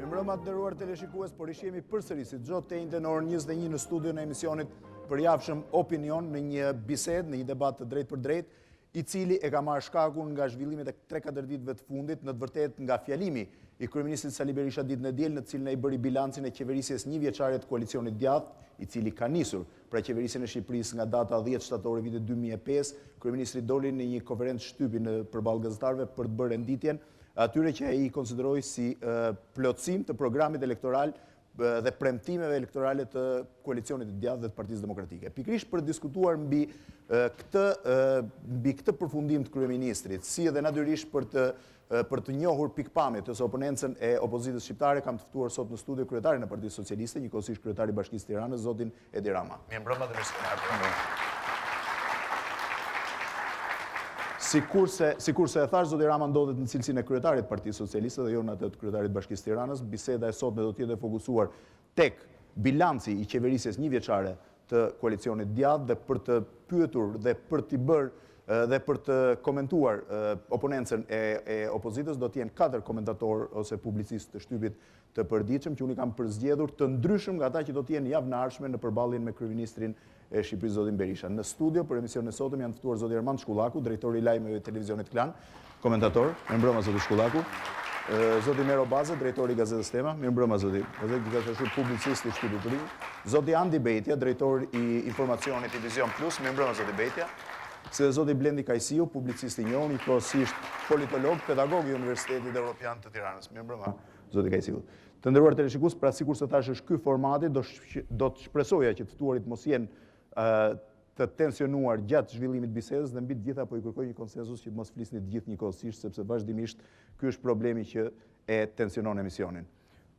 Mbrëma të nderuar teleshikues, por ishemi përsëri si çdo të njëjtën në orën 21 në studion e emisionit përjavshëm Opinion në një bisedë, në një debat të drejtë për drejtë, i cili e ka marrë shkakun nga zhvillimet e 3-4 ditëve të fundit, në të vërtetë nga fjalimi i kryeministrit Sali Berisha ditën e diel, në të cilin ai bëri bilancin e qeverisjes një vjeçare të koalicionit djathtë, i cili ka nisur pra qeverisjen e Shqipërisë nga data 10 shtator e vitit 2005. Kryeministri doli në një konferencë shtypi përballë gazetarëve për të bërë renditjen atyre që ai konsideroi si plotësim të programit elektoral dhe premtimeve elektorale të koalicionit të djathtë dhe të Partisë Demokratike. Pikërisht për të diskutuar mbi këtë përfundim të kryeministrit, si edhe natyrisht për të njohur pikpamjet ose oponencën e opozitës shqiptare, kam të ftuar sot në studio kryetarin e Partisë Socialiste, njëkohësisht kryetari i Bashkisë së Tiranës, zotin Edi Rama. Mirëmbrëma dhe mirëseverdhje. Sikurse e thash, zoti Rama ndodhet në cilësinë e kryetarit të Partisë Socialiste dhe jo në atë të kryetarit të Bashkisë së Tiranës. Biseda e sotme do të jetë fokusuar tek bilanci i qeverisjes një vjeçare të koalicionit djathtë dhe për të pyetur dhe për t'i bërë dhe për të komentuar oponencën e opozitës do t'jenë 4 komentatorë ose publicistë të shtypit të përditshëm që unë i kam përzgjedhur të ndryshëm nga ata që do t'jenë javën e ardhshme në përballjen me kryeministrin e Shqipërisë zotin Berisha. Në studio për emisionin e sotëm janë ftuar zoti Armand Shkullaku, drejtori i lajmeve të televizionit Klan, komentator. Mirëmbrëma zoti Shkullaku. Zoti Mero Baze, drejtori i gazetës Tema. Mirëmbrëma zoti. Gazetës publicist i Shtypit të Ri. Zoti Andi Bejtja, drejtori i informacionit i Vizion Plus. Mirëmbrëma zoti Bejtja. Si dhe zoti Blendi Kajsiu, publicist i njohur, njëkohësisht politolog, pedagog i Universitetit Evropian të Tiranës. Mirëmbrëma zoti Kajsiu. Të nderuar teleshikues, pra sikur se thash është ky formati, do të shpresoja që të ftuarit mos jenë të tensionuar gjatë zhvillimit bisedës dhe mbi të gjitha po i kërkoj një konsensus që mos flisni të gjithë njëkohësisht, sepse vazhdimisht ky është problemi që e tensionon emisionin.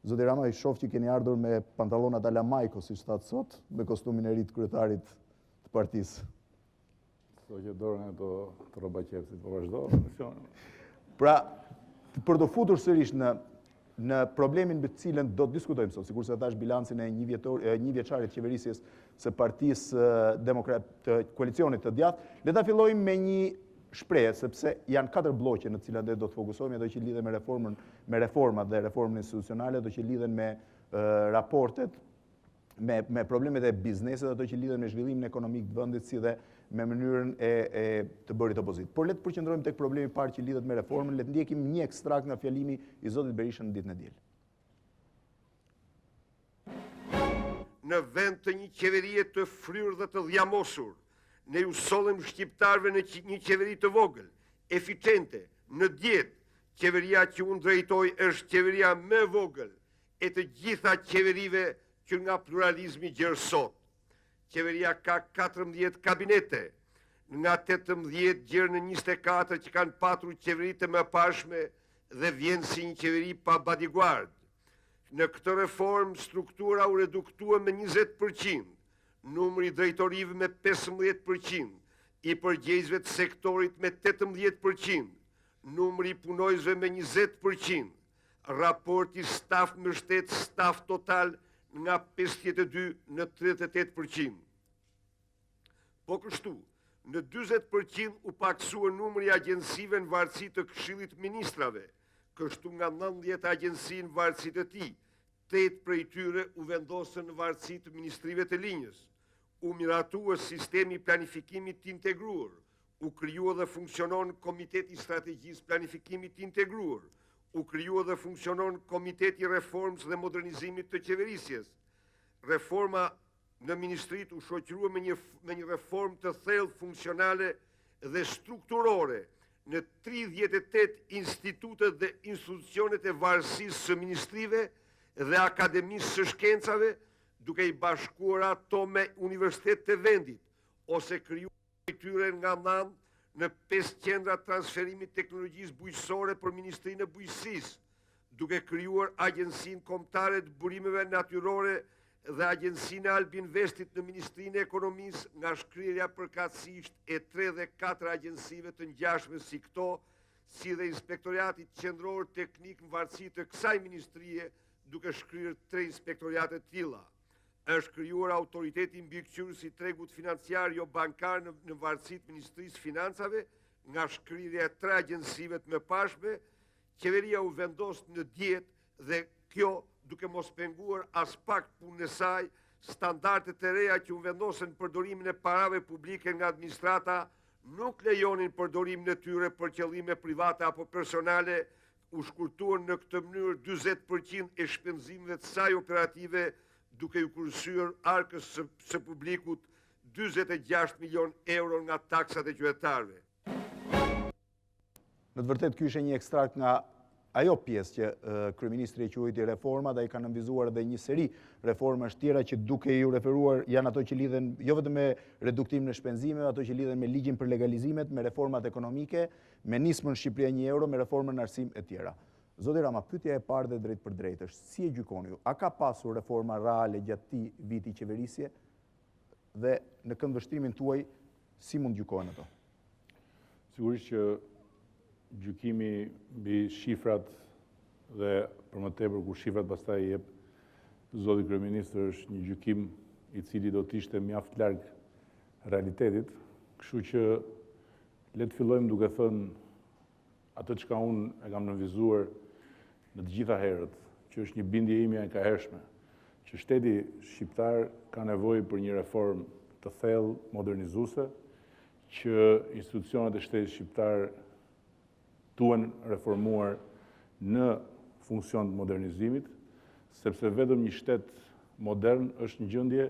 Zoti Rama, i shoh që keni ardhur me pantallonat ala Majko, siç thatë sot, me kostumin e ri të kryetarit të partisë. So që dorën e të rroba qepsit, po vazhdo. Pra, për të futur sërish në problemin me të cilën do të diskutojmë sot, sikurse thash bilancin e një vjeçare të qeverisjes së Partisë të koalicionit të djathtë, le ta fillojmë me një shprehje, sepse janë 4 bloqe në të cilat do të fokusohemi, ato që lidhen me reformat dhe reformën institucionale, ato që lidhen me raportet, me problemet e biznesit, ato që lidhen me zhvillimin ekonomik të vendit, si dhe me mënyrën e të bërit opozit. Por le të përqendrohemi tek problemi i parë që lidhet me reformën, le të ndjekim një ekstrakt nga fjalimi i zotit Berisha në ditën e diel. Në vend të një qeverie të fryrë dhe të dhjamosur, ne ju sollim shqiptarëve në një qeveri të vogël, eficiente, në dietë. Qeveria që unë drejtoj është qeveria më e vogël e të gjitha qeverive që nga pluralizmi gjerë sot. Qeveria ka 14 kabinete, nga 18 gjerë në 24 që kanë patur qeveritë më pashme dhe vjen si një qeveri pa bodyguard. Në këtë reformë, struktura u reduktua me 20%, numri drejtorive me 15%, i përgjegjësve të sektorit me 18%, numri punojësve me 20%, raporti staf me shtet staf total nga 52 në 38%. Po kështu, në 40% u paksua numri agjensive në varësi të Këshillit të Ministrave, kështu nga 19 agjensi në varësi të tij, 8 prej tyre u vendosën në varësi të ministrive të linjës. U miratua sistemi i planifikimit të integruar, u krijua dhe funksionon Komiteti i Strategjisë Planifikimit të Integruar, u krijua dhe funksionon Komiteti i Reformës dhe Modernizimit të Qeverisjes. Reforma në ministrit u shoqërua me një reformë të thellë funksionale dhe strukturore në 38 institutet dhe institucionet e varësisë së ministrive dhe akademisë së shkencave, duke i bashkuar ato me universitetet të vendit, ose krijuar tyre nga anë në 5 qendra transferimit teknologjisë bujqësore për Ministrinë e Bujqësisë, duke krijuar Agjencinë Kombëtare të Burimeve Natyrore dhe Agjencinë e Albinvestit në Ministrinë e Ekonomisë, nga shkrirja përkatësisht e 3 dhe 4 agjencive të ngjashme si këto, si dhe Inspektoriatit Qendror Teknik në varësi të kësaj ministrie, duke shkryer 3 inspektoriate të tilla. Është krijuar autoriteti mbikëqyrës i tregut financiar jo bankar në varësi të Ministrisë Financave, nga shkrirja e 3 agjencive të mëparshme. Qeveria u vendos në dietë dhe kjo, duke mos penguar as pak punën e saj, standardet e reja që u vendosen përdorimin e parave publike nga administrata nuk lejonin përdorimin e tyre për qëllime private apo personale, u shkurtuar në këtë mënyrë 40% e shpenzimeve të saj operative, duke u kursyer arkës së publikut 46 milion euro nga taksat e qytetarëve. Në të vërtet, ky ishte një ekstrakt nga ajo pjesë që kryeministri e quajti reforma, dhe ai ka nënvizuar edhe një seri reformash tjera që, duke i referuar, janë ato që lidhen jo vetëm me reduktimin e shpenzimeve, ato që lidhen me ligjin për legalizimet, me reformat ekonomike, me nismën Shqipëria 1 euro, me reformën në arsim e tjera. Zoti Rama, pyetja e parë dhe drejt për drejt është, si e gjykoni ju? A ka pasur reforma reale gjatë këtij viti qeverisje dhe në këndvështrimin tuaj si mund gjykohen ato? Sigurisht që gjykimi mbi shifrat dhe për më tepër kur shifrat pastaj i jep zoti kryeministër është një gjykim i cili do të ishte mjaft larg realitetit, kështu që le të fillojmë duke thënë atë çka unë e kam nënvizuar në të gjitha herët, që është një bindje ime e kahershme, që shteti shqiptar ka nevojë për një reformë të thellë, modernizuese, që institucionet e shtetit shqiptar duhen reformuar në funksion të modernizimit, sepse vetëm një shtet modern është në gjendje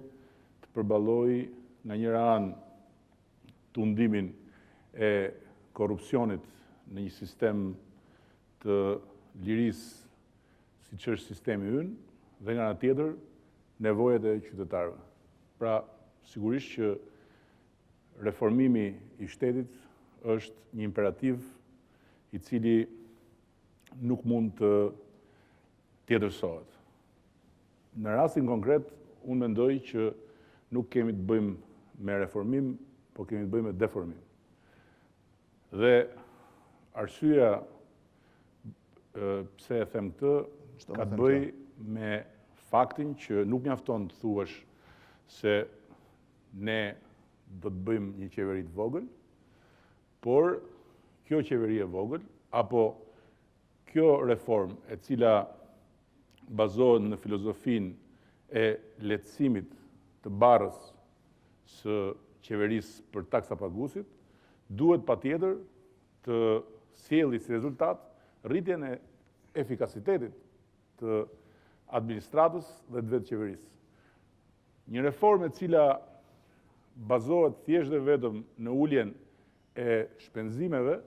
të përballojë nga njëra anë tundimin e korrupsionit në një sistem të lirisë, siç është sistemi ynë, dhe nga ana tjetër nevojat e qytetarëve. Pra, sigurisht që reformimi i shtetit është një imperativ i cili nuk mund të tjetërsohet. Në rastin konkret, unë mendoj që nuk kemi të bëjmë me reformim, po kemi të bëjmë me deformim. Dhe arsyeja pse e them këtë ka të bëjë me faktin që nuk mjafton të thuash se ne do të bëjmë një qeveri të vogël, por kjo qeveri e vogël apo kjo reformë e cila bazohet në filozofinë e lehtësimit të barrës së qeverisë për taksa paguesit, duhet patjetër të sjellë si rezultat rritjen e efikasitetit të administratës dhe të vetë qeverisë. Një reformë e cila bazohet thjesht dhe vetëm në uljen e shpenzimeve,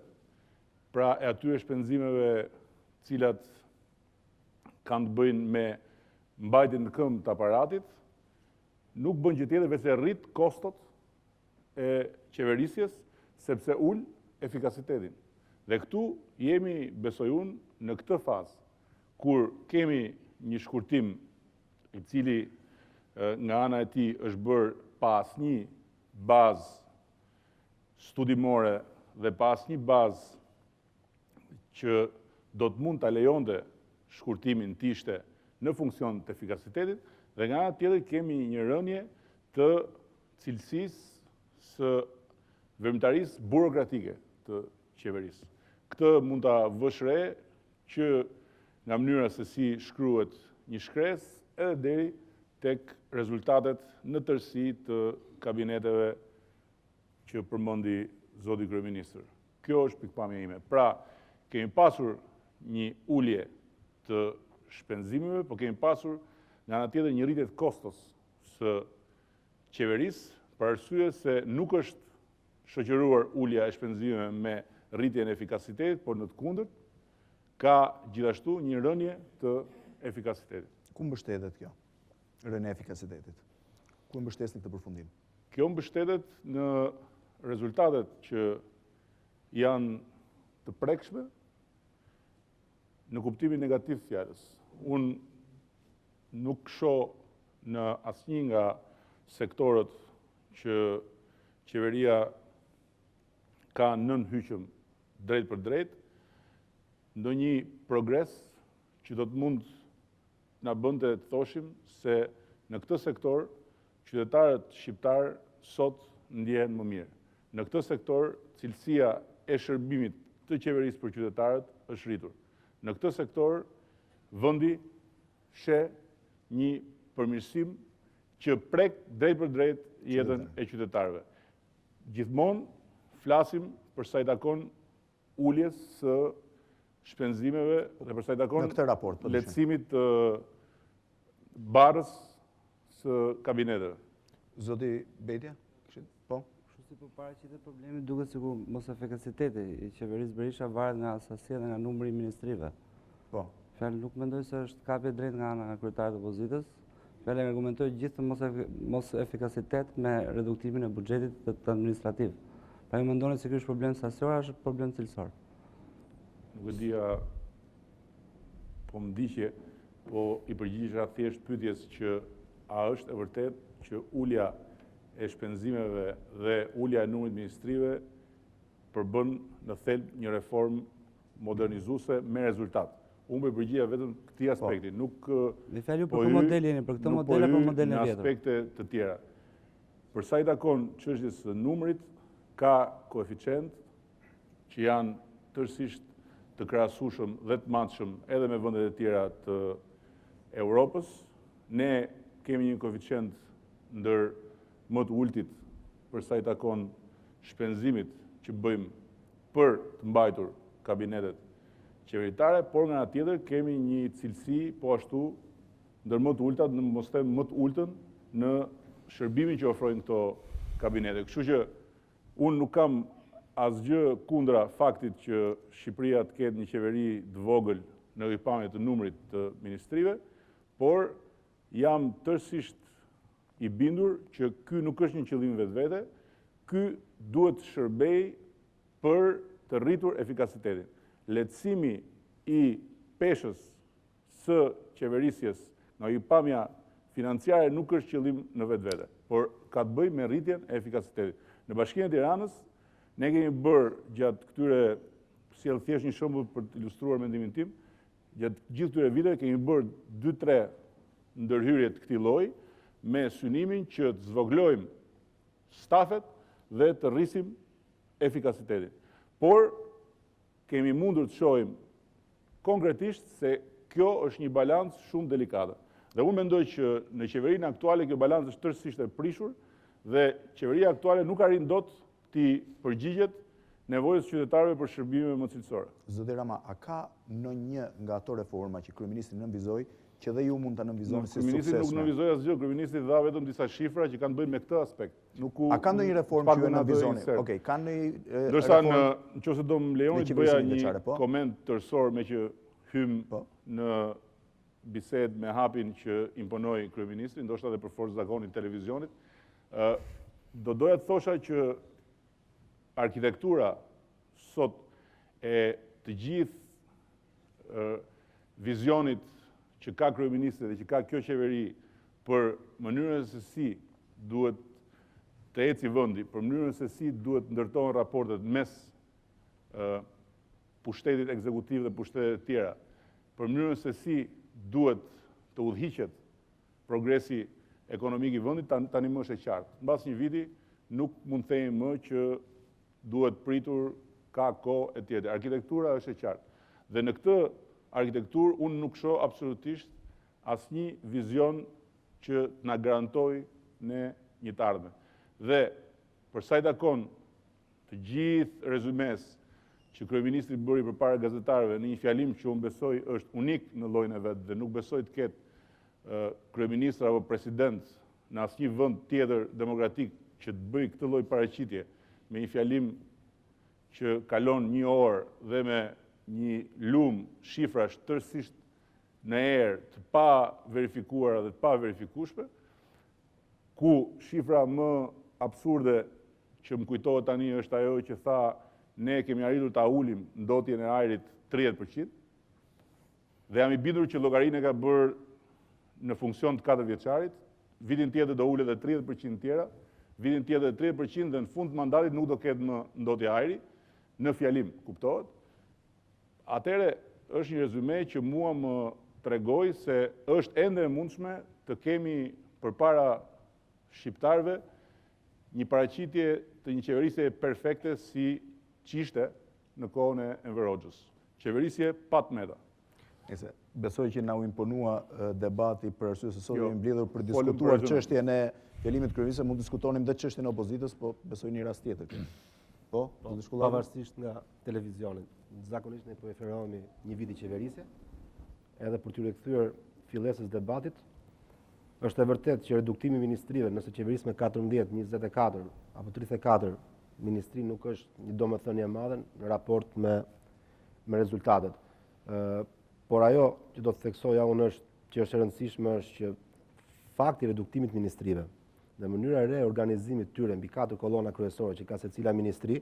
pra e atyre shpenzimeve cilat kanë të bëjnë me mbajtjen në këmbë të aparatit, nuk bën gjë tjetër veçse rrit kostot e qeverisjes, sepse ul efikasitetin. Dhe këtu jemi, besoj unë, në këtë fazë, kur kemi një shkurtim i cili nga ana e tij është bërë pa asnjë bazë studimore dhe pa asnjë bazë që do të mund ta lejonte shkurtimin të ishte në funksion të efikasitetit, dhe nga ana tjetër kemi një rënje të cilësisë së veprimtarisë burokratike të qeverisë. Këtë mund ta vësh re që nga mënyra se si shkruhet një shkresë edhe deri tek rezultatet në tërësi të kabineteve që përmendi zoti kryeministër. Kjo është pikpamja ime. Pra, kemi pasur një ulje të shpenzimeve, po kemi pasur nga ana tjetër një rritje të kostos së qeverisë, për arsye se nuk është shoqëruar ulja e shpenzimeve me rritjen e efikasitetit, por në të kundërt, ka gjithashtu një rënje të efikasitetit. Ku mbështetet kjo, rënja e efikasitetit? Ku mbështesni këtë përfundim? Kjo mbështetet në rezultatet që janë të prekshme në kuptimin negativ të fjalës. Unë nuk shoh në asnjë nga sektorët që qeveria ka nënhyqëm drejt për drejt, ndonjë progres që do të mund na bënte të thoshim se në këtë sektor qytetarët shqiptar sot ndjehen më mirë. Në këtë sektor cilësia e shërbimit të qeverisë për qytetarët është rritur. Në këtë sektor vendi sheh një përmirësim që prek drejt për drejt jetën e qytetarëve. Gjithmonë flasim për sa i takon uljes së shpenzimeve dhe për sa i takon lehtësimit të barrës së kabineteve. Zoti Bejtja? Po? Kështu si përparaqiten problemi duket sikur mos efikasiteti i qeverisë Berisha varet nga sasia dhe nga numri i ministrive. Po. Fjalë nuk mendoj se është kapje drejt nga ana e kryetarit të opozitës. Fjalë argumentoj gjithë mos efikasitet me reduktimin e buxhetit të administrativ. Pra ju mendoni se ky është problem sasior apo është problem cilësor? Nuk e dija po më ndiqje, po i përgjigjesha thjesht pyetjes që a është e vërtet që ulja e shpenzimeve dhe ulja e numrit ministrive përbën në thelb një reformë modernizuese me rezultat. Unë më përgjigja vetëm këtij aspekti, nuk po për modelin, për këtë model apo modelin e vjetër. Në aspekte të tjera. Për sa i takon çështjes së numrit, ka koeficient që janë tërësisht të krahasueshëm dhe të matshëm edhe me vendet e tjera të Europës. Ne kemi një koeficient ndër më të ultit për sa i takon shpenzimit që bëjmë për të mbajtur kabinetet qeveritare, por nga ana tjetër kemi një cilësi po ashtu ndër më të ultat, në mos them më të ultën në shërbimin që ofrojnë këto kabinete. Kështu që unë nuk kam asgjë kundra faktit që Shqipëria të ketë një qeveri të vogël në rripamje të numrit të ministrive, por jam tërësisht i bindur që ky nuk është një qëllim vetvete, ky duhet të shërbej për të rritur efikasitetin. Lehtësimi i peshës së qeverisjes nga rripamja financiare nuk është qëllim në vetvete, por ka të bëjë me rritjen e efikasitetit. Në Bashkinë e Tiranës ne kemi bërë gjatë këtyre, sjell thjesht një shembull për të ilustruar mendimin tim, gjatë gjithë këtyre viteve kemi bërë 2-3 ndërhyrje të këtij lloji me synimin që të zvoglojmë stafet dhe të rrisim efikasitetin. Por kemi mundur të shohim konkretisht se kjo është një balancë shumë delikate. Dhe unë mendoj që në qeverinë aktuale kjo balancë është tërësisht e prishur dhe qeveria aktuale nuk arrin dot të përgjigjet nevojës qytetarëve për shërbime më cilësore. Zoti Rama, a ka ndonjë nga ato reforma që kryeministri nënvizoi që dhe ju mund ta nënvizoni si suksesshme? Kryeministri nuk nënvizoi asgjë, kryeministri dha vetëm disa shifra që kanë bëjnë me këtë aspekt. A ka ndonjë reformë që ju nënvizoni? Okej, ka ndonjë ndërsa nëse do më lejoni të bëja një koment tërësor me që hym në bisedë me hapin që imponoi kryeministri, ndoshta edhe për forcë zakonin televizionit, doja të thosha që arkitektura sot e të gjithë vizionit që ka kryeministri dhe që ka kjo qeveri për mënyrën se si duhet të eci vendi, për mënyrën se si duhet ndërtohen raportet mes pushtetit ekzekutiv dhe pushtetit tjera, për mënyrën se si duhet të udhëhiqet progresi ekonomik i vendit, tani më është e qartë. Mbas një viti nuk mund të themi më që duhet pritur ka kohë e tjetër. Arkitektura është e qartë. Dhe në këtë arkitekturë unë nuk shoh absolutisht asnjë vizion që na garantoj në një të ardhmen. Dhe për sa i takon të gjithë rezumes që kryeministri bëri përpara gazetarëve në një fjalim që unë besoj është unik në llojin e vet dhe nuk besoj të ketë kryeministër apo president në asnjë vend tjetër demokratik që të bëj këtë lloj paraqitje me një fjalim që kalon 1 orë dhe me një lum shifrash tërësisht në erë të pa verifikuara dhe të pa verifikueshme, ku shifra më absurde që më kujtohet tani është ajo që tha ne kemi arritur ta ulim ndotjen e ajrit 30%, dhe jam i bindur që llogarinë e ka bërë në funksion të 4 vjeçarit, vitin tjetër do ulet edhe 30% tjera, vitin tjetër 30% dhe në fund të mandatit nuk do ketë më ndotje ajri, në fjalim, kuptohet. Atëre është një rezume që mua më tregoi se është ende e mundshme të kemi përpara shqiptarëve një paraqitje të një qeverisje perfekte si qishte në kohën e Enver Hoxhës. Qeverisje pa tmeta. Besoj që na u imponua debati për arsye se sot jemi mbledhur për diskutuar çështjen e fjalimit kryeministrit, mund të diskutonim dhe çështjen e opozitës, po besoj një rast tjetër. Po, pavarësisht nga televizionit. Zakonisht ne po referohemi një vit i qeverisje, edhe për t'ju rikthyer fillesës debatit, është e vërtet që reduktimi i ministrive, nëse qeverisë me 14, 24 apo 34 ministri nuk është një domethënie e madhe në raport me rezultatet. Por ajo që do të theksoja unë është që është e rëndësishme është që fakti i reduktimit ministrive dhe mënyra e re e organizimit tyre mbi 4 kolona kryesore që ka secila ministri,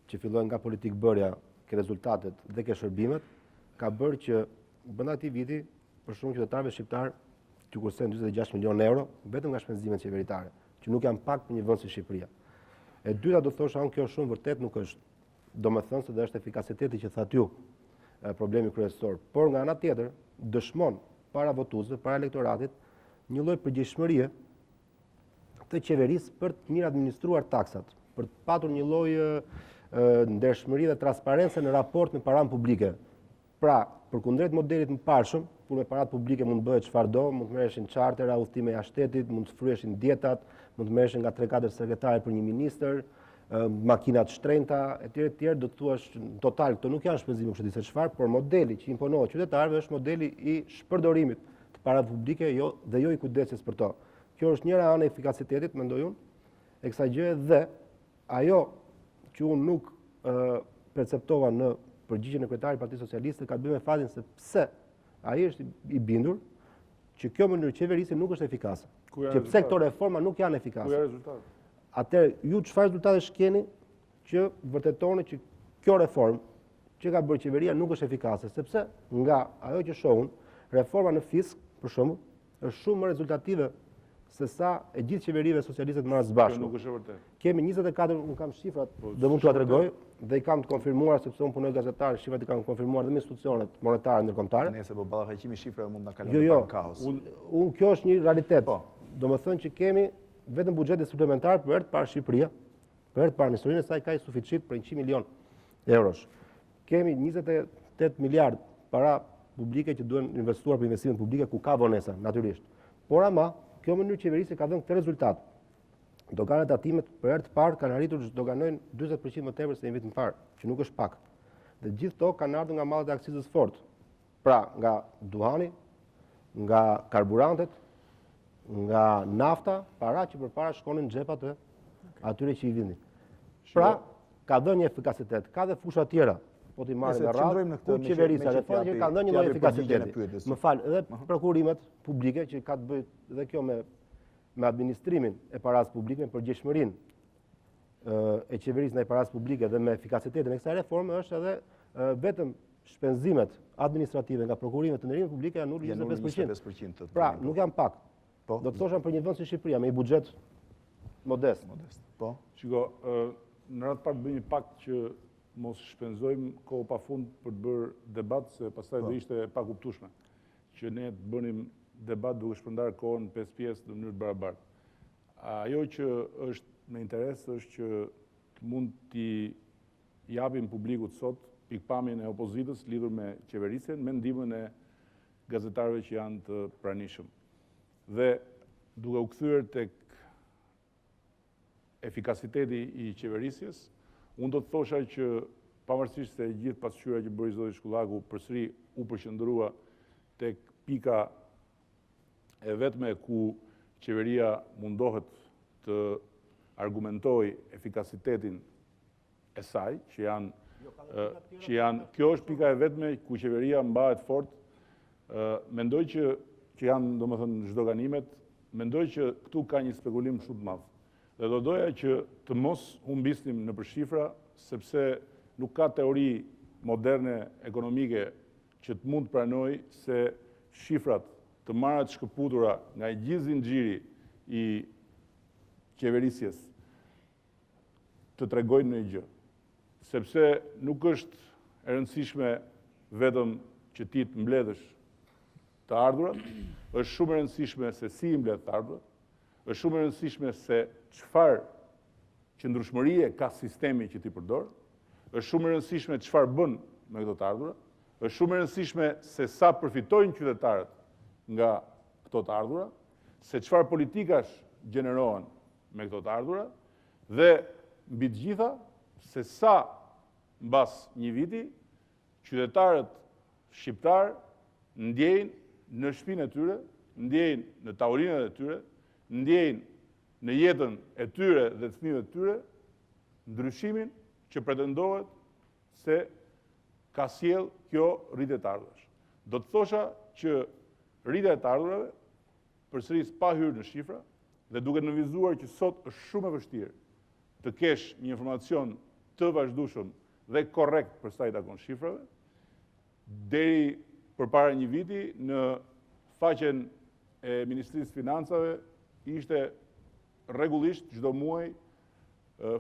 që fillojnë nga politik bërja, ke rezultatet dhe ke shërbimet, ka bërë që brenda këtij viti për shumë qytetarëve shqiptar që kursejnë 46 milion euro vetëm nga shpenzimet qeveritare, që nuk janë pak për një vend si Shqipëria. E dyta do thosha unë kjo shumë vërtet nuk është domethënëse dhe është efikasiteti që thatë ju problemi kryesor, por nga ana tjetër dëshmon para votuesve, para elektoratit një lloj përgjegjësirie të qeverisë për të mirë administruar taksat, për të patur një lloj ndershmëri dhe transparence në raport me paranë publike. Pra, përkundrejt modelit më parshëm, kur me paratë publike mund të bëhet çfarë do, mund të merreshin chartera, udhëtime jashtë shtetit, mund të fryeshin dietat, mund të merreshin nga 3-4 sekretarë për një ministër, makinat shtrenjta, etj, do të thuash në total këto nuk janë shpenzime kështu se çfarë, por modeli që imponohet qytetarëve është modeli i shpërdorimit të parave publike dhe jo i kujdesjes për to. Kjo është njëra anë e efikasitetit, mendoj unë, e kësaj gjëje dhe ajo që unë nuk perceptova në përgjigjen e kryetarit të Partisë Socialiste ka të bëjë me faktin se pse ai është i bindur që kjo mënyrë qeverisje nuk është efikase. Që pse këto reforma nuk janë efikase. Ku janë rezultatet? Atëherë, ju çfarë rezultate shkeni që vërtetoni që kjo reformë që ka bërë qeveria nuk është efikase, sepse nga ajo që shohun, reforma në fisk, për shembull, është shumë më rezultative se sa e gjithë qeverive socialiste të marrë së bashku. Kjo nuk është e vërtetë. Kemi 24, unë kam shifrat dhe mund t'ua tregoj dhe i kam të konfirmuar sepse unë punoj gazetar, shifrat i kam konfirmuar dhe me institucionet monetare ndërkombëtare. Nëse po ballafaqimi shifrave mund na kalojë në kaos. Unë kjo është një realitet. Domethënë që kemi vetëm buxheti suplementar për herë të parë Shqipëria, për herë të parë në historinë e saj ka suficit për 100 milion eurosh. Kemi 28 miliard para publike që duhen investuar për investimet publike ku ka vonesa, natyrisht. Por ama kjo mënyrë qeverisje ka dhënë këtë rezultat. Doganet tatimet për herë të parë kanë arritur që doganojnë 40% më tepër se një vit më parë, që nuk është pak. Dhe gjithë to kanë ardhur nga mallet e akcizës fort. Pra, nga duhani, nga karburantet, nga nafta, para që përpara shkonin në xhepat e atyre që i vinin. Pra, ka dhënë një efikasitet, ka dhe fusha tjera. Po t'i marrim nga radhë, ku qeverisja reforma që ka dhënë një lloj efikasiteti. Më fal, edhe prokurimet publike që ka të bëjë dhe kjo me administrimin e parasë publike, me përgjegjësinë e qeverisë ndaj parasë publike dhe me efikasitetin e kësaj reforme është edhe vetëm shpenzimet administrative nga prokurimet të ndërimit publike janë ulur 25%. Pra, nuk janë pak. Do të thosha për një vend si Shqipëria me një buxhet modest. Po. Shiko, në radhë parë bëj një pakt që mos shpenzojmë kohë pafund për të bërë debat, se pastaj do ishte pa kuptueshme që ne të bënim debat duke shpërndar kohën në 5 pjesë në mënyrë të barabartë. Ajo që është me interes është që mund t'i japim publikut sot pikpamjen e opozitës lidhur me qeverisjen, me ndihmën e gazetarëve që janë të pranishëm. Dhe duke u kthyer tek efikasiteti i qeverisjes, unë do të thosha që pavarësisht se gjithë pasqyra që bëri zoti Shkullaku përsëri u përqendrua tek pika e vetme ku qeveria mundohet të argumentoj efikasitetin e saj, që janë, kjo është pika e vetme ku qeveria mbahet fort. Mendoj që janë, domethënë, zhdoganimet, mendoj që këtu ka një spekulim shumë të madh. Dhe do doja që të mos humbisnim në për shifra, sepse nuk ka teori moderne ekonomike që të mund pranoj se shifrat të marra të shkëputura nga gjithë zinxhiri i qeverisjes të tregojnë në gjë. Sepse nuk është e rëndësishme vetëm që ti të mbledhësh të ardhurat, është shumë e rëndësishme se si i mbledh të ardhurat, është shumë e rëndësishme se çfarë qëndrueshmërie ka sistemi që ti përdor, është shumë e rëndësishme çfarë bën me këto të ardhurat, është shumë e rëndësishme se sa përfitojnë qytetarët nga këto të ardhura, se çfarë politikash gjenerohen me këto të ardhura, dhe mbi të gjitha se sa mbas një viti qytetarët shqiptar ndjejnë në shtëpinë e tyre, ndjejnë në tavolinat e tyre, ndjejnë në jetën e tyre dhe të fëmijëve të tyre ndryshimin që pretendohet se ka sjell kjo rritje të ardhurash. Do të thosha që rritja e të ardhurave, përsëris pa hyrë në shifra, dhe duke nënvizuar që sot është shumë e vështirë të kesh një informacion të vazhdueshëm dhe korrekt për sa i takon shifrave, deri përpara një viti në faqen e Ministrisë Financave ishte rregullisht çdo muaj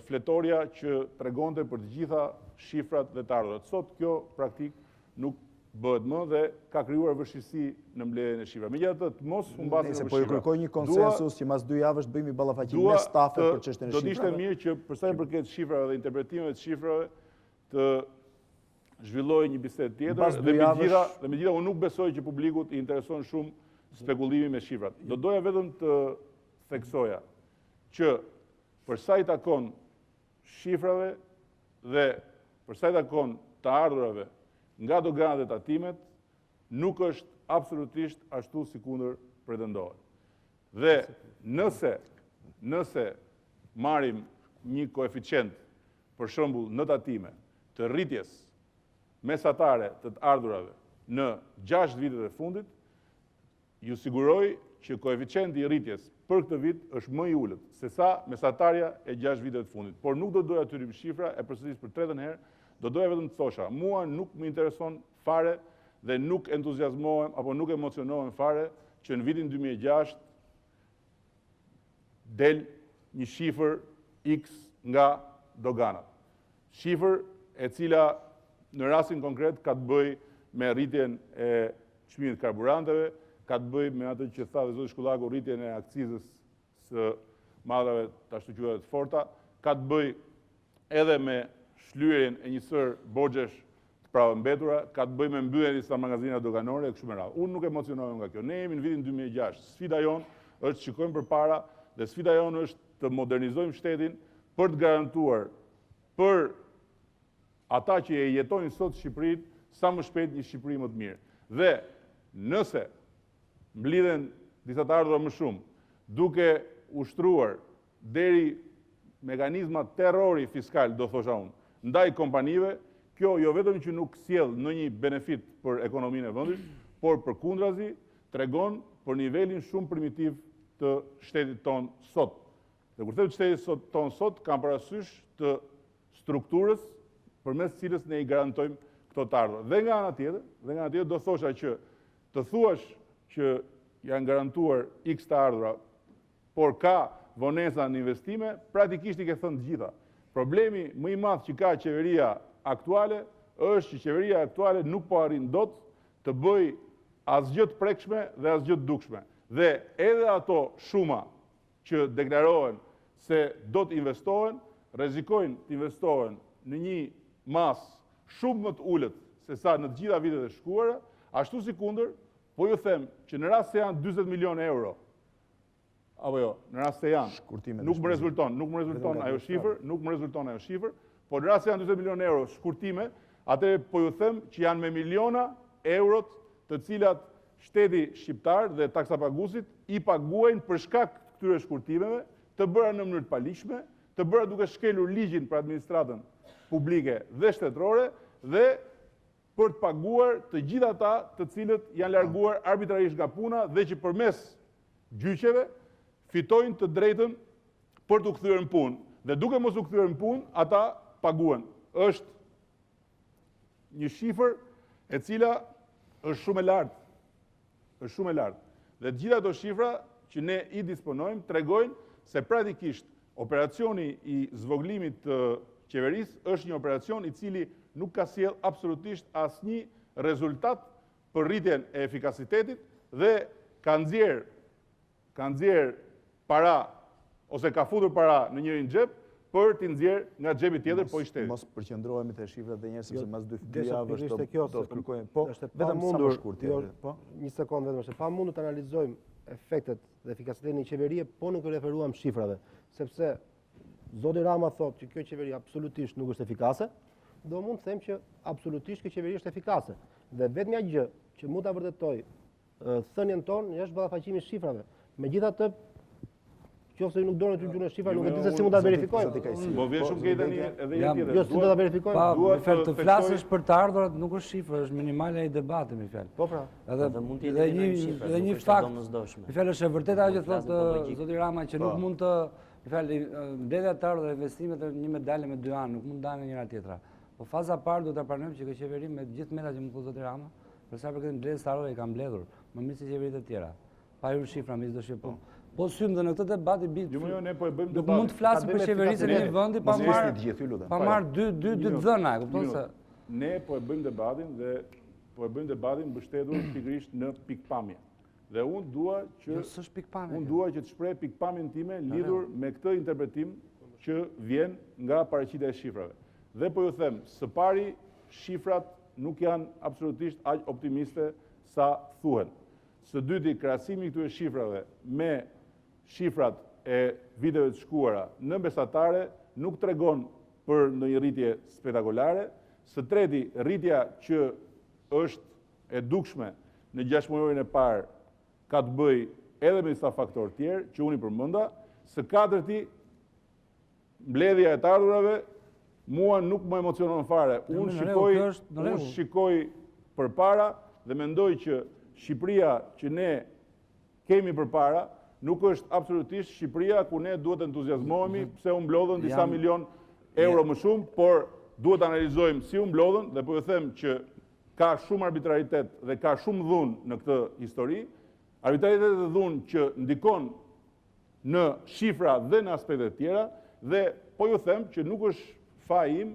fletorja që tregonte për të gjitha shifrat dhe të ardhurat. Sot kjo praktik nuk bëhet më dhe ka krijuar vështirësi në mbledhjen e shifrave. Megjithatë, të mos humbasim nëse po ju kërkoj një konsensus që mas 2 javësh të bëjmë ballafaqim me stafet për çështjen e shifrave. Do të ishte mirë që për sa i përket shifrave dhe interpretimeve të shifrave të zhvilloj një bisedë tjetër dhe me gjitha unë nuk besoj që publikut i intereson shumë spekulimi me shifrat. Do doja vetëm të theksoja që për sa i takon shifrave dhe për sa i takon të ardhurave nga doganat e tatimet, nuk është absolutisht ashtu sikundër pretendohet. Dhe nëse marrim një koeficient, për shembull në tatime, të rritjes mesatare të të ardhurave në 6 vitet e fundit, ju siguroj që koeficienti i rritjes për këtë vit është më i ulët se sa mesatarja e 6 vitet të fundit. Por nuk do doja të rrim shifra, e përsëris për 3 herë, do doja vetëm të thosha, mua nuk më intereson fare dhe nuk entuziazmohem apo nuk emocionohem fare që në vitin 2006 del një shifër X nga doganat. Shifër e cila në rastin konkret ka të bëj me rritjen e çmimit të karburanteve, ka të bëj me atë që tha dhe zoti Shkullaku, rritjen e akcizës së madrave të ashtu quajtura të forta, ka të bëj edhe me shlyerjen e një sër borxhesh të pravëmbetura, ka të bëj me mbylljen e disa magazina doganore e kështu me radhë. Unë nuk emocionohem nga kjo. Ne jemi në vitin 2006. Sfida jonë është të shikojmë përpara dhe sfida jonë është të modernizojmë shtetin për të garantuar për ata që e jetojnë sot Shqipërinë sa më shpejt një Shqipëri më të mirë. Dhe nëse mblidhen disa të ardhura më shumë, duke ushtruar deri mekanizma terrori fiskal, do thosha unë, ndaj kompanive, kjo jo vetëm që nuk sjell ndonjë benefit për ekonominë e vendit, por përkundrazi tregon për nivelin shumë primitiv të shtetit ton sot. Dhe kur them shtetit ton sot, kam parasysh të strukturës përmes cilës ne i garantojmë këto të ardhura. Dhe nga ana tjetër, do thosha që të thuash që janë garantuar X të ardhura, por ka vonesa në investime, praktikisht i ke thënë të gjitha. Problemi më i madh që ka qeveria aktuale është që qeveria aktuale nuk po arrin dot të bëj asgjë të prekshme dhe asgjë të dukshme. Dhe edhe ato shuma që deklarohen se do të investohen, rrezikojnë të investohen në një masë shumë më të ulët se sa në të gjitha vitet e shkuara, ashtu sikundër, po ju them që në rast se janë 40 milion euro, apo jo, në rast se janë, nuk më rezulton ajo shifër, po në rast se janë 40 milion euro shkurtime, atëherë po ju them që janë me miliona eurot të cilat shteti shqiptar dhe taksapaguesit i paguajnë për shkak të këtyre shkurtimeve, të bëra në mënyrë të paligjshme, të bëra duke shkelur ligjin për administratën publike dhe shtetërore dhe për të paguar të gjithë ata të cilët janë larguar arbitrarisht nga puna dhe që përmes gjyqeve fitojnë të drejtën për të kthyer në punë. Dhe duke mos u kthyer në punë, ata paguhen. Është një shifër e cila është shumë e lartë. Është shumë e lartë. Dhe gjitha ato shifra që ne i disponojmë tregojnë se praktikisht operacioni i zvogëlimit të qeverisë është një operacion i cili nuk ka sjell absolutisht asnjë rezultat për rritjen e efikasitetit dhe ka nxjerr para ose ka futur para në njërin xhep për t'i nxjerr nga xhepi tjetër po i shtetit. Mos përqendrohemi te shifrat dhe njerëz sepse mas 2 javësh do të kërkojmë. Po, vetëm mundur, po. Një sekondë vetëm, është pa mundur të analizojmë efektet dhe efikasitetin e qeverie, po nuk i referuam shifrave, sepse zoti Rama thotë që kjo qeveri absolutisht nuk është efikase, do mund të them që absolutisht kjo qeveri është efikase. Dhe vetmja gjë që mund ta vërtetoj thënien tonë është ballafaqimi i shifrave. Megjithatë, qofse nuk donë të gjunë shifra, nuk e di se si mund ta verifikojmë. Po vjen shumë keq tani edhe një tjetër. Jo, si do ta verifikojmë? Pa, të flasësh për të ardhurat nuk është shifër, është minimale ai debati me fjalë. Po pra. Edhe mund të jetë një fakt. Me fjalë është e vërtetë ajo që thotë zoti Rama që nuk mund të, me fjalë, mbledhja të ardhurave dhe investimet e një medalje me 2 anë, nuk mund dalë njëra tjetra. Po faza parë do ta pranojmë që kjo qeveri me gjithë metat që më thotë zoti Rama, për sa përket mbledhjes së ardhurave i ka mbledhur, më mirë se qeveritë e tjera. Pa hyrë shifra me çdo shqiptar. Po sym dhe në këtë debat i bit. Jo, ne po e bëjmë debat. Nuk mund të flasim për qeverisën e një vendi pa marrë dy dhëna, e kupton se ne po e bëjmë debatin dhe po e bëjmë debatin mbështetur pikërisht në pikpamje. Dhe unë dua që të shpreh pikpamjen time lidhur me këtë interpretim që vjen nga paraqitja e shifrave. Dhe po ju them, së pari shifrat nuk janë absolutisht aq optimiste sa thuhen. Së dyti, krahasimi këtyre shifrave me shifrat e viteve të shkuara në mesatare nuk tregon për ndonjë rritje spektakolare. Së treti, rritja që është e dukshme në 6 muajin e parë ka të bëjë edhe me disa faktorë tjerë që unë i përmenda. Së katërti, mbledhja e të ardhurave mua nuk më emocionon fare. Unë shikoj përpara dhe mendoj që Shqipëria që ne kemi përpara nuk është absolutisht Shqipëria ku ne duhet të entuziazmohemi pse u mblodhën disa milion euro më shumë, por duhet të analizojmë si u mblodhën dhe po ju them që ka shumë arbitraritet dhe ka shumë dhunë në këtë histori. Arbitraritet dhe dhunë që ndikon në shifra dhe në aspektet tjera dhe po ju them që nuk është faji im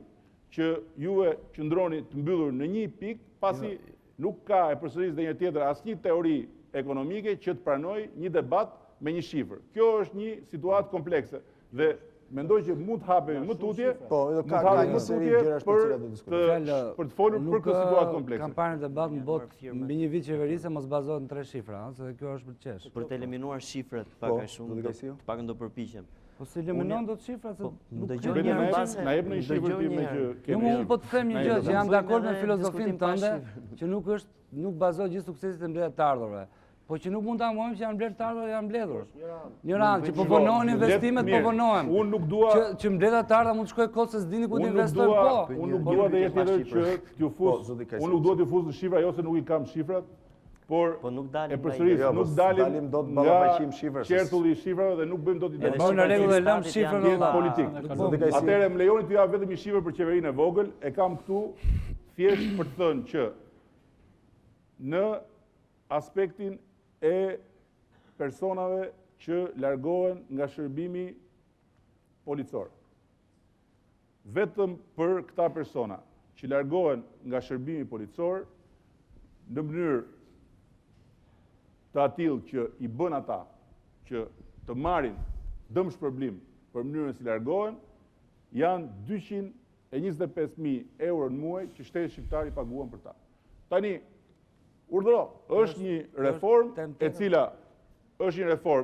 që juve qëndroni të mbyllur në një pikë pasi nuk ka e përsëris dhe një tjetër asnjë teori ekonomike që të pranoj një debat me një shifër. Kjo është një situatë komplekse dhe mendoj që mund të hapemi më tutje, për të folur për këtë situatë komplekse. Kampanja debat në botë mbi një vit qeverisë mos bazohet në 3 shifra, se kjo është për çesh. Për të eliminuar shifrat pak a shumë, pak do përpiqem. Po si eliminon do të shifrat se dëgjoj një bazë. Na jep në një shifër ti me që kemi. Unë po të them një gjë që jam dakord me filozofinë tënde, që nuk bazohet gjithë suksesit e mbledhjes të ardhurave. Po që nuk mund ta mohojmë që janë mbledhur të ardhurat, janë mbledhur. Një radhë që po vonohen investimet, po vonohen. Unë nuk dua që mbledhja të ardhurat mund të shkojë kot se s'dini ku të investojnë po. Unë nuk dua dhe tjetër që t'ju fus. Unë nuk dua t'ju fus në shifra, jo se nuk i kam shifrat. Por e përsëris, nuk dalim dot ballafaqim shifrës. Qertulli i shifrave dhe nuk bëjmë dot ide. Po në rregull e lëm shifrën politik. Atëherë më lejoni t'ju jap vetëm një shifër për qeverinë e vogël, e kam këtu thjesht për të thënë që në aspektin e personave që largohen nga shërbimi policor. Vetëm për këta persona që largohen nga shërbimi policor në mënyrë të atill që i bën ata që të marrin dëm shpërblim për mënyrën si largohen, janë 225.000 euro në muaj që shteti shqiptar i paguan për ta. Tani, urdhëro, është një reformë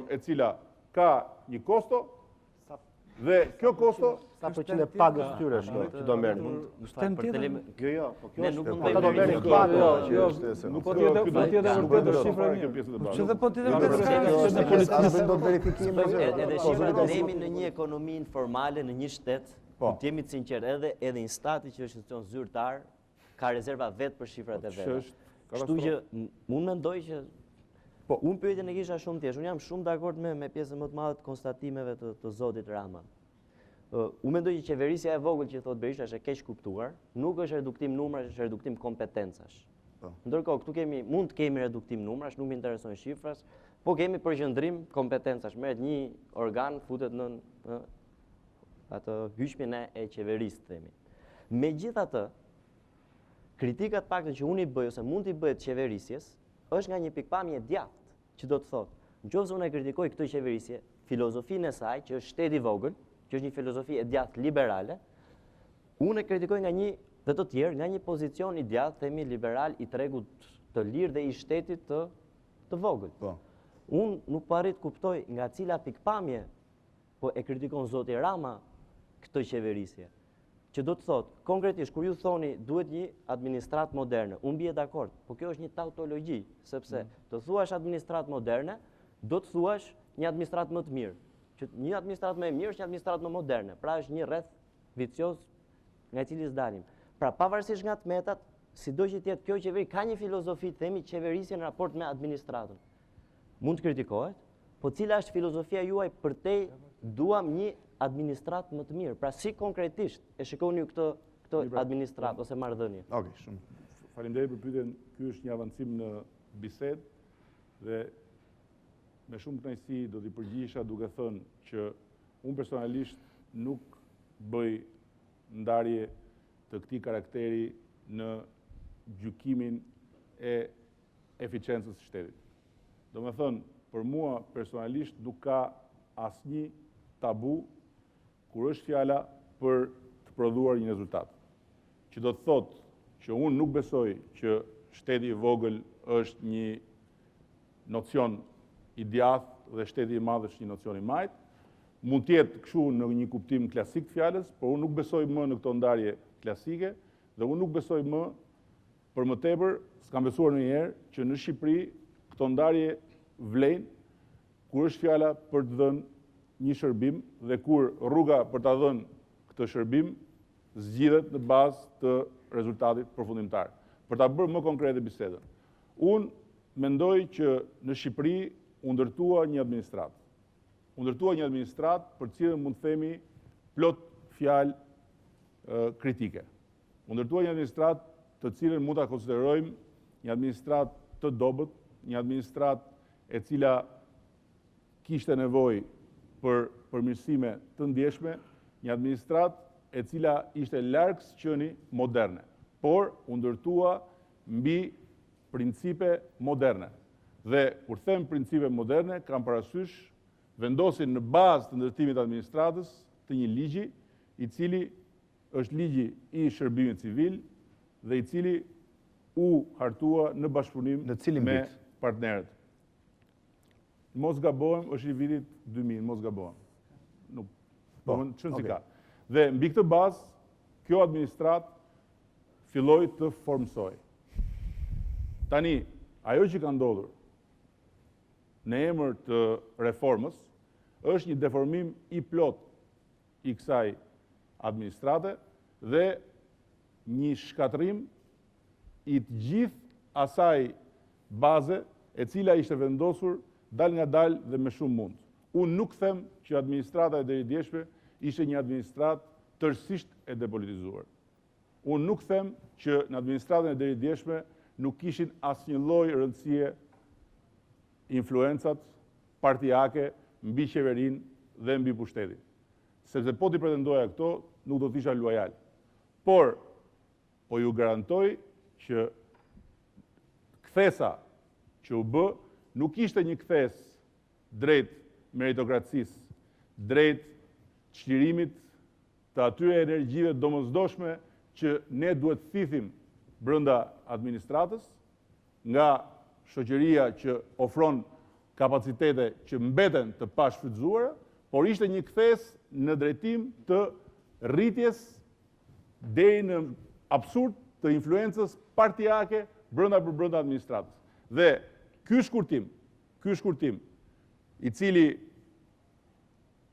e cila ka një kosto Dhe kjo kosto sa përqind e pagës tyre që do merrni. Jo, po kjo nuk është mund të merrni pagë. nuk po tjetër vërtet shifra një pjesë të bashkë. Që po tjetër edhe shifrat ne jemi në një ekonomi informale në një shtet, të jemi të sinqertë, edhe Instati që është institucion zyrtar ka rezerva vetë për shifrat e veta. Kështu që unë mendoj që unë pyetjen e kisha shumë thjesht. Unë jam shumë dakord me pjesën më të madhe të konstatimeve të zotit Rama. Unë mendoj që qeverisja e vogël që thot Berisha është e keq kuptuar, nuk është reduktim numrash, është reduktim kompetencash. Ndërkohë këtu mund të kemi reduktim numrash, nuk më interesojnë shifras, po kemi përqendrim kompetencash. Merret një organ, futet në atë hyjmen e qeverisë, themi. Megjithatë, kritikat paktën që unë i bëj ose mund t'i bëhet qeverisjes është nga një pikpamje djathtë, që do të thotë, nëse unë e kritikoj këtë qeverisje, filozofinë e saj, që është shteti i vogël, që është një filozofi e djathtë liberale, unë e kritikoj nga një dhe të tjerë nga një pozicion i djathtë, themi liberal, i tregut të lirë dhe i shtetit të vogël. Unë nuk po arrit kuptoj nga cila pikpamje po e kritikon zoti Rama këtë qeverisje. Që do të thotë, konkretisht, kur ju thoni duhet një administrat moderne, unë bie dakord, po kjo është një tautologji, sepse të thuash administrat moderne, do të thuash një administrat më të mirë. Që një administrat më e mirë është një administrat më moderne, pra është një rreth vicioz nga i cili dalim. Pra pavarësisht nga tmetat, sido që tjetë kjo qeveri ka një filozofi, themi qeverisje në raport me administratën. Mund të kritikohet, po cila është filozofia juaj për te duam një administrat më të mirë. Pra si konkretisht e shikoni ju këtë administrat ose marrëdhënie? Okej, shumë. Faleminderit për pyetjen. Ky është një avancim në bisedë dhe me shumë kënaqësi do t'i përgjigjesha duke thënë që unë personalisht nuk bëj ndarje të këtij karakteri në gjykimin e eficiencës së shtetit. Domethënë, për mua personalisht nuk ka asnjë tabu kur është fjala për të prodhuar një rezultat. Që do të thotë që unë nuk besoj që shteti i vogël është një nocion i djathtë dhe shteti i madh është një nocion i majt. Mund të jetë kështu në një kuptim klasik të fjalës, por unë nuk besoj më në këto ndarje klasike dhe unë nuk besoj më për më tepër, s'kam besuar ndonjëherë që në Shqipëri këto ndarje vlen kur është fjala për të dhënë një shërbim dhe kur rruga për ta dhënë këtë shërbim zgjidhet në bazë të rezultatit përfundimtar. Për ta bërë më konkrete bisedën, unë mendoj që në Shqipëri u ndërtua një administrat. U ndërtua një administrat për cilën mund të themi plot fjalë kritike. U ndërtua një administrat të cilën mund ta konsiderojmë një administrat të dobët, një administrat e cila kishte nevojë për përmirësime të ndjeshme, një administrat e cila ishte larg së qeni moderne, por u ndërtua mbi principe moderne. Dhe kur them principe moderne, kam parasysh vendosin në bazë të ndërtimit të administratës të një ligji, i cili është ligji i shërbimit civil dhe i cili u hartua në bashkëpunim me partnerët. Mos gabohem, është i vitit 2000, mos gabohem. Nuk, çon si ka. Dhe mbi këtë bazë, kjo administrat filloi të formsoj. Tani, ajo që ka ndodhur në emër të reformës është një deformim i plot i kësaj administrate dhe një shkatrim i të gjithë asaj baze e cila ishte vendosur dal nga dal dhe me shumë mund. Unë nuk them që administrata e deridjeshme ishte një administrat tërësisht e depolitizuar. Unë nuk them që në administratën e deridjeshme nuk kishin asnjë lloj rëndësie influencat partijake mbi qeverinë dhe mbi pushtetin. Sepse po t'i pretendoja këto, nuk do t'isha luajal. Por, po ju garantoj që kthesa që u bë nuk ishte një kthes drejt meritokracisë, drejt çlirimit të atyre energjive domosdoshme që ne duhet thithim brenda administratës, nga shoqëria që ofron kapacitete që mbeten të pashfrytzuara, por ishte një kthes në drejtim të rritjes deri në absurd të influencës partijake brenda administratës. Dhe ky shkurtim, i cili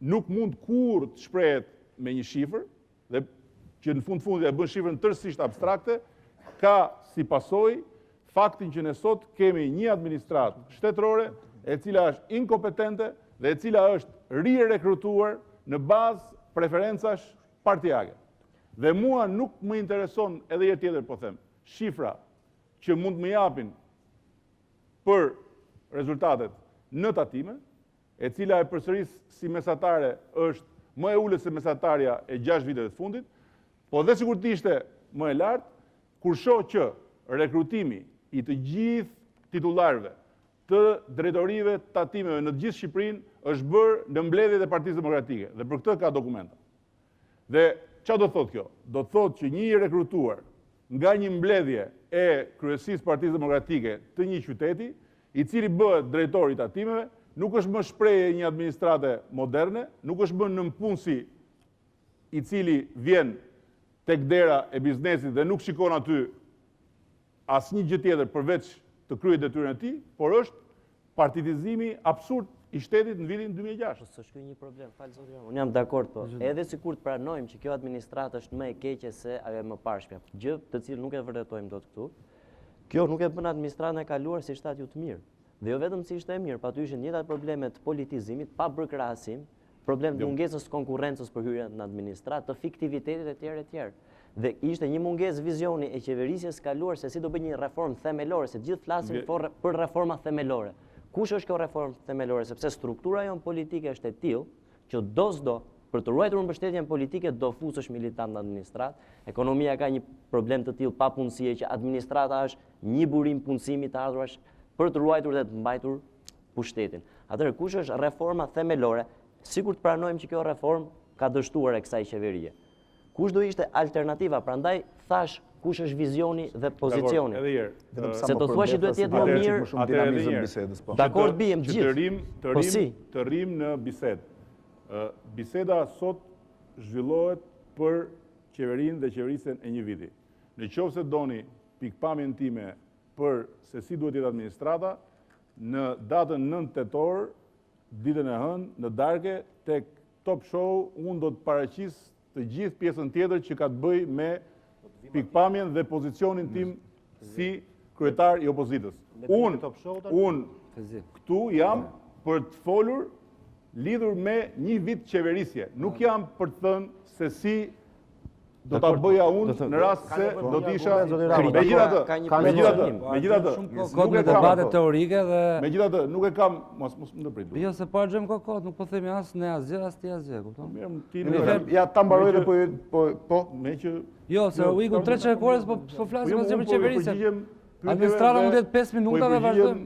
nuk mund kur të shprehet me një shifër, dhe që në fundit e bën shifrën tërësisht abstrakte, ka si pasojë faktin që ne sot kemi një administratë shtetërore e cila është inkompetente dhe e cila është rirekrutuar në bazë preferencash partijake. Dhe mua nuk më intereson edhe herë tjetër po them, shifra që mund më japin për rezultatet në tatime, e cila e përsëris si mesatare është më e ulët se mesatarja e 6 viteve të fundit, po dhe sikur të ishte më e lartë, kur shoh që rekrutimi i të gjithë titullarëve të drejtorive të tatimeve në të gjithë Shqipërinë është bërë në mbledhjet e Partisë Demokratike, dhe për këtë ka dokumenta. Dhe çfarë do thotë kjo? Do thotë që një i rekrutuar nga një mbledhje e kryesisë Partisë Demokratike të një qyteti, i cili bëhet drejtori i tatimeve, nuk është më shprehje e një administrate moderne, nuk është më nënpunësi i cili vjen tek dera e biznesit dhe nuk shikon aty asnjë gjë tjetër përveç të kryej detyrën e tij, por është partitizimi absurd i shtetit në vitin 2006. S'është ky një problem, falë zoti Rama. Unë jam dakord, po. Edhe sikur të pranojmë që kjo administratë është më e keqe se ajo më parshmja, gjë të cilën nuk e vërtetojmë dot këtu. Kjo nuk e bën administratën e kaluar si shtat ju të mirë. Dhe jo vetëm si ishte e mirë, pa aty ishin njëjtat probleme të politizimit, pa bërë krahasim, problem të mungesës konkurrencës për hyrjen në administratë, të fiktivitetit etj. Dhe ishte një mungesë vizioni e qeverisjes kaluar se si do bëj një reformë themelore, se gjithë flasin për reforma themelore. Kush është kjo reformë themelore? Sepse struktura jonë politike është e tillë që do për të ruajtur mbështetjen politike do fusësh militant në administratë. Ekonomia ka një problem të tillë papunësie që administrata është një burim punësimi të ardhurash për të ruajtur dhe të mbajtur pushtetin. Atëherë kush është reforma themelore? Sikur të pranojmë që kjo reformë ka dështuar e kësaj qeverie. Kush do ishte alternativa? Prandaj thash kush është vizioni dhe pozicioni. Se do thuash që duhet të jetë më mirë. Dakord bijem gjithë. Të rrim në bisedë. Biseda sot zhvillohet për qeverinë dhe qeverisjen e një viti. Në qoftë se doni pikpamjen time për se si duhet jetë administrata, në datën 9 tetor, ditën e hënë, në darke, tek Top Show, unë do të paraqis të gjithë pjesën tjetër që ka të bëj me pikpamjen dhe pozicionin tim si kryetar i opozitës. Unë këtu jam për të folur lidhur me një vit qeverisje. Nuk jam për të thënë se si do ta bëja unë në rast se do të isha megjithatë. Nuk e debate teorike dhe megjithatë nuk e kam mos më ndërprit. Jo se po xhem kokot, nuk po themi as ne asgjë, as ti asgjë, kupton? Mirë, ti ja ta mbaroj dhe po me që jo, se u iku 3 çerkores po flasim asgjë për qeverisjen. Administrata mund të jetë 5 minuta dhe vazhdojmë.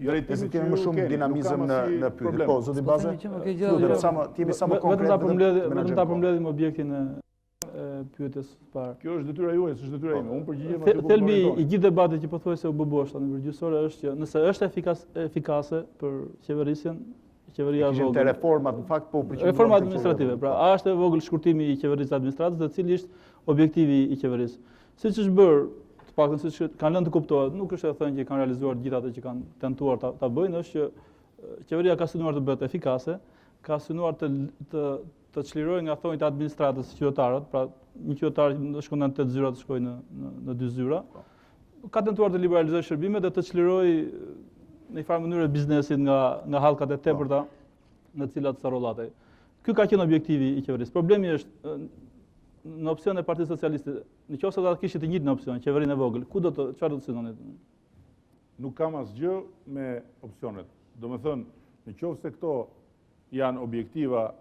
Drejtimi kemi më shumë dinamizëm në pyetje. Po, zoti Baze. Jemi sa më konkret. Vetëm ta përmbledhim objektin e pyetjes parë. Kjo është detyra juaj, s'është detyra ime. Unë përgjigjem aty ku thelbi i gjithë debatit që pothuajse u bëbosh tani përgjithësore është që nëse është efikase për qeverisjen, qeveria e vogël. Ishte reformat në fakt po përgjigjem. Reforma administrative, pra a është e vogël shkurtimi i qeverisë administratës dhe cili është objektivi i qeverisë. Siç është bërë, të paktën siç kanë lënë të kuptohet, nuk është e thënë që kanë realizuar gjithë ato që kanë tentuar ta bëjnë, është që qeveria ka synuar të bëhet efikase, ka synuar të çlirojë nga thonjtë administratës qytetarët, pra një qytetar që shkon në 8 zyra të shkojë në 2 zyra. Ka tentuar të liberalizojë shërbimet dhe të çlirojë në një farë mënyrë biznesin nga hallkat e tepërta në të cilat sarollatej. Ky ka qenë objektivi i qeverisë. Problemi është në opsion e Partisë Socialiste, nëse ata kishin të njëjtën opsion, qeverinë e vogël, çfarë do të synonit? Nuk kam asgjë me opsionet. Domethënë, nëse këto janë objektiva,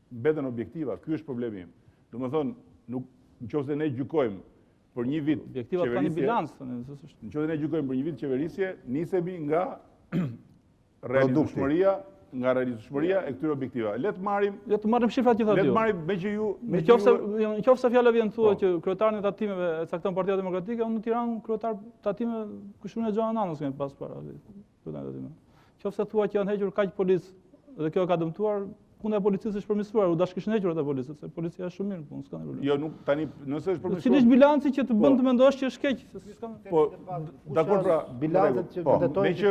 mbeten objektiva, ky është problemi im. Domethënë, nëse ne gjykojmë për një vit objektivat kanë një bilanc, nëse ne gjykojmë për një vit qeverisje, nisemi nga realizueshmëria e këtyre objektiva. Le të marrim shifrat që thotë ju. Le të marrim me që ju, nëse fjala vjen thuhet që kryetari i tatimeve e cakton Partia Demokratike, unë në Tiranë kryetar tatimeve kushtuar e Gjoan Anës kemi pas para. Nëse thua që janë hequr kaq policë dhe kjo ka dëmtuar, puna e policisë është përmirësuar, u dashkëshnequr ata policët, se policia është shumë mirë punë, s'ka problem. Jo, nuk tani nëse është përmirësuar. Cili është bilanci që të bën të mendosh që është keq? Po, dakor pra, bilancet që vërtetojnë që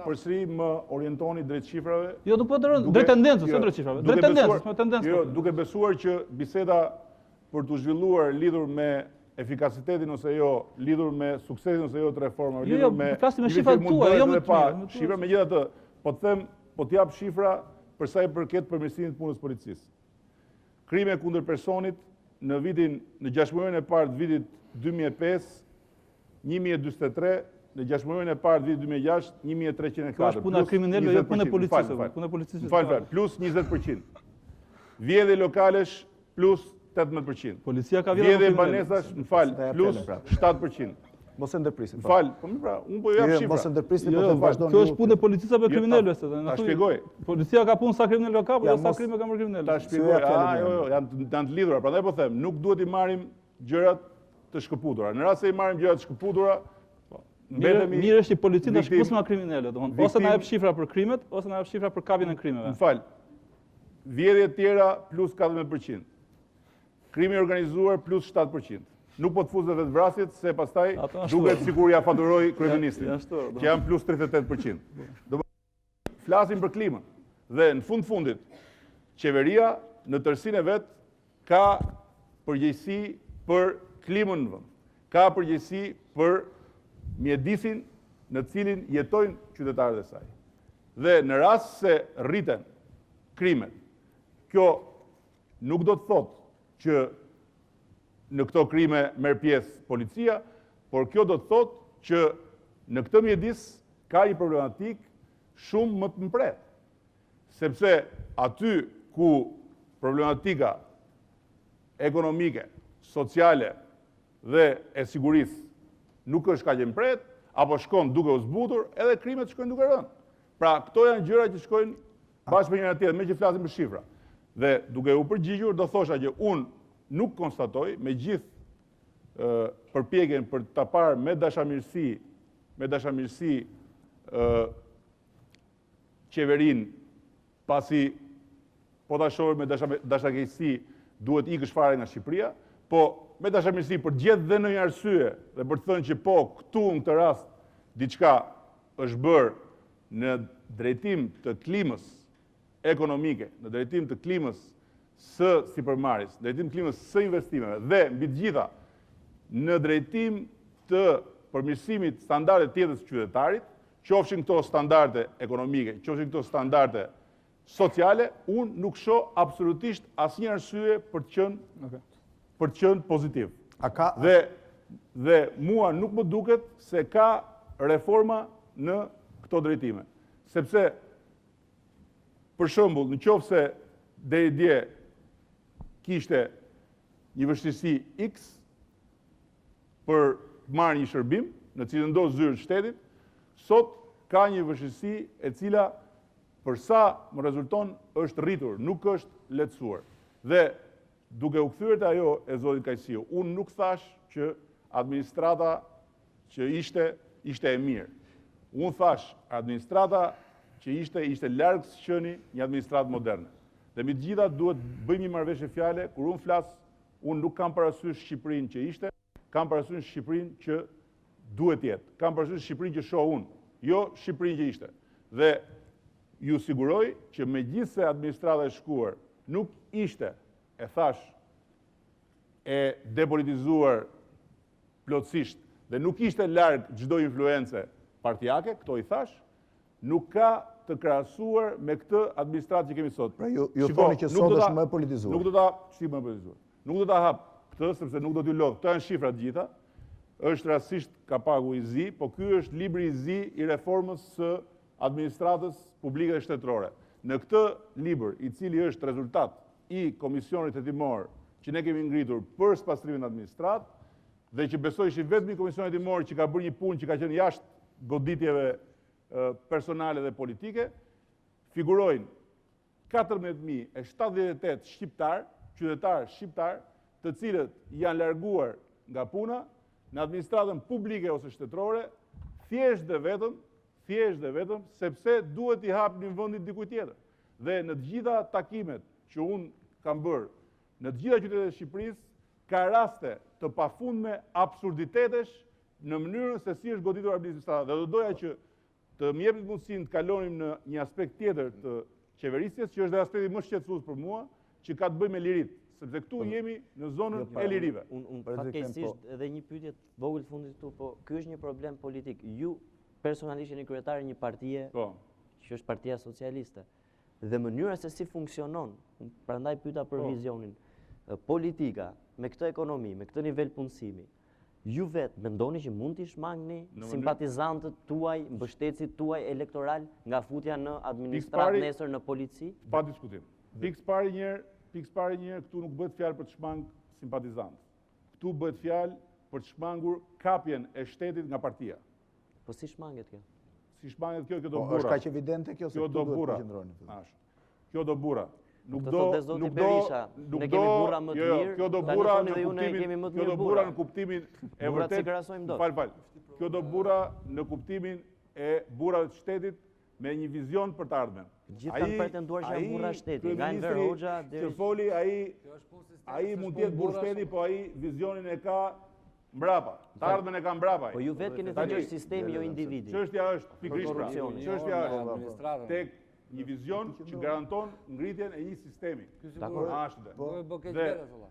përsëri më orientoni drejt shifrave. Jo, nuk po të rënd, drejt tendencës, drejt shifrave. Drejt tendencës, me tendencë. Jo, duke besuar që biseda për të zhvilluar lidhur me efikasitetin ose jo, lidhur me suksesin ose jo të reformave, lidhur me flasim me shifrat tuaja, jo me të shifra megjithatë, po të them, po të jap shifra për sa i përket përmirësimit të punës policisë. Krime kundër personit në 6 muajin e parë të vitit 2005, 1043, në 6 muajin e parë të vitit 2006, 1304. Kjo është puna kriminale, jo puna policisë, puna policisë. Fal, plus 20%. Vjedhje lokalesh plus 18%. Policia ka vjedhje banesash, plus 7%. Mos e ndërprisim. Fal, po më pra, unë po ju jap shifra. Mos e ndërprisim, po të vazhdoni. Kjo është punë e policisë apo kriminalëve se ta shpjegoj. Policia ka punë sa kriminal ka, apo sa krime ka marrë kriminal. Ta shpjegoj. Jo, janë të lidhura. Prandaj po them, nuk duhet i marrim gjërat të shkëputura. Në rast se i marrim gjërat të shkëputura, mbetemi. Mirë është i policia ta shkëputës me kriminale, domethënë ose na jep shifra për krimet, ose na jep shifra për kapjen e krimeve. M'fal. Vjedhje tjera plus 14%. Krimi organizuar plus 7%. Nuk po të fuzë vetë vrasjet, se pastaj duket sikur ja faturoj kryeministrit, që janë plus 38%. Flasim për klimën. Dhe në fundit, qeveria në tërsinë e vet ka përgjegjësi për klimën në vend. Ka përgjegjësi për mjedisin në cilin jetojnë qytetarët e saj. Dhe në rast se rriten krimet, kjo nuk do të thotë që në këto krime merr pjesë policia, por kjo do të thotë që në këtë mjedis ka një problematik shumë më të mpret. Sepse aty ku problematika ekonomike, sociale dhe e sigurisë nuk është kaq e mpret, apo shkon duke u zbutur, edhe krimet shkojnë duke rënë. Pra, këto janë gjëra që shkojnë bashkë me njëra tjetrën, me që flasim për shifra. Dhe duke u përgjigjur, do thosha që unë nuk konstatoj me gjithë përpjekjen për ta parë me dashamirësi qeverin, pasi po ta shohim me dashakeqësi duhet ikësh fare nga Shqipëria, po me dashamirësi për gjetë dhe ndonjë arsye dhe për të thënë që po këtu në këtë rast diçka është bërë në drejtim të klimës ekonomike, në drejtim të klimës së sipërmarrjes, në drejtim të klimës së investimeve dhe mbi të gjitha në drejtim të përmirësimit standardet të jetës së qytetarit, qofshin këto standarde ekonomike, qofshin këto standarde sociale, unë nuk shoh absolutisht asnjë arsye për të qenë pozitiv. Dhe mua nuk më duket se ka reforma në këto drejtime. Sepse, për shembull, në qoftë se deri dje kishte një vështirësi X për të marrë një shërbim, në cilën do zyrë shtetit, sot ka një vështirësi e cila për sa më rezulton është rritur, nuk është lehtësuar. Dhe duke u kthyer te ajo e zotit Kajsiu, unë nuk thash që administrata që ishte e mirë. Unë thash administrata që ishte larg së qeni një administratë moderne. Dhe mbi të gjitha duhet bëjmë një marrëveshje fjale, kur unë flas, unë nuk kam parasysh Shqipërinë që ishte, kam parasysh Shqipërinë që duhet jetë. Kam parasysh Shqipërinë që shoh unë, jo Shqipërinë që ishte. Dhe ju siguroj që megjithse administrata e shkuar nuk ishte, e thash, e depolitizuar plotësisht dhe nuk ishte larg çdo influencë partijake, këto i thash, nuk ka të krahasuar me këtë administratë që kemi sot. Pra ju thoni që sot është më politizuar. Nuk do ta hap këtë sepse nuk do t'ju lodh. Këto janë shifrat gjitha. Është rastësisht kapaku i zi, po ky është libri i zi i reformës së administratës publike dhe shtetërore. Në këtë libër, i cili është rezultat i komisionit hetimor që ne kemi ngritur për spastrimin administrat, dhe që besoj që vetëm i komisionit hetimor që ka bërë një punë që ka qenë jashtë goditjeve personale dhe politike, figurojnë 14.078 shqiptar, qytetarë shqiptar, të cilët janë larguar nga puna në administratën publike ose shtetërore, thjesht dhe vetëm sepse duhet i hapnin vendin dikujt tjetër. Dhe në të gjitha takimet që unë kam bërë, në të gjitha qytetet e Shqipërisë, ka raste të pafundme absurditetesh në mënyrën se si është goditur administrata. Dhe do doja që të më jepni mundësinë të kalonim në një aspekt tjetër të qeverisjes, që është dhe aspekti më shqetësues për mua, që ka të bëjë me lirit, sepse këtu jemi në zonën e lirive. Unë fatkeqësisht edhe një pyetje të vogël fundit këtu, po ky është një problem politik. Ju personalisht jeni kryetari një partie që është Partia Socialiste. Dhe mënyra se si funksionon, prandaj pyeta për vizionin, politika, me këtë ekonomi, me këtë nivel punësimi, ju vetë mendoni që mund t'i shmangni simpatizantët tuaj, mbështetësit tuaj elektoral nga futja në administratë nesër në polici? Pa diskutim. Pikës pari njerë, këtu nuk bëhet fjalë për të shmang simpatizantë. Këtu bëhet fjalë për të shmangur kapjen e shtetit nga partia. Po si shmanget kjo? Si shmanget kjo do bura. Është kaq evidente kjo se kjo do bura. Kjo do bura. Nuk do Zoti Berisha, ne kemi burra më të mirë. Kjo do bura në kuptimin e vërtet. Fal. Kjo do bura në kuptimin e burrave të shtetit me një vizion për të ardhmen. Gjithë kanë pretenduar që janë burra shteti, nga Enver Hoxha deri që foli ai mund të jetë burr shteti, po ai vizionin e ka mbrapa. Të ardhmen e ka mbrapa. Po ju vetë keni thënë që është sistemi jo individi. Çështja është pikërisht pra. Çështja është tek një vizion që garanton ngritjen e një sistemi. Dakor. Ashtu.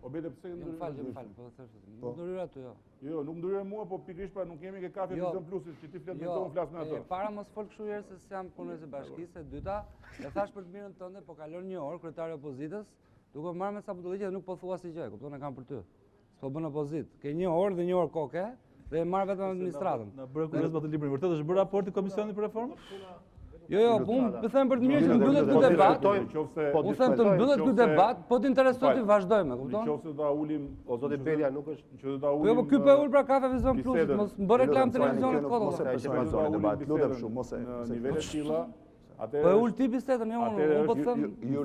Obete pse më fal, po thashë. Nuk ndryra ato jo. Jo, nuk ndryra mua, po pikërisht pra nuk kemi ke kafe vizion plusit që ti flet me to, flas me ato. Para mos fol kështu herë se jam punës së bashkisë, e dyta, e thash për të mirën tënde, po kalon një orë kryetari i opozitës, duke marrë me sa budalliqe dhe nuk po thua si gjë, kupton, e kam për ty. S'po bën opozit. Ke një orë dhe një orë kokë dhe e marr vetëm administratën. Na bëra kurioz me atë librin. Vërtet është bërë raporti Komisionit për Reformën? Jo, unë them për të mirë që mbyllet ky debat. Unë them të mbyllet ky debat, po të interesoj ti vazhdojmë, kupton? Nëse do ta ulim, o zoti Bejtja nuk është, nëse do ta ulim. Jo, po ky po ul pra kafe vizion plus, mos më bë reklam televizionit kollë. Mos e personalizoni debat, lutem shumë, mos e në nivele të tilla. Po e ul tipi setën, jo unë po të them. Ju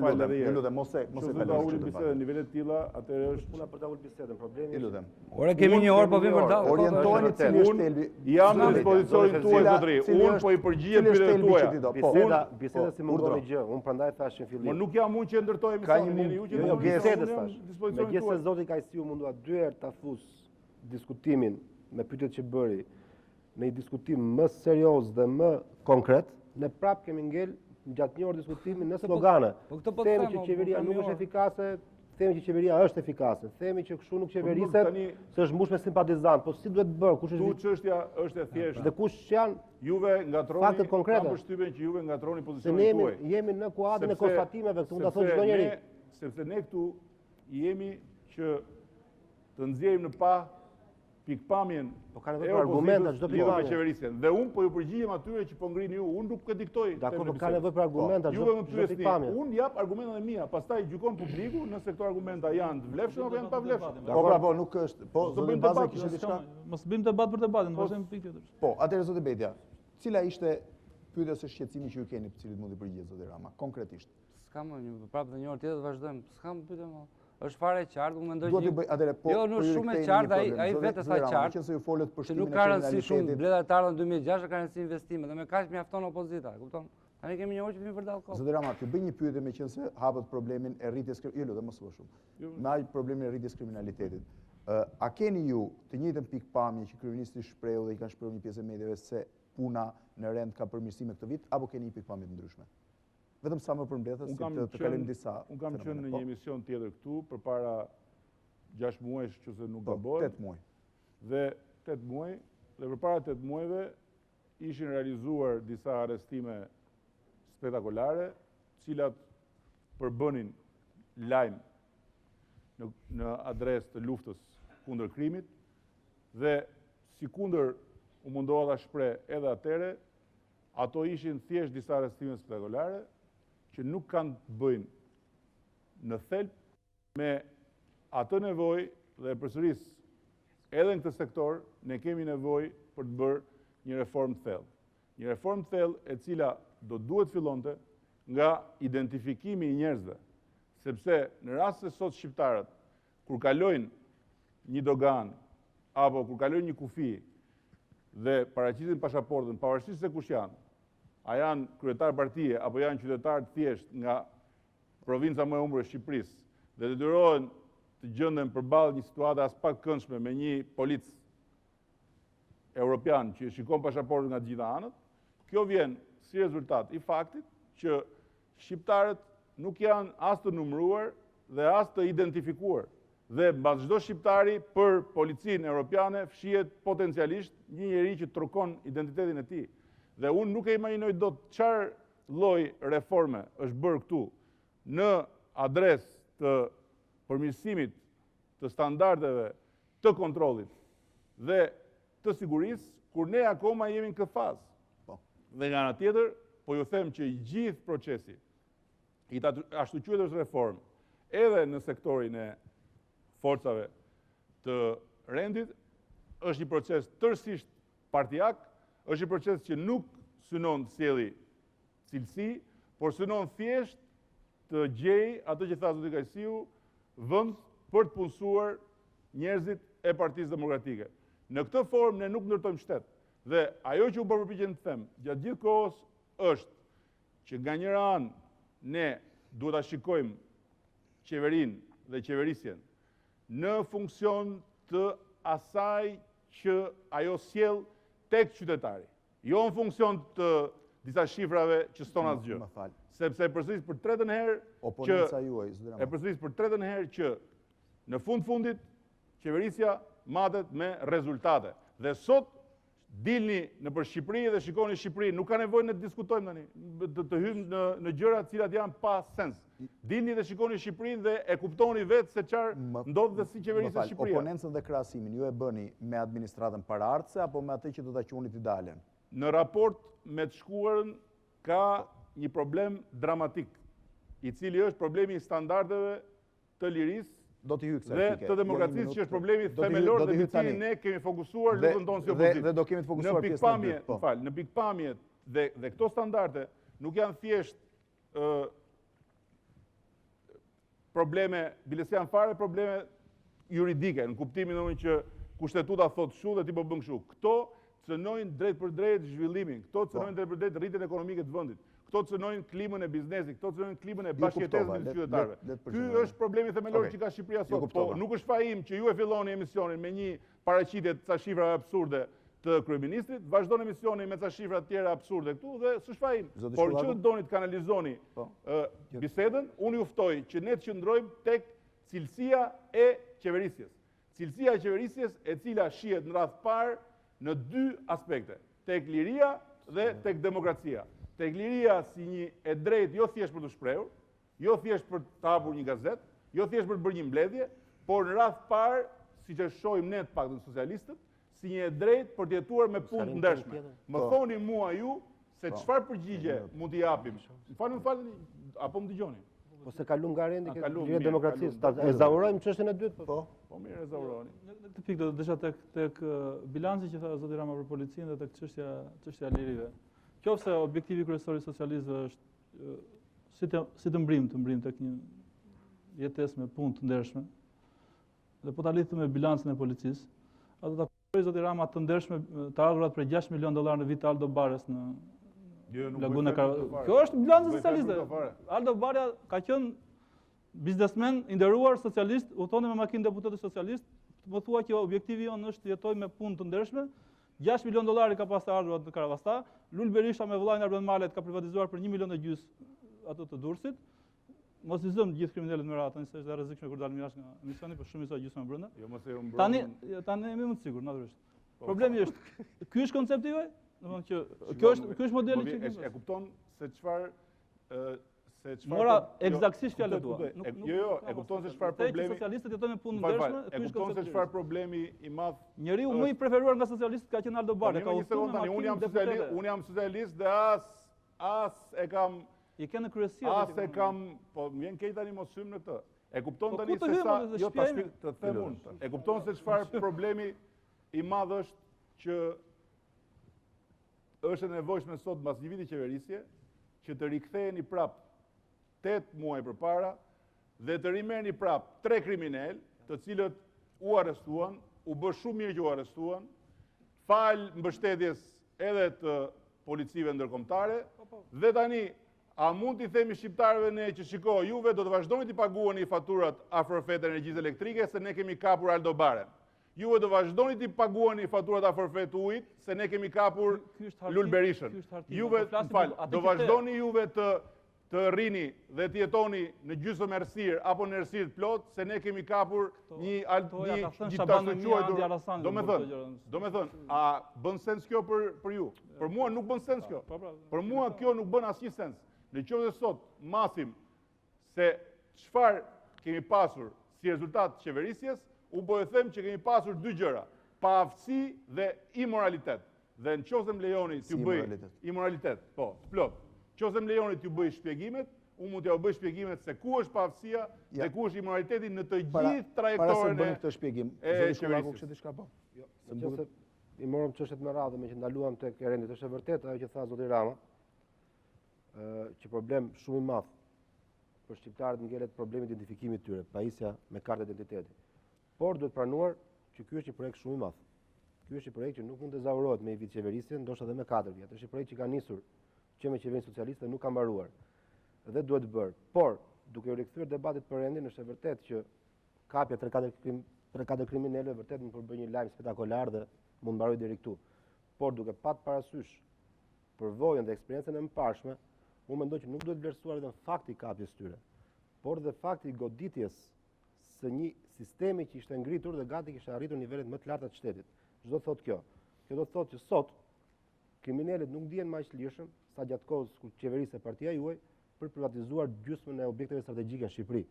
lutem, mos e kaloni bisedën në nivele të tilla, atëherë është puna për ta ulur bisedën, problemi. Ju lutem. Ora kemi një orë, po vim vërtet. Orientojeni cili është thelbi. Jam në dispozicionin tuaj zotëri. Unë po i përgjigjem pyetjeve tuaja. Biseda si mungon gjë. Unë prandaj thash në fillim. Po nuk jam unë që ndërtoj emisionin, ju që do bisedës tash. Megjithëse zoti Kajsiu mundua 2 herë ta fus diskutimin me pyetjet që bëri në një diskutim më serioz dhe më konkret, ne prap kemi ngel gjatë një orë diskutimi në slogane. Themi që qeveria nuk është efikase, themi që qeveria është efikase, themi që kështu nuk qeveriset, se është mbush me simpatizant, po si duhet bërë, kush është... Tu çështja është e thjeshtë. Dhe kush janë faktet konkrete. Kam përshtypjen që juve ngatroni pozicionin tuaj. Se ne jemi në kuadrin e konstatimeve, këtë mund ta thotë çdo njeri. Sepse ne këtu jemi që të nxjerrim në pa pikpamjen e argumenta çdo pikpamje me qeverisjen. Dhe unë po ju përgjigjem atyre që po ngrini ju, unë nuk e diktoj. Dakor, ka nevojë për argumenta çdo pikpamje. Unë jap argumentat e mia, pastaj gjykon publiku nëse këto argumenta janë të vlefshme apo janë të pavlefshme. Po nuk është. Po zoti Baze kishte diçka. Mos bëjmë debat për debatin, vazhdojmë pikë tjetër. Po, atëherë zoti Bejtja, cila ishte pyetja së shqetësimit që ju keni, për cilin mundi përgjigjet zoti Rama, konkretisht? S'kam prapë dhe një orë tjetër vazhdojmë. S'kam pyetje më. Është fare e qartë, unë mendoj që jo, nuk shumë e qartë, ai vetë sa qartë. Që nuk ka rëndësi shumë bledat të ardhën 2006, ka rëndësi investime dhe me kaq mjafton opozita, kupton? Tani kemi një orë që vim vërtet kohë. Zoti Rama, të bëj një pyetje meqense hapet problemin e rritjes mos u shumë. Me problemin e rritjes kriminalitetit. A keni ju të njëjtën pikpamje që kryeministri shprehu dhe i kanë shprehur një pjesë e mediave se puna në rend ka përmirësime këtë vit, apo keni një pikpamje të ndryshme? Vetëm sa më përmbledhës, si të kalim disa... Unë kam qenë në një emision tjetër këtu, për para 6 muajsh që se nuk gaboj. 8 muaj. Dhe 8 muaj, dhe për para 8 muajve, ishin realizuar disa arrestime spektakolare, cilat përbënin lajm në adres të luftës kundër krimit, dhe si kundër u mundoha ta shpreh edhe atere, ato ishin thjesht disa arrestime spektakolare, që nuk kanë të bëjnë në thelb me atë nevojë dhe përsëris edhe në këtë sektor ne kemi nevojë për të bërë një reformë të thellë. Një reformë të thellë e cila do duhet fillonte nga identifikimi i njerëzve, sepse në rast se sot shqiptarët kur kalojnë një dogan apo kur kalojnë një kufi dhe paraqisin pasaportën, pavarësisht se kush janë, a janë kryetar partie, apo janë qytetarë thjesht nga provinca më e humbur e Shqipërisë dhe detyrohen të gjenden përballë një situate as pak këndshme me një polic europian që shikon pasaportën nga të gjitha anët, kjo vjen si rezultat i faktit që shqiptarët nuk janë as të numëruar dhe as të identifikuar. Dhe mbas çdo shqiptari për policinë europiane fshihet potencialisht një njeri që trokon identitetin e tij. Dhe unë nuk e imagjinoj dot çfarë lloj reforme është bërë këtu në adresë të përmirësimit të standardeve të kontrollit dhe të sigurisë, kur ne akoma jemi në këtë fazë. Dhe nga ana tjetër, po ju them që i gjithë procesi i ashtu quhetës reformë, edhe në sektorin e forcave të rendit, është një proces tërësisht partijak, është një proces që nuk synon të sjellë cilësi, por synon thjesht të gjej atë që tha zoti Kajsiu, vend për të punësuar njerëzit e Partisë Demokratike. Në këtë formë ne nuk ndërtojmë shtet. Dhe ajo që u përpiqem të them gjatë gjithë kohës është që nga njëra anë ne duhet ta shikojmë qeverinë dhe qeverisjen në funksion të asaj që ajo sjell tek qytetari. Jo në funksion të disa shifrave që s'ton asgjë. Sepse e përsëris për tretën herë që në fundit qeverisja matet me rezultate. Dhe sot dilni në për Shqipëri dhe shikoni Shqipëri, nuk ka nevojë ne të diskutojmë tani, të hyjmë në gjëra të cilat janë pa sens. Dilni dhe shikoni Shqipërinë dhe e kuptoni vetë se çfarë ndodh dhe si qeverisë Shqipëria. Oponencën dhe krahasimin ju e bëni me administratën paraardhëse apo me atë që do ta quhnit idealen? Në raport me të shkuarën ka një problem dramatik, i cili është problemi i standardeve të lirisë dhe të demokracisë, që është problemi themelor dhe mbi cilin ne kemi fokusuar luftën tonë si opozitë. Dhe do kemi të fokusuar pjesën e dytë. Në pikpamje dhe këto standarde nuk janë thjesht probleme, biles janë fare probleme juridike, në kuptimin që kushtetuta thot kështu dhe ti po bën kështu. Këto cënojnë drejt për drejt zhvillimin, këto cënojnë drejt për drejt rritjen ekonomike të vendit, këto cënojnë klimën e biznesit, këto cënojnë klimën e bashkëjetesës mes qytetarëve. Ky është problemi themelor që ka Shqipëria sot. Po nuk është fajim që ju e filloni emisionin me një paraqitje të ca shifrave absurde të kryeministrit, vazhdon emisionin me ca shifra të tjera absurde këtu dhe s'është fajim. Por që doni të kanalizoni bisedën, unë ju ftoj që ne të qëndrojmë tek cilësia e qeverisjes. Cilësia e qeverisjes e cila shihet në radh parë në dy aspekte, tek liria dhe tek demokracia. Tek liria si një e drejtë jo thjesht për të shprehur, jo thjesht për të hapur një gazetë, jo thjesht për të bërë një mbledhje, por në radh parë, siç e shohim ne të paktën socialistët, si një e drejtë për të jetuar me punë të ndershme. Më thoni mua ju se çfarë përgjigje mund t'i japim. Më falni, apo më dëgjoni? Po se kalon nga rendi këtë demokracisë, e zaurojmë çështjen e dytë? Po mirë, e zauroni. Në këtë pikë do të desha tek bilanci që tha zoti Rama për policinë dhe tek çështja e lirive. Qofse objektivi kryesor i socialistëve është si të mbrim tek një jetesë me punë të ndershme, dhe po ta lidhim me bilancin e policisë, atë do ta kuptoj zoti Rama të ndershme të ardhurat për $6 milion në vit Aldo Bares në Lagunën e Karavasaut. Kjo është bilanci socialiste. Aldo Barja ka qenë biznesmen i nderuar socialist, udhëtoni me makinë deputetë socialist, më thua që objektivi jonë është të jetoj me punë të ndershme. $6 milion ka pas të ardhurat në Karavasaut. Sali Berisha me vëllain Armand Malet ka privatizuar për 1,5 milion ato të Durrësit. Mos i zëm gjithë kriminalët me ratën, se është rrezikshme kur dalim jashtë nga emisioni, por shumë i sa gjysmë brenda. Jo mos e humbroni. Tani jemi më të sigurt, natyrisht. Problemi është, ky është koncepti juaj? Domethënë që ky është modeli që e kupton se çfarë mora eksaktësisht fjalën tua. Jo, e kupton se çfarë problemi. Socialistët jetojnë me punë ndershme, ky është koncepti. Se çfarë problemi i madh. Njeriu më i preferuar nga socialistët ka qenë Aldo Barja, ka udhëtuar. Unë jam socialist dhe as e kam në kryesi. As e kam, po më vjen keq tani mos hym në këtë. E kupton tani se sa jo tash të them unë. E kupton se çfarë problemi i madh është që është e nevojshme sot mbas një viti qeverisje që të riktheheni prap 8 muaj përpara dhe të rimerrni prap 3 kriminal, të cilët u arrestuan, u bë shumë mirë që u arrestuan, fal mbështetjes edhe të policive ndërkombëtare dhe tani A mund t'i themi shqiptarëve ne që shiko, juve do të vazhdoni t'i paguani faturat a forfet e energjisë elektrike se ne kemi kapur Aldobaren. Juve do vazhdoni t'i paguani faturat a forfet ujit se ne kemi kapur Lul Berishën. Juve, do vazhdoni juve të rrini dhe të jetoni në gjysmë errësirë apo në errësirë plot se ne kemi kapur një gjithashquajtur. Do me thënë, a bën sens kjo për ju? Për mua nuk bën sens kjo. Për mua kjo nuk bën asnjë sens. Në qoftë se sot masim se çfarë kemi pasur si rezultat të qeverisjes, unë po e them që kemi pasur dy gjëra, paaftësi dhe imoralitet. Dhe në qoftë se më lejoni t'ju bëj imoralitet, po, plot. Qoftë më lejoni t'ju bëj shpjegimet, unë mund t'ja u bëj shpjegimet se ku është paaftësia dhe ku është imoraliteti në të gjithë trajektoren e këtë shpjegim. Zoti Shkullaku kishte diçka po. Jo, sepse i morëm çështjet me radhë me që ndaluam tek rendit. Është e vërtetë ajo që tha zoti Rama, që problem shumë i madh për shqiptarët ngelet problemi i identifikimit tyre, pajisja me kartë identiteti. Por duhet pranuar që ky është një projekt shumë i madh. Ky është një projekt që nuk mund të zaurohet me vit qeverisje, ndoshta edhe me 4 vjet. Është një projekt që ka nisur që me qeverinë socialiste dhe nuk ka mbaruar. Dhe duhet bërë. Por, duke u rikthyer debatit për rendin, është e vërtetë që kapja 3-4 kriminalëve vërtet mund të bëjë një lajm spektakolar dhe mund mbaroj deri këtu. Por duke pat parasysh përvojën dhe eksperiencën e mëparshme, unë mendoj që nuk duhet vlerësuar vetëm fakti i kapjes tyre, por dhe fakti i goditjes së një sistemi që ishte ngritur dhe gati kishte arritur nivelet më të larta të shtetit. Çdo të thotë kjo. Kjo do të thotë që sot kriminalët nuk ndihen më aq lirshëm sa gjatë kohës kur qeverisë partia juaj për privatizuar gjysmën e objekteve strategjike në Shqipëri.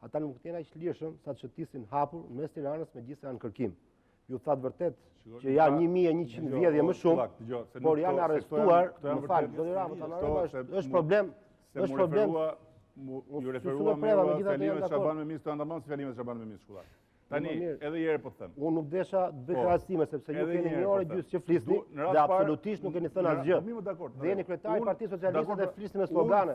Ata nuk të jenë aq lirshëm sa të shëtisin hapur mes Tiranës me gjithse janë kërkim. Ju thatë vërtet që janë 1100 vjedhje më shumë, por janë arrestuar, më falë, zoti Rama, është problem, është problem. Ju referua me fjalimet që ban me misë të andamon si fjalimet që ban me misë Shkullaku. Tani, edhe jere po të them. Unë nuk desha bëj krahasime sepse ju keni një orë gjysmë që flisni dhe absolutisht nuk keni thënë asgjë. Dhe jeni kryetari i Partisë Socialiste dhe flisni me slogane.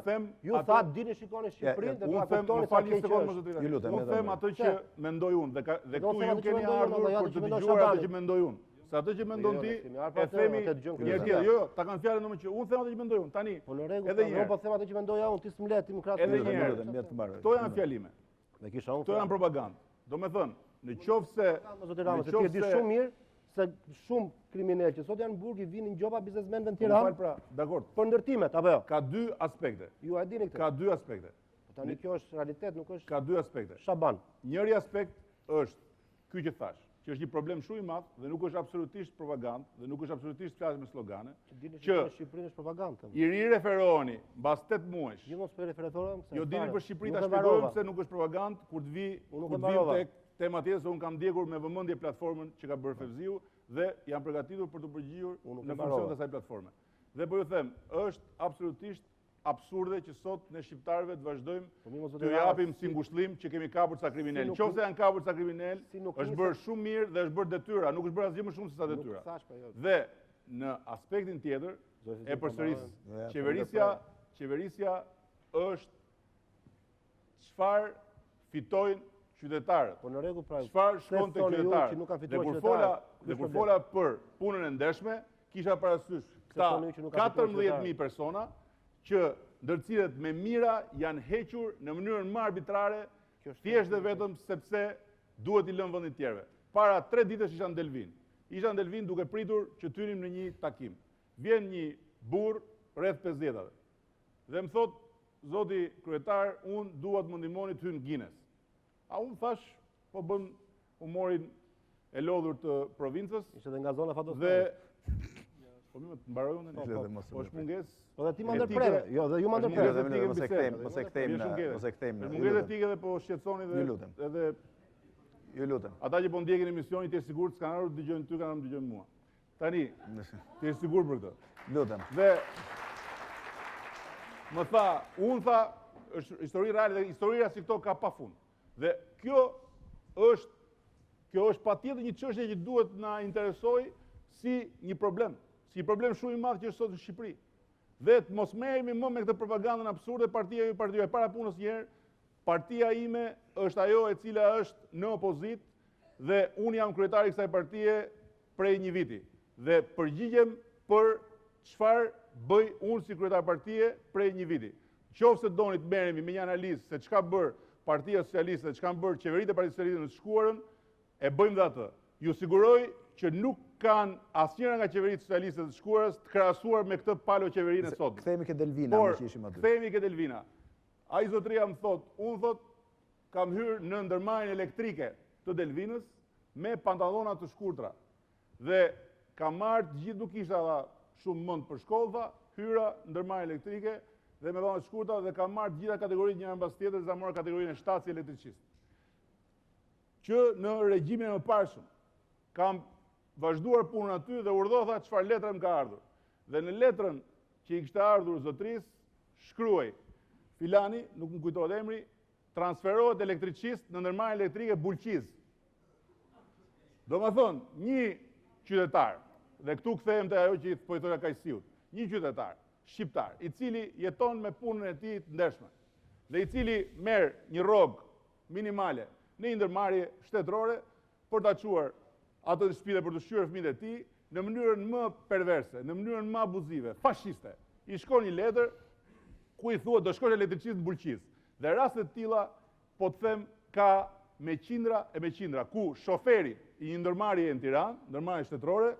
Ju thatë dini shikoni Shqipërinë dhe do ta kuptoni sa keq është. Unë them atë që mendoj unë dhe këtu ju keni ardhur për të dëgjuar atë që mendoj unë. Se atë që mendon ti e themi një tjetër. Jo, ta kanë fjalën domun që unë them atë që mendoj unë. Tani, edhe një herë. Po them atë që mendoja unë, ti s'mlet, ti më krah. Edhe një herë. Kto janë fjalime. Kto janë propagandë. Do me thënë, në qoftë se... Zoti Rama, se ti e di shumë mirë se shumë kriminalë që sot janë në burg i vinin gjoba biznesmenëve në Tiranë. Pra, dakord. Për ndërtimet, apo jo? Ka dy aspekte. Ju e dini këtë? Ka dy aspekte. Tani kjo është realitet, nuk është... Ka dy aspekte. Shaban. Njëri aspekt është ky që thash, që është një problem shumë i madh dhe nuk është absolutisht propagandë dhe nuk është absolutisht flasje me slogane, që Shqipërinë është propagandë. I rireferoheni mbas 8 muajsh. Jo mos po referohem se jo dini për Shqipërinë ta shpjegojmë se nuk është propagandë kur të vi tek tema tjetër se unë kam ndjekur me vëmendje platformën që ka bërë Fevziu dhe jam përgatitur për të përgjigjur në funksion të asaj platforme. Dhe po ju them, është absolutisht absurde që sot ne shqiptarëve të vazhdojmë të japim si ngushëllim që kemi kapur ca kriminal. Nëse janë kapur ca kriminal, është bërë shumë mirë dhe është bërë detyra, nuk është bërë asgjë më shumë se sa detyra. Dhe në aspektin tjetër, e përsëris, qeverisja është çfarë fitojnë qytetarët. Po në rregull pra. Çfarë shkon te qytetarët? Dhe kur fola për punën e ndershme, kisha parasysh këta 14.000 persona që ndërcilet me mira janë hequr në mënyrën më arbitrare, thjesht dhe vetëm sepse duhet i lënë vendit tjerëve. Para 3 ditësh isha në Delvin. Isha në Delvin duke pritur që të hynim në një takim. Vjen një burr rreth 50-ave. Dhe më thot, zoti kryetar, unë dua të më ndihmoni të hyj në Gines. A unë thash, po bën humorin e lodhur të provincës. Ishte dhe nga zona fatosfere. Dhe po më të mbaroj unë po është mungesë. Po dhe ti më ndërprerë. Jo, dhe ju më ndërprerë. Mos e kthejmë. Mungesë etikë dhe po shqetësoni dhe edhe ju lutem. Ata që po ndjekin emisionin ti je sigurt s'kan ardhur dëgjojnë ty, kanë dëgjojnë mua. Tani, ti je sigurt për këtë? Lutem. Dhe më tha, unë tha, është histori reale dhe historia si këto ka pafund. Dhe kjo është patjetër një çështje që duhet na interesoj si një problem shumë i madh që është sot në Shqipëri. Dhe të mos merremi më me këtë propagandën absurde, partia e para punës njëherë, partia ime është ajo e cila është në opozit dhe unë jam kryetari i kësaj partie prej një viti. Dhe përgjigjem për çfarë bëj unë si kryetar partie prej një viti. qoftë se doni të merremi me një analizë se çka bërë Partia Socialiste dhe çka kanë bërë qeveritë e Partisë Socialiste në të shkuarën, e bëjmë dhe atë. Ju siguroj që nuk kanë asnjëra nga qeveritë socialiste të shkuarës të krahasuar me këtë palo qeverinë e sotme. Kthehemi ke Delvina, Por, që ishim aty. kthehemi ke Delvina. Ai zotria më thot, unë thot, kam hyrë në ndërmarrjen elektrike të Delvinës me pantallona të shkurtra. Dhe kam marrë të gjithë, nuk isha dha shumë mend për shkollë, tha, hyra ndërmarrje elektrike dhe me dhona të shkurtra dhe kam marrë të gjitha kategoritë njëra mbas tjetrës, dhe marrë kategorinë e shtatës si elektricist. Që në regjimin e mëparshëm kam vazhduar punën aty dhe urdhova çfarë letre më ka ardhur. Dhe në letrën që i kishte ardhur zotrisë, shkruaj filani, nuk më kujtohet emri, transferohet elektricist në ndërmarrjen elektrike Bulqiz. Do më thonë, një qytetar, dhe këtu kthehem te ajo që po i thoya Kajsiut, një qytetar shqiptar, i cili jeton me punën e tij të ndershme, dhe i cili merr një rrogë minimale në një ndërmarrje shtetërore për ta çuar ato të shtëpi dhe për të shqyrë fëmijët e tij në mënyrën më perverse, në mënyrën më abuzive, fashiste. I shkon një letër ku i thuhet do shkosh elektricist në Bulqiz. Dhe raste të tilla, po të them, ka me qindra e me qindra, ku shoferi i një ndërmarrjeje në Tiranë, ndërmarrje shtetërore,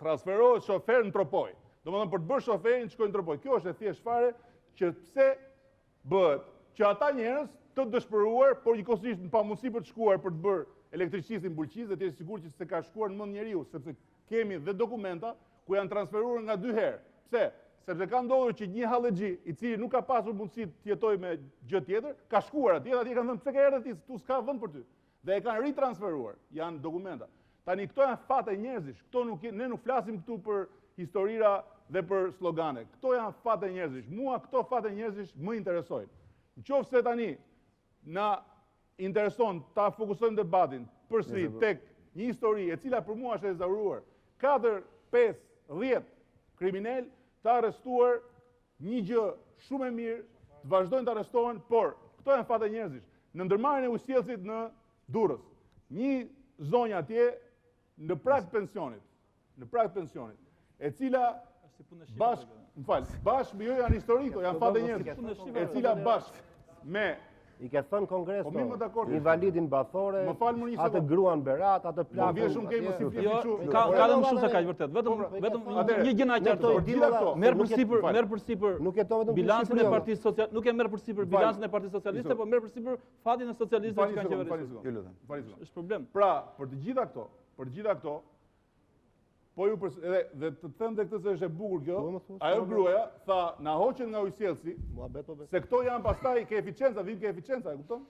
transferohet shofer në Tropoj. Domethënë për të bërë shoferin shkojnë në Tropoj. Kjo është e thjeshtë fare që pse bëhet që ata njerëz të dëshpëruar, por njëkohësisht në pamundësi për të shkuar për të bërë elektricistin Bulqiz, dhe të jesh sigurt që se ka shkuar në mend njeriu, sepse kemi dhe dokumenta ku janë transferuar nga 2 herë. Pse? Sepse ka ndodhur që një hallexhi, i cili nuk ka pasur mundësi të jetojë me gjë tjetër, ka shkuar atje, atje kanë thënë pse ke erdhur ti, tu s'ka vend për ty. Dhe e kanë ritransferuar, janë dokumenta. Tani këto janë fate njerëzish, këto ne nuk flasim këtu për historira dhe për slogane. Këto janë fate njerëzish. Mua këto fate njerëzish më interesojnë. Nëse tani na intereson ta fokusojmë debatin përsëri tek një histori e cila për mua është e ezauruar, 4, 5, 10 kriminal të arrestuar, një gjë shumë e mirë, të vazhdojnë të arrestohen, por këto janë fate njerëzish. Në ndërmarrjen e ujësjellësit në Durrës, një zonjë atje në prag pensionit, e cila bashkë me jo janë historiko, janë fate njerëzish, e cila bashkë me I ke thënë kongres, po mirë më dakord. invalidin bathore, atë gruan berat, atë plakun. Vjen shumë keq mos i flitë kështu. Ka edhe më shumë se kaq vërtet. Vetëm një gjë na qartë. Merr përsipër nuk jeton vetëm bilancin e Partisë Socialiste, nuk e merr përsipër bilancin e Partisë Socialiste, po merr përsipër fatin e socialistëve që kanë qeverisur. Është problem. Pra, për të gjitha këto, po ju dhe të them dhe këtë se është e bukur kjo, ajo gruaja tha na hoqen nga ujësjellësi, se këto janë pastaj ke eficienca, vim ke eficienca, e kupton?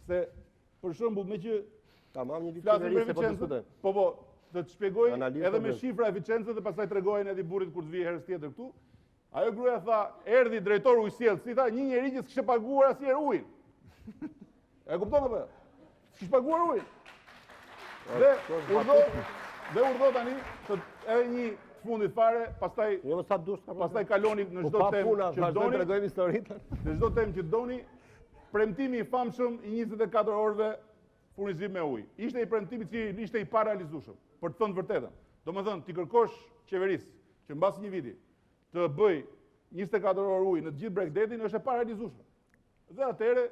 Se për shembull me që tamam një flasim për eficiencën, po, të të shpjegoj edhe me shifra eficiencën dhe pastaj tregojnë edhe burit kur të vijë herës tjetër këtu. Ajo gruaja tha, erdhi drejtori ujësjellësi, tha një njeri që s'kishte paguar asnjëherë ujin. E kupton apo? S'kishte paguar ujin. Dhe urdhë tani, edhe një fundit fare, pastaj kaloni në çdo temë që doni, në çdo temë që doni, premtimi i famshëm i 24 orëve furnizim me ujë. Ishte i premtimi që ishte i parealizueshëm, për të thënë vërtetën. Domethënë, ti kërkosh qeverisë që mbas një viti të bëj 24 orë ujë në të gjithë Bregdetin, është e parealizueshme. Dhe atëherë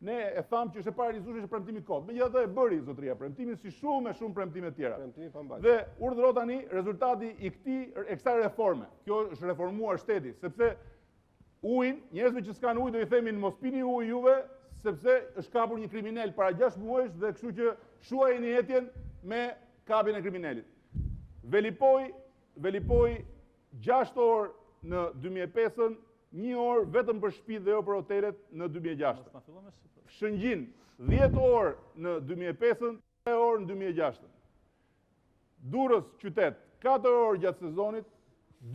ne e thamë që është e parealizueshme, është premtimi i kot. Megjithatë e bëri zotria premtimin si shumë premtime të tjera. Dhe urdhëro tani rezultati i kësaj reforme. Kjo është reformuar shteti, sepse ujin, njerëzve që s'kan ujë do i themin mos pini ujë juve, sepse është kapur një kriminal para 6 muajsh dhe kështu që shuajini jetjen me kapjen e kriminalit. Velipoj 6 orë në 2005-ën, 1 orë vetëm për shtëpi dhe jo për hotelet në 2006. Shëngjin 10 orë në 2005-ën, 3 orë në 2006. Durrës qytet 4 orë gjatë sezonit,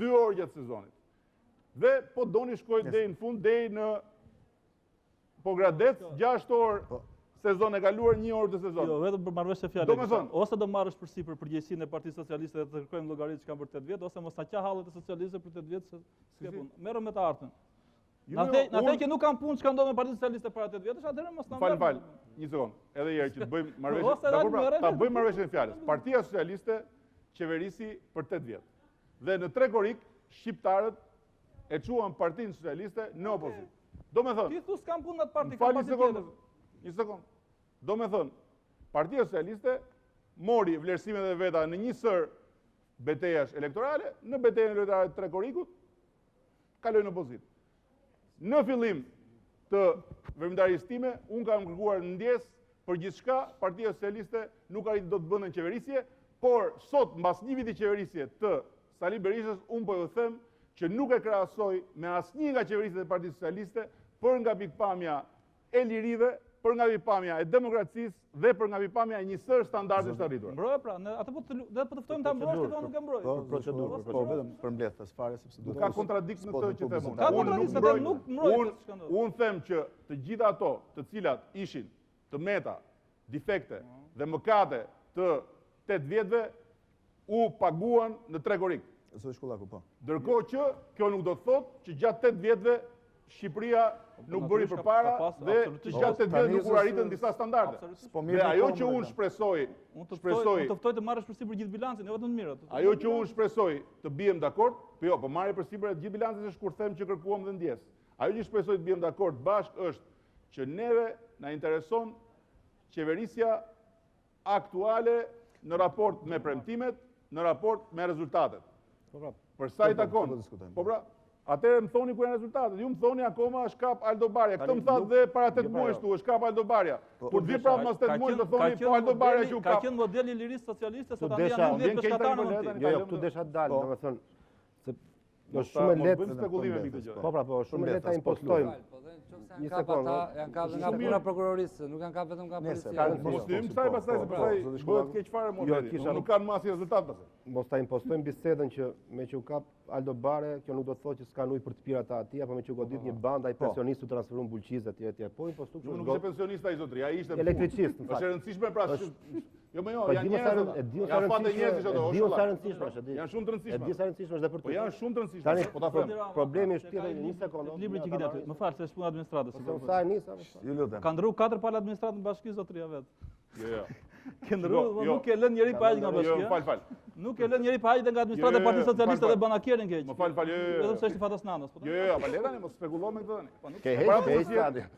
2 orë gjatë sezonit. Dhe po doni shkoj deri në fund, deri në Pogradec, 6 orë sezon e kaluar, 1 orë të sezonit. Jo, vetëm për marrëveshje fjalë. Ose do marrësh përsipër përgjegjësinë e Partisë Socialiste dhe të kërkojmë llogaritë që kanë për 8 vjet, ose mos ta qa hallet e socialistëve për 8 vjet se s'ka punë. Merrem me të artën. Na thënë që nuk kanë punë çka ndodh me Partisë Socialiste para 8 vjetësh, atëherë mos na merr. Fal, një sekond. Edhe një herë që të bëjmë marrëveshje. Ta bëjmë marrëveshjen e fjalës. Partia Socialiste qeverisi për 8 vjet. Dhe në 3 korik shqiptarët e quan Partinë Socialiste në opozitë. Do me thënë. Ti thu s'kam punë atë parti, Fali një sekond. Do me thënë, Partia Socialiste mori vlerësimet e veta në një sër betejash elektorale, në betejën elektorale të Trekorikut, kaloi në opozitë. Në fillim të veprimtarisë time, unë kam kërkuar ndjes për gjithçka Partia Socialiste nuk arriti do të bënë në qeverisje, por sot mbas një viti qeverisje të Sali Berishës, unë po ju them që nuk e krahasoj me asnjë nga qeverisit e Partisë Socialiste për nga pikpamja e lirive, për nga pikpamja e demokracisë dhe për nga pikpamja e një sër standardesh të arritura. Mbrojë pra, atë po të ftojmë ta mbrojë, këto nuk e mbrojë. Po, procedurë, po vetëm për mbledhës fare sepse duhet. Ka kontradikt në të që them unë. Ka kontradikt se nuk mbrojë. Unë them që të gjitha ato, të cilat ishin të meta, defekte dhe mëkate të 8 vjetëve u paguan në Trekorik. Zoti Shkullaku, po. Ndërkohë që kjo nuk do të thotë që gjatë 8 vjetëve Shqipëria nuk bëri përpara dhe që gjatë 8 vjetëve nuk u arritën disa standarde. Dhe ajo që unë shpresoj, unë të ftoj të marrësh përsipër gjithë bilancin, jo vetëm të mirat. Ajo që unë shpresoj të bijem dakord, po jo, po marrë përsipër gjithë bilancin është kur them që kërkuam dhe ndjes. Ajo që shpresoj të bijem dakord bashkë është që neve na intereson qeverisja aktuale në raport me premtimet, në raport me rezultatet. Për sa i takon. Po pra, atëherë më thoni ku janë rezultatet. Ju më thoni akoma është kap Aldo Barja. Këtë më thatë dhe para 8 muajsh tu është kap Aldo Barja. Kur vi prapë mas 8 muajsh do thoni po Aldo Barja që u kap. Ka qenë modeli i lirisë socialiste se tani janë 10 peshatarë. Jo, këtu desha të dalë, domethënë se do shumë lehtë spekulime mbi këtë gjë. Po pra, po shumë lehtë ta impostojmë. Një sekondë, janë kapë nga puna prokurorisë, nuk janë kapë vetëm nga policia. Mos dim kësaj pastaj se pastaj bëhet keq fare modeli. Nuk kanë masi rezultat pastaj. Mos ta impostojmë bisedën që me që u kap Aldo Bare, kjo nuk do të thotë që s'kan ujë për të pirë ata atij, apo me që u godit një band ai pensionistë u transferuan bulqizë etj. Po impostu kështu. Nuk ishte pensionist ai zotri, ai ishte elektricist. Është e rëndësishme pra. Jo më jo, janë njerëz, janë fatë njerëz që di sa rëndësishme është, di. Janë shumë të rëndësishme. Di sa rëndësishme është edhe për Po janë shumë të rëndësishme. Tani po ta them. Problemi është tjetër, një sekondë. Libri që gjetë, më fal, se është punë administratës. Po sa nisa. Ju lutem. Ka ndërruar 4 palë administratë në bashki zotria vet. Jo. Ke ndërruar, nuk e lën njëri pa aq nga bashkia. Jo, fal. Nuk e lën njëri pa aq nga administrata e Partisë Socialiste dhe banakierin keq. Më fal, jo. Vetëm se është i fatas nanës, po. Jo, pa le tani mos spekulojmë me këtë tani. Ke heq.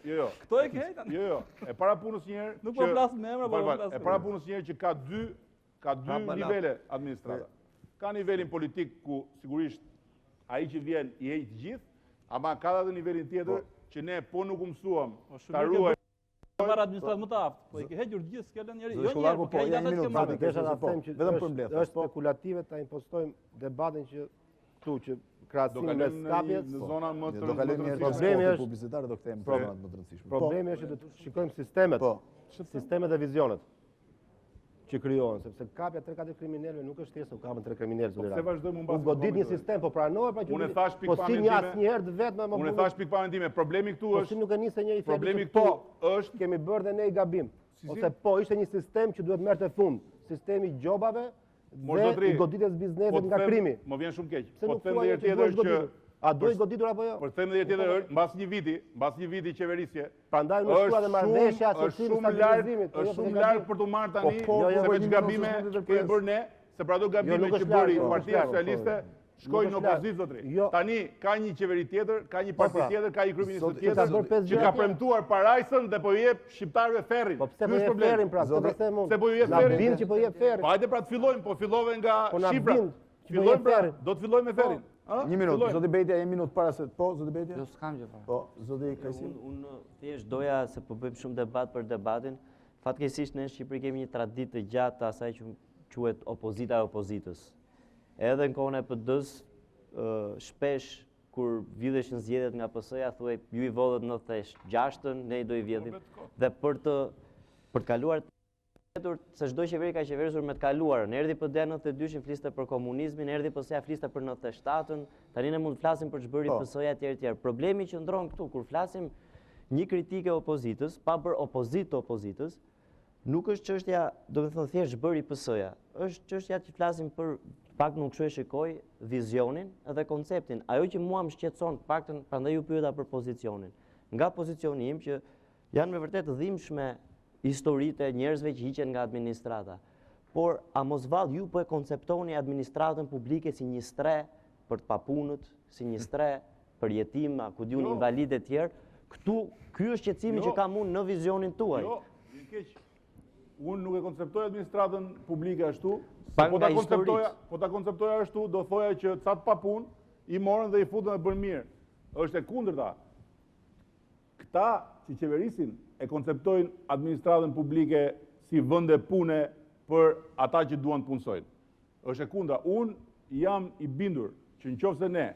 Jo. Këto e ke tani. Jo. E para punës një herë. Nuk po flas me emra, po flas. E para punës një herë që ka dy nivele administrata. Ka nivelin politik ku sigurisht ai që vjen i heq të gjithë, ama ka edhe nivelin tjetër që ne po nuk u mësuam ta ruajmë marrë administratë më të aftë. Po i ke hequr gjithë, s'ke lënë njëri. Jo Shkullaku, po janë një minutë. Desha ta them që vetëm për mbledhje. Është spekulative ta impostojmë debatin që këtu që krahasimi me skapjet në zona më të do kalojmë një problemi është publicitar do kthehemi në zonat më të rëndësishme. Problemi është që do të shikojmë sistemet. Sistemet dhe vizionet që krijohen, sepse kapja 3-4 kriminalëve nuk është thjesht u kapën 3 kriminalë zonë. Se vazhdojmë mbas. Unë godit një sistem, po pranohet pra që unë thash po si një asnjëherë të vetëm më. Unë thash pikpamjen time, problemi këtu është. Po si nuk e nisë njëri fjalë. Problemi këtu është kemi bërë dhe ne i gabim. Ose po ishte një sistem që duhet merrte fund, sistemi i gjobave dhe i goditjes biznesit nga krimi. Më vjen shumë keq. Po them edhe tjetër që a do i goditur apo jo? Po them edhe tjetër mbas një viti qeverisje. Prandaj nuk shkruaj edhe marrëveshja se si stabilizimit. Është shumë larg për të marrë tani se veç gabime kemi bërë ne, se pra do gabime që bëri Partia Socialiste shkojnë në opozitë zotri. Tani ka një qeveri tjetër, ka një parti tjetër, ka një kryeministër tjetër që ka premtuar parajsën dhe po i jep shqiptarëve ferrin. Po pse po i jep ferrin pra? Se po i jep ferrin. Na bin që po i jep ferrin. Po hajde pra të fillojmë, po fillove nga shifra. Fillojmë pra, do të fillojmë me ferrin. Një minutë, zoti Bejtja, një minutë para se po, zoti Bejtja? Jo, s'kam gjë fare. Po, zoti Kajsiu? Unë thjesht doja se po bëjmë shumë debat për debatin. Fatkeqësisht ne në Shqipëri kemi një traditë të gjatë të asaj që quhet opozita e opozitës. Edhe në kohën e PD-s, shpesh kur vjedheshin zgjedhjet nga PS-ja thuaj ju i vodhët 96-ën, ne i do i vjedhim. Dhe për të kaluar se çdo qeveri ka qeverisur me të kaluarën. Erdhi PD-ja 92-shin fliste për komunizmin, erdhi PS-ja fliste për 97-ën. Tani ne mund të flasim për ç'bëri PS-ja etj. Problemi që ndron këtu kur flasim një kritike opozitës, pa bërë opozitë të opozitës, nuk është çështja, do të thonë thjesht bëri PS-ja. Është çështja që flasim për pak nuk shikoj vizionin edhe konceptin. Ajo që mua më shqetëson, paktën prandaj ju pyeta për pozicionin. Nga pozicioni im që janë me vërtet dhimbshme historitë e njerëzve që hiqen nga administrata. Por, a mos vallë ju po e konceptoni administratën publike si një stre për të papunët, si një stre për jetim, ku diun invalidë e tjerë, Ky është shqetësimi që kam unë në vizionin tuaj. Jo, mirë keq. Unë nuk e konceptoj administratën publike ashtu. Po ta konceptoja ashtu, do thoja që ca të pa punë i morën dhe i futën dhe bën mirë. Është e kundërta. Këta që qeverisin e konceptojnë administratën publike si vende pune për ata që duan të punësojnë. Është e kundra. Unë jam i bindur që nëse ne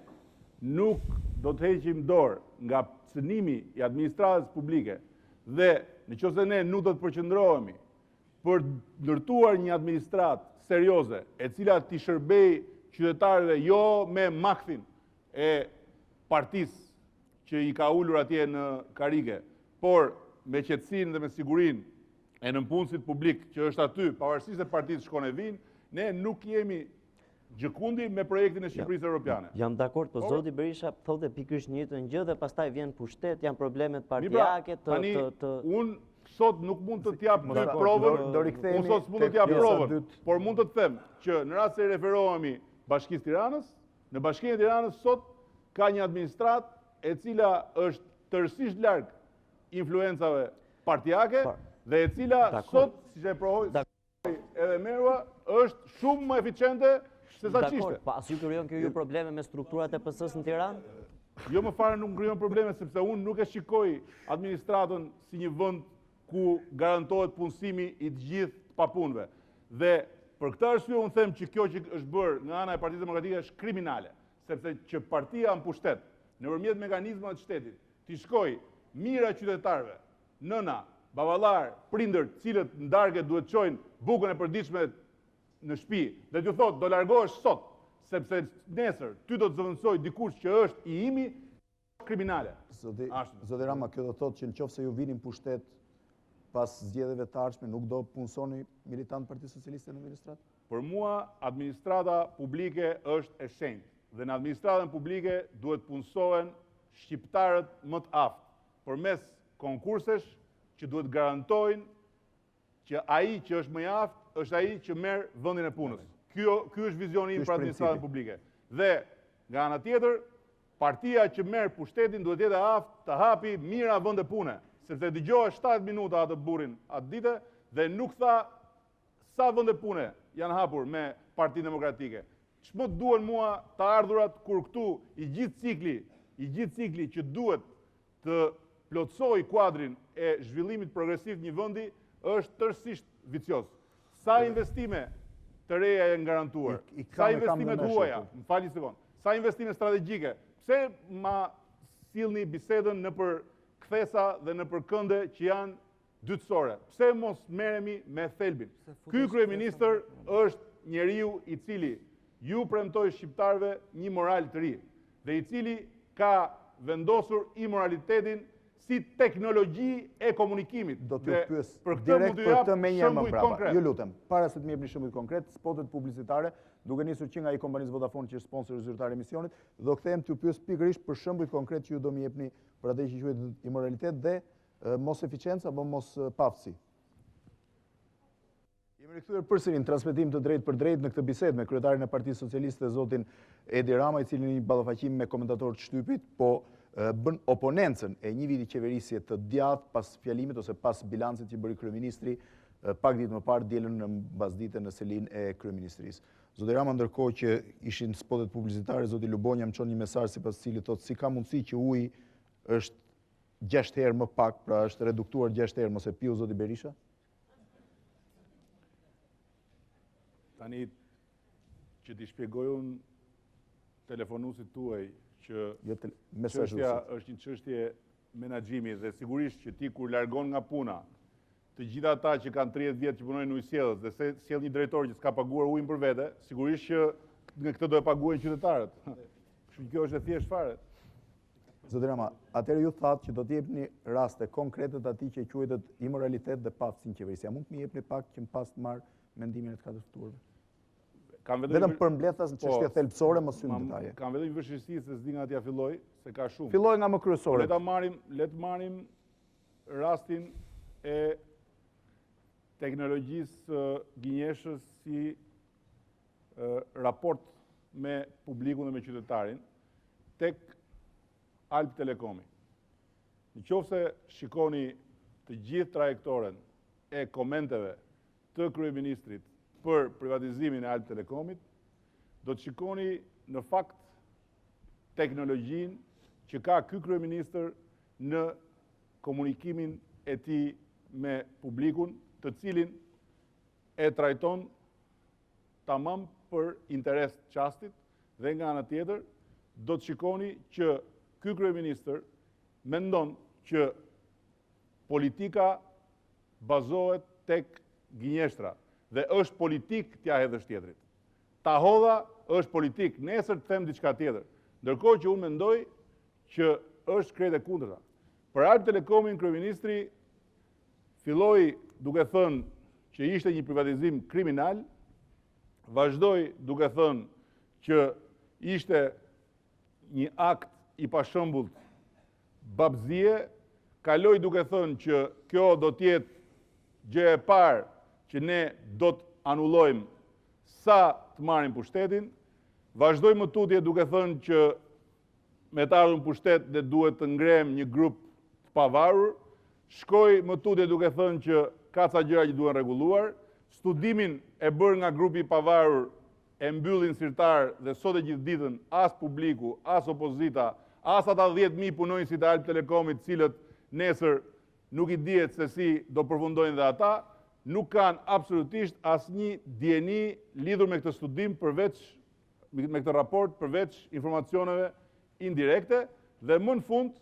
nuk do të heqim dorë nga cënimi i administratës publike dhe nëse ne nuk do të përqendrohemi për ndërtuar një administratë serioze, e cila t'i shërbej qytetarëve jo me makthin e partisë që i ka ulur atje në karige, por me qetësinë dhe me sigurinë e nënpunësit publik që është aty, pavarësisht se partisë shkon e vinë, ne nuk jemi gjëkundi me projektin e Shqipërisë Europiane. Jam dakord, po zoti Berisha thotë pikërisht një njëjtën gjë dhe pastaj vjen pushtet, janë problemet partijake Unë sot nuk mund të t'jap provën, unë sot mund të t'jap provën, por mund të të them që në rast se referohemi Bashkisë Tiranës, në Bashkinë e Tiranës sot ka një administratë e cila është tërësisht larg influencave partijake dhe e cila sot, siç e provoi edhe Merua, është shumë më eficiente se sa qishte. Po as ju krijon kjo probleme me strukturat e PS-s në Tiranë? Jo më fare nuk krijon probleme sepse unë nuk e shikoj administratën si një vend ku garantohet punësimi i të gjithë të papunëve. Dhe për këtë arsye unë them që kjo që është bërë nga ana e Partisë Demokratike është kriminale, sepse që partia në pushtet, nëpërmjet mekanizmave të shtetit, t'i shkoj mira qytetarëve, nëna, baballar, prindër, cilët në darkë duhet çojnë bukën e përditshme në shtëpi, dhe t'ju thotë do largohesh sot, sepse nesër ty do të zëvendësoj dikush që është i imi, kriminale. Zoti Rama, kjo do thotë që nëse ju vinin pushtet pas zgjedhjeve të ardhshme, nuk do punsoni militant Partisë Socialiste në administratë? Për mua, administrata publike është e shenjtë. Dhe në administratën publike duhet punësohen shqiptarët më të aftë, përmes konkursesh që duhet garantojnë që ai që është më i aftë është ai që merr vendin e punës. Ky është vizioni im për administratën publike. Dhe nga ana tjetër, partia që merr pushtetin duhet jetë e aftë të hapi mira vende pune, sepse dëgjoha 7 minuta atë burrin atë ditë dhe nuk tha sa vende pune janë hapur me Partinë Demokratike. Ç'më duhen mua të ardhurat kur këtu i gjithë cikli që duhet të plotësoj kuadrin e zhvillimit progresiv një vendi është tërësisht vicioz. Sa investime të reja janë garantuar? Sa investime të huaja? Më falni sekond. Sa investime strategjike? Pse ma sillni bisedën nëpër kthesa dhe nëpër kënde që janë dytësore? Pse mos merremi me thelbin? Ky kryeministër është njeriu i cili ju premtoi shqiptarëve një moral të ri dhe i cili ka vendosur imoralitetin si teknologji e komunikimit. Do t'ju pyes direkt për këtë me njëherë më prapa. Ju lutem, para se të më jepni shembull konkret, spotet publicitare, duke nisur që nga i kompanisë Vodafone që është sponsor i zyrtar emisionit, do kthehem t'ju pyes pikërisht për shembull konkret që ju do më jepni për atë që quhet imoralitet dhe mos eficiencë apo mos paftësi. Jemi rikthyer përsëri në transmetim të drejtë për drejtë në këtë bisedë me kryetarin e Partisë Socialiste, zotin Edi Rama, i cili në një ballafaqim me komentatorët shtypit, po bën oponencën e një viti qeverisje të djathtë pas fjalimit ose pas bilancit që bëri kryeministri pak ditë më parë dielën në mbasdite në Selin e kryeministrisë. Zoti Rama, ndërkohë që ishin spotet publicitare, zoti Lubonja më çon një mesazh sipas cilit thotë si ka mundësi që uji është 6 herë më pak, pra është reduktuar 6 herë, mos e piu zoti Berisha? Tani që t'i shpjegoj unë telefonuesit tuaj që çështja është një çështje menaxhimi dhe sigurisht që ti kur largon nga puna të gjithë ata që kanë 30 vjet që punojnë në ujësjellës dhe se sjell një drejtor që s'ka paguar ujin për vete, sigurisht që nga këtë do e paguajnë qytetarët. Kështu kjo është e thjeshtë fare. Zoti Rama, atëherë ju thatë që do të jepni raste konkrete të atij që quhet imoralitet dhe paftësi në qeverisje. Mund të më jepni pak që më pas të marr mendimin e të katër ftuarve? Vetëm për mbledhas në çështje thelbësore, mos hyn në detaje. Kam vetëm një vështirësi se s'di nga t'ja filloj, se ka shumë. Filloj nga më kryesore. Le të marrim rastin e teknologjisë gënjeshës si raport me publikun dhe me qytetarin tek Alp Telekomi. Në qoftë se shikoni të gjithë trajektoren e komenteve të kryeministrit për privatizimin e Altë Telekomit, do të shikoni në fakt teknologjinë që ka ky kryeministër në komunikimin e tij me publikun, të cilin e trajton tamam për interes të qastit, dhe nga ana tjetër do të shikoni që ky kryeministër mendon që politika bazohet tek gënjeshtra dhe është politik t'ja hedhësh tjetrit. Ta hodha është politik, nesër të them diçka tjetër. Ndërkohë që unë mendoj që është krejt e kundërta. Për Altë Telekomin kryeministri filloi duke thënë që ishte një privatizim kriminal, vazhdoi duke thënë që ishte një akt i pashëmbullt babëzie, kaloi duke thënë që kjo do t'jetë gjë e parë që ne do të anullojmë sa të marrim pushtetin, vazhdoi më tutje duke thënë që me të ardhur në pushtet ne duhet të ngrejmë një grup të pavarur, shkoi më tutje duke thënë që ka ca gjëra që duhen rregulluar, studimin e bërë nga grupi i pavarur e mbyllin sirtar dhe sot e gjithë ditën as publiku, as opozita, as ata 10.000 punonjësit e Altë Telekomit, cilët nesër nuk i dihet se si do përfundojnë dhe ata, nuk kanë absolutisht asnjë dieni lidhur me këtë studim përveç me këtë raport përveç informacioneve indirekte dhe më në fund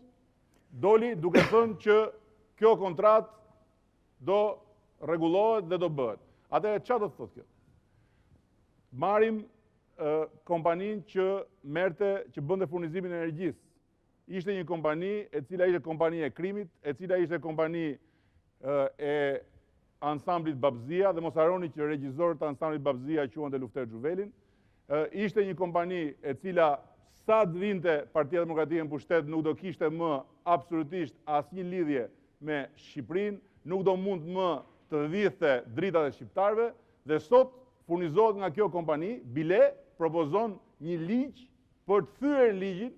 doli duke thënë që kjo kontratë do rregullohet dhe do bëhet. Atëherë çfarë do të thotë kjo? Marrim kompaninë që bënte furnizimin e energjisë. Ishte një kompani e cila ishte kompani e krimit, e cila ishte kompani e ansamblit Babzia, dhe mos harroni që regjisorët e ansamblit Babzia quhente Lufter Xhuvelin. Ishte një kompani e cila sa të vinte Partia Demokratike në pushtet nuk do kishte më absolutisht asnjë lidhje me Shqipërinë, nuk do mund më të dhithte dritat e shqiptarëve, dhe sot furnizohet nga kjo kompani, bile propozon një ligj për të thyer ligjin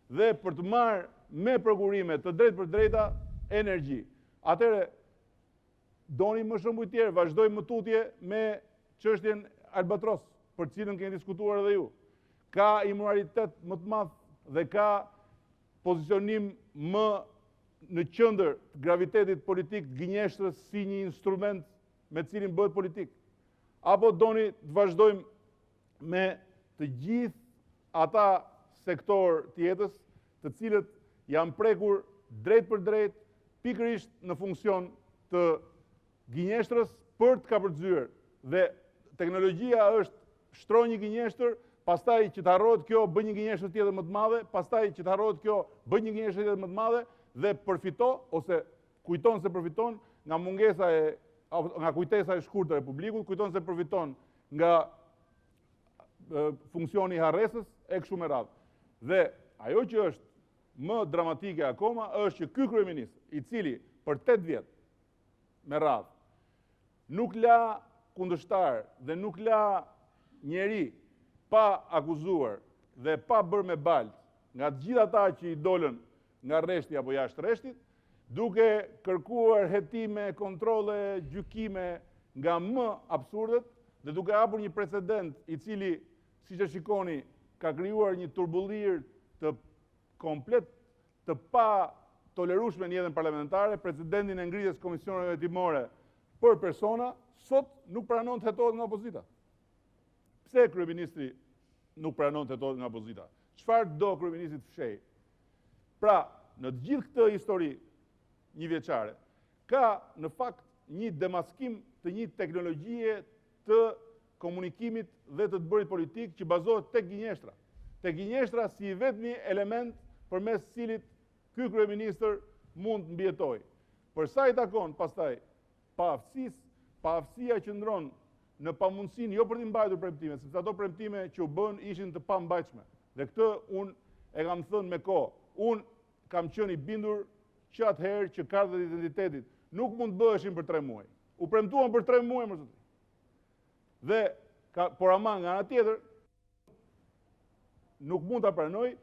dhe për të marrë me prokurime të drejtë për drejta energji. Atëherë doni më shumë tjerë, vazhdojmë më tutje me çështjen Albatros, për cilën keni diskutuar edhe ju. Ka imoralitet më të madh dhe ka pozicionim më në qendër të gravitetit politik të gënjeshtrës si një instrument me cilin bëhet politik. Apo doni të vazhdojmë me të gjithë ata sektor të jetës, të cilët janë prekur drejt për drejt, pikërisht në funksion të gënjeshtrës për të kapërcyer. Dhe teknologjia është shtroj një gënjeshtër, pastaj që të harrohet kjo bën një gënjeshtër tjetër më të madhe, pastaj që të harrohet kjo bën një gënjeshtër tjetër më të madhe dhe përfito ose kujton se përfiton nga mungesa nga kujtesa e shkurtër e publikut, kujton se përfiton nga funksioni i harresës e kështu me radhë. Dhe ajo që është më dramatike akoma është që ky kryeminist, i cili për 8 vjet me radhë nuk la kundërshtar dhe nuk la njeri pa akuzuar dhe pa bërë me balë nga të gjithë ata që i dolën nga rreshti apo jashtë rreshtit, duke kërkuar hetime, kontrole, gjykime nga më absurdet dhe duke hapur një precedent i cili, siç e shikoni, ka krijuar një turbullir të komplet të pa tolerueshme në jetën parlamentare, precedentin e ngritjes komisioneve hetimore për persona, sot nuk pranon të hetohet nga opozita. Pse kryeministri nuk pranon të hetohet nga opozita? Çfarë do kryeministri të fshej? Pra, në të gjithë këtë histori një vjeçare, ka në fakt një demaskim të një teknologjie të komunikimit dhe të bërit politik që bazohet tek gënjeshtra. Tek gënjeshtra si vetmi element përmes cilit ky kryeministër mund të mbijetojë. Për sa i takon pastaj paaftësisë, paaftësia qëndron në pamundësinë jo për të mbajtur premtime, sepse ato premtime që u bën ishin të pambajtshme. Dhe këtë unë e kam thënë me kohë. Unë kam qenë i bindur që atëherë që kartat e identitetit nuk mund të bëheshin për 3 muaj. U premtuan për 3 muaj më zoti. Dhe por ama nga ana tjetër nuk mund ta pranoj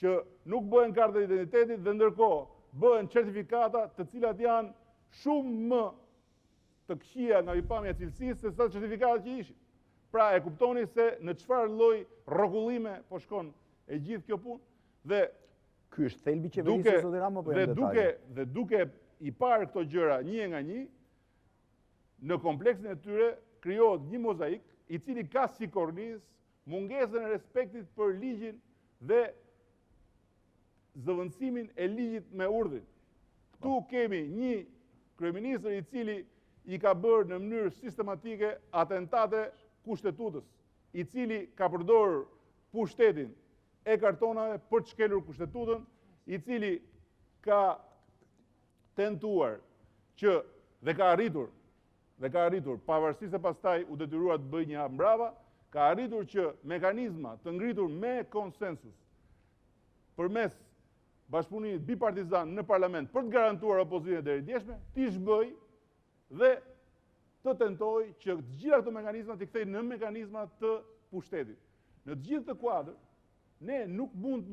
që nuk bëhen kartat e identitetit dhe ndërkohë bëhen certifikata të cilat janë shumë më të këqija nga pikpamja e cilësisë se sa certifikatat që ishin. Pra e kuptoni se në çfarë lloj rrogullime po shkon e gjithë kjo punë dhe ky është thelbi i qeverisjes Edi Rama apo janë detaje? Dhe duke i parë këto gjëra një nga një, në kompleksin e tyre krijohet një mozaik i cili ka si kornizë mungesën e respektit për ligjin dhe zëvendësimin e ligjit me urdhrin. Ktu kemi një kryeministër i cili i ka bërë në mënyrë sistematike atentate kushtetutës, i cili ka përdorur pushtetin e kartonave për të shkelur kushtetutën, i cili ka tentuar që dhe ka arritur, pavarësisht se pastaj u detyruar të bëjë një hap mbrapa, ka arritur që mekanizma të ngritur me konsensus përmes bashkëpunimit bipartizan në parlament për të garantuar opozitën e deri djeshme, t'i zhbëj dhe të tentoj që të gjitha këto mekanizma t'i kthej në mekanizma të pushtetit. Në të gjithë të kuadër, ne nuk mund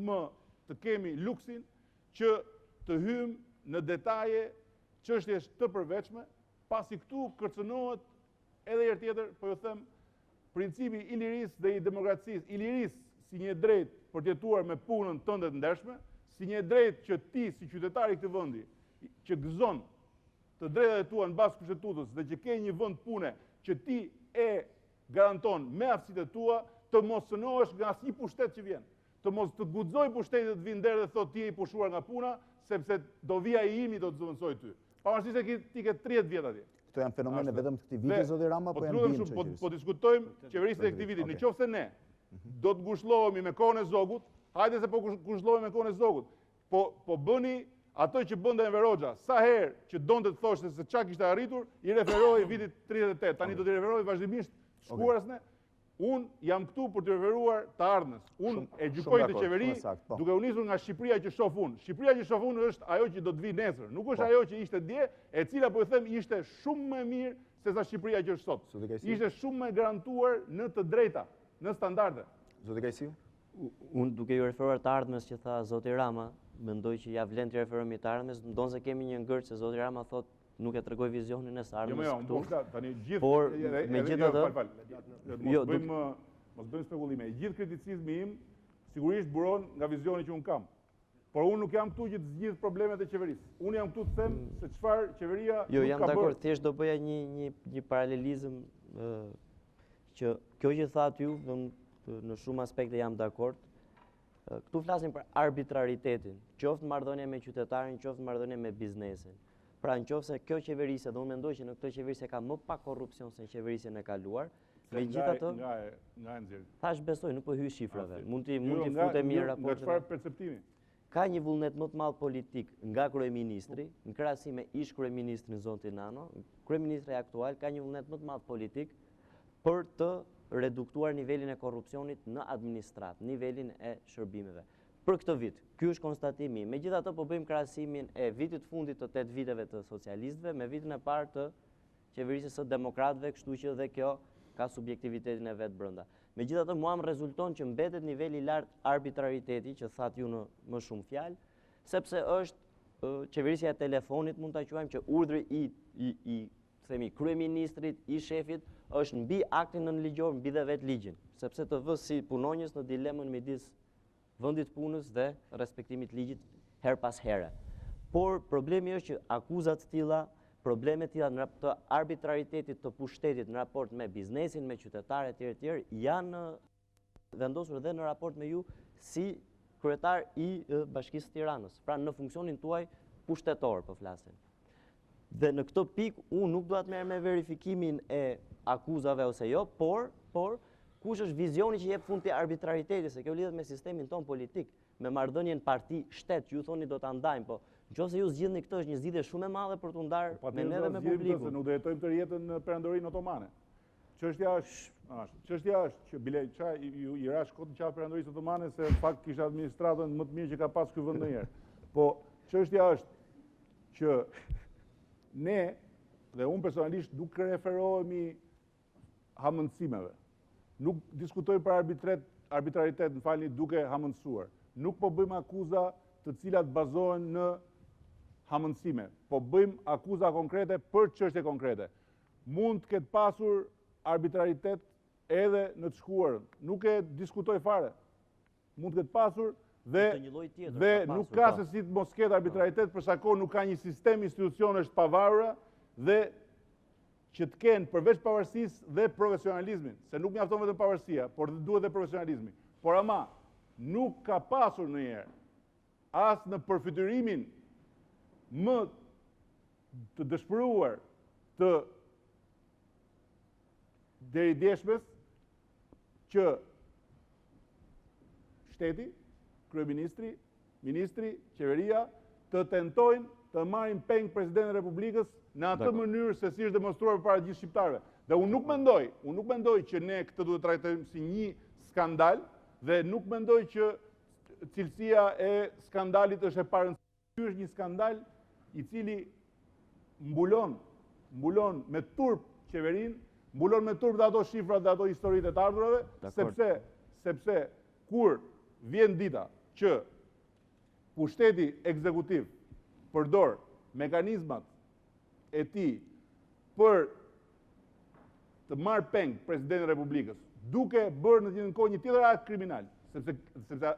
më të kemi luksin që të hymë në detaje çështjesh të përveçme, pasi këtu kërcënohet edhe herë tjetër, po ju them, principi i lirisë dhe i demokracisë, i lirisë si një drejt për të jetuar me punën tënde të ndershme, si një drejt që ti si qytetari i këtij vendi, që gëzon të drejtat e tua në bazë kushtetutës dhe që ke një vend pune që ti e garanton me aftësitë e tua, të mos cënohesh nga asnjë pushtet që vjen. Të mos të guxoj pushtetit të vinë deri dhe thotë ti je i pushuar nga puna, sepse do vija i imi do të zëvendësoj ty. Pavarësisht se ti ke 30 vjet atje. Këto janë fenomene vetëm të këtij viti Edi Rama apo janë bim çështjes? Po diskutojmë qeverisjen e këtij viti. Nëse ne do të ngushëllohemi me kohën e zogut, hajde se po ngushëllohemi me kohën e zogut. Po bëni ato që bënte Enver Hoxha, sa herë që donte të thoshte se çka kishte arritur, i referoi vitit 38. Tani do t'i referoj vazhdimisht shkuarës ne. Unë jam këtu për të referuar të ardhmës. Unë e gjykoj të qeveri duke u nisur nga Shqipëria që shoh unë. Shqipëria që shoh unë është ajo që do të vi nesër. Nuk është ajo që ishte dje, e cila po e them ishte shumë më mirë se sa Shqipëria që është sot. Ishte shumë më garantuar në të drejta, në standarde. Zoti Kajsiu? Unë duke ju referuar të ardhmës që tha Zoti Rama, mendoj që ja vlen të referohemi të ardhmës, ndonse kemi një ngërç se Zoti Rama thotë nuk e tregoj vizionin e së ardhmës këtu. Por megjithatë, mos bëjmë spekulime. Gjithë kriticizmi im sigurisht buron nga vizioni që unë kam. Por unë nuk jam këtu që të zgjidh problemet e qeverisë. Unë jam këtu të them se çfarë qeveria nuk ka bërë. Jo, jam dakord, thjesht do bëja një paralelizëm që kjo që thatë ju, në shumë aspekte jam dakord. Këtu flasim për arbitraritetin, qoftë marrëdhënia me qytetarin, qoftë marrëdhënia me biznesin. Pra në qoftë se kjo qeverisje, dhe unë mendoj që në këtë qeverisje ka më pak korrupsion se në qeverisjen e kaluar, megjithatë, thash besoj, nuk po hyj shifrave. Mund t'i futemi në raporte. Nga çfarë perceptimi? Ka një vullnet më të madh politik nga kryeministri, në krahasim me ish kryeministrin Zoti Nano, kryeministri aktual ka një vullnet më të madh politik për të reduktuar nivelin e korrupsionit në administrat, nivelin e shërbimeve. Për këtë vit, ky është konstatimi. Megjithatë po bëjmë krahasimin e vitit fundit të 8 viteve të socialistëve me vitin e parë të qeverisjes së demokratëve, kështu që dhe kjo ka subjektivitetin e vet brenda. Megjithatë mua më rezulton që mbetet niveli i lartë arbitrariteti, që thatë ju në më shumë fjalë, sepse është qeverisja e telefonit, mund ta quajmë, që urdhri i kryeministrit, i shefit është mbi aktin nënligjor, mbi dhe vetë ligjin, sepse të vë si punonjës në dilemën midis vendit punës dhe respektimit ligjit her pas here. Por problemi është që akuzat të tilla, problemet të tilla në të arbitraritetit të pushtetit në raport me biznesin, me qytetarët e tjerë, janë vendosur dhe në raport me ju si kryetar i Bashkisë së Tiranës, pra në funksionin tuaj pushtetor po flasim. Dhe në këtë pikë unë nuk dua të merr me verifikimin e akuzave ose jo, por kush është vizioni që jep fund të arbitraritetit, se kjo lidhet me sistemin ton politik, me marrëdhënien parti-shtet, që ju thoni do ta ndajmë, po nëse ju zgjidhni këtë është një zgjidhje shumë e madhe për t'u ndarë me ne dhe me publikun. Nuk do jetojmë të jetën në perandorinë otomane. Çështja është që bileqa i rash kot në qafë perandorisë otomane se në fakt kishte administratën më të mirë që ka pas ky vend ndonjëherë. Po çështja është që ne dhe unë personalisht nuk referohemi hamendësimeve. Nuk diskutojmë për arbitraritet, në falni, duke hamendësuar. Nuk po bëjmë akuza të cilat bazohen në hamëndësime, po bëjmë akuza konkrete për çështje konkrete. Mund të ketë pasur arbitraritet edhe në të shkuarën. Nuk e diskutoj fare. Mund të ketë pasur dhe nuk ka se si të mos ketë arbitraritet, për sa kohë nuk ka një sistem institucionesh të pavarura dhe që të kenë përveç pavarësisë dhe profesionalizmin, se nuk mjafton vetëm pavarësia, por duhet dhe profesionalizmi. Por ama nuk ka pasur ndonjëherë as në përfytyrimin më të dëshpëruar të deridjeshmes që shteti, kryeministri, ministri, qeveria të tentojnë të marrin peng presidentin e Republikës në atë mënyrë se si është demonstruar përpara gjithë shqiptarëve. Dhe unë nuk mendoj që ne këtë duhet të trajtojmë si një skandal dhe nuk mendoj që cilësia e skandalit është e parëndësishme. Ky është një skandal i cili mbulon me turp qeverinë, mbulon me turp dhe ato shifrat dhe ato historitë e të ardhurave, sepse kur vjen dita që pushteti ekzekutiv përdor mekanizmat e tij për të marrë peng presidentin e Republikës, duke bërë në të njëjtën kohë një tjetër akt kriminal, sepse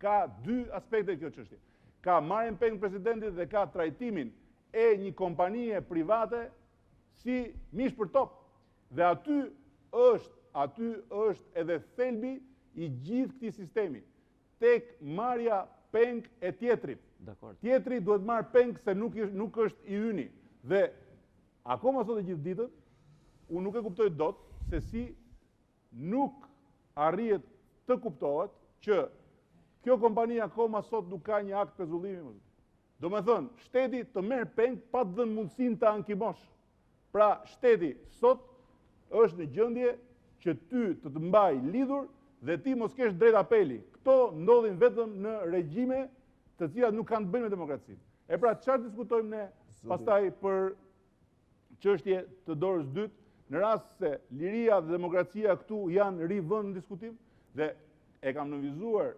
ka dy aspekte kjo çështje. Ka marrjen peng presidentit dhe ka trajtimin e një kompanie private si mish për top. Dhe aty është edhe thelbi i gjithë këtij sistemi. Tek marrja peng e tjetrit. Tjetri duhet marrë peng se nuk është i yni. Dhe akoma sot e gjithë ditën, unë nuk e kuptoj dot se si nuk arrihet të kuptohet që kjo kompani akoma sot nuk ka një akt pezullimi. Do me thënë, shteti të merr peng pa të dhënë mundësinë të ankimosh. Pra, shteti sot është në gjendje që ty të mbaj lidhur dhe ti mos kesh drejt apeli. Këto ndodhin vetëm në regjime të cilat nuk kanë të bëjnë me demokracinë. E pra, çfarë diskutojmë ne pastaj për çështje të dorës dytë, në rast se liria dhe demokracia këtu janë rivënë në diskutim, dhe e kam nënvizuar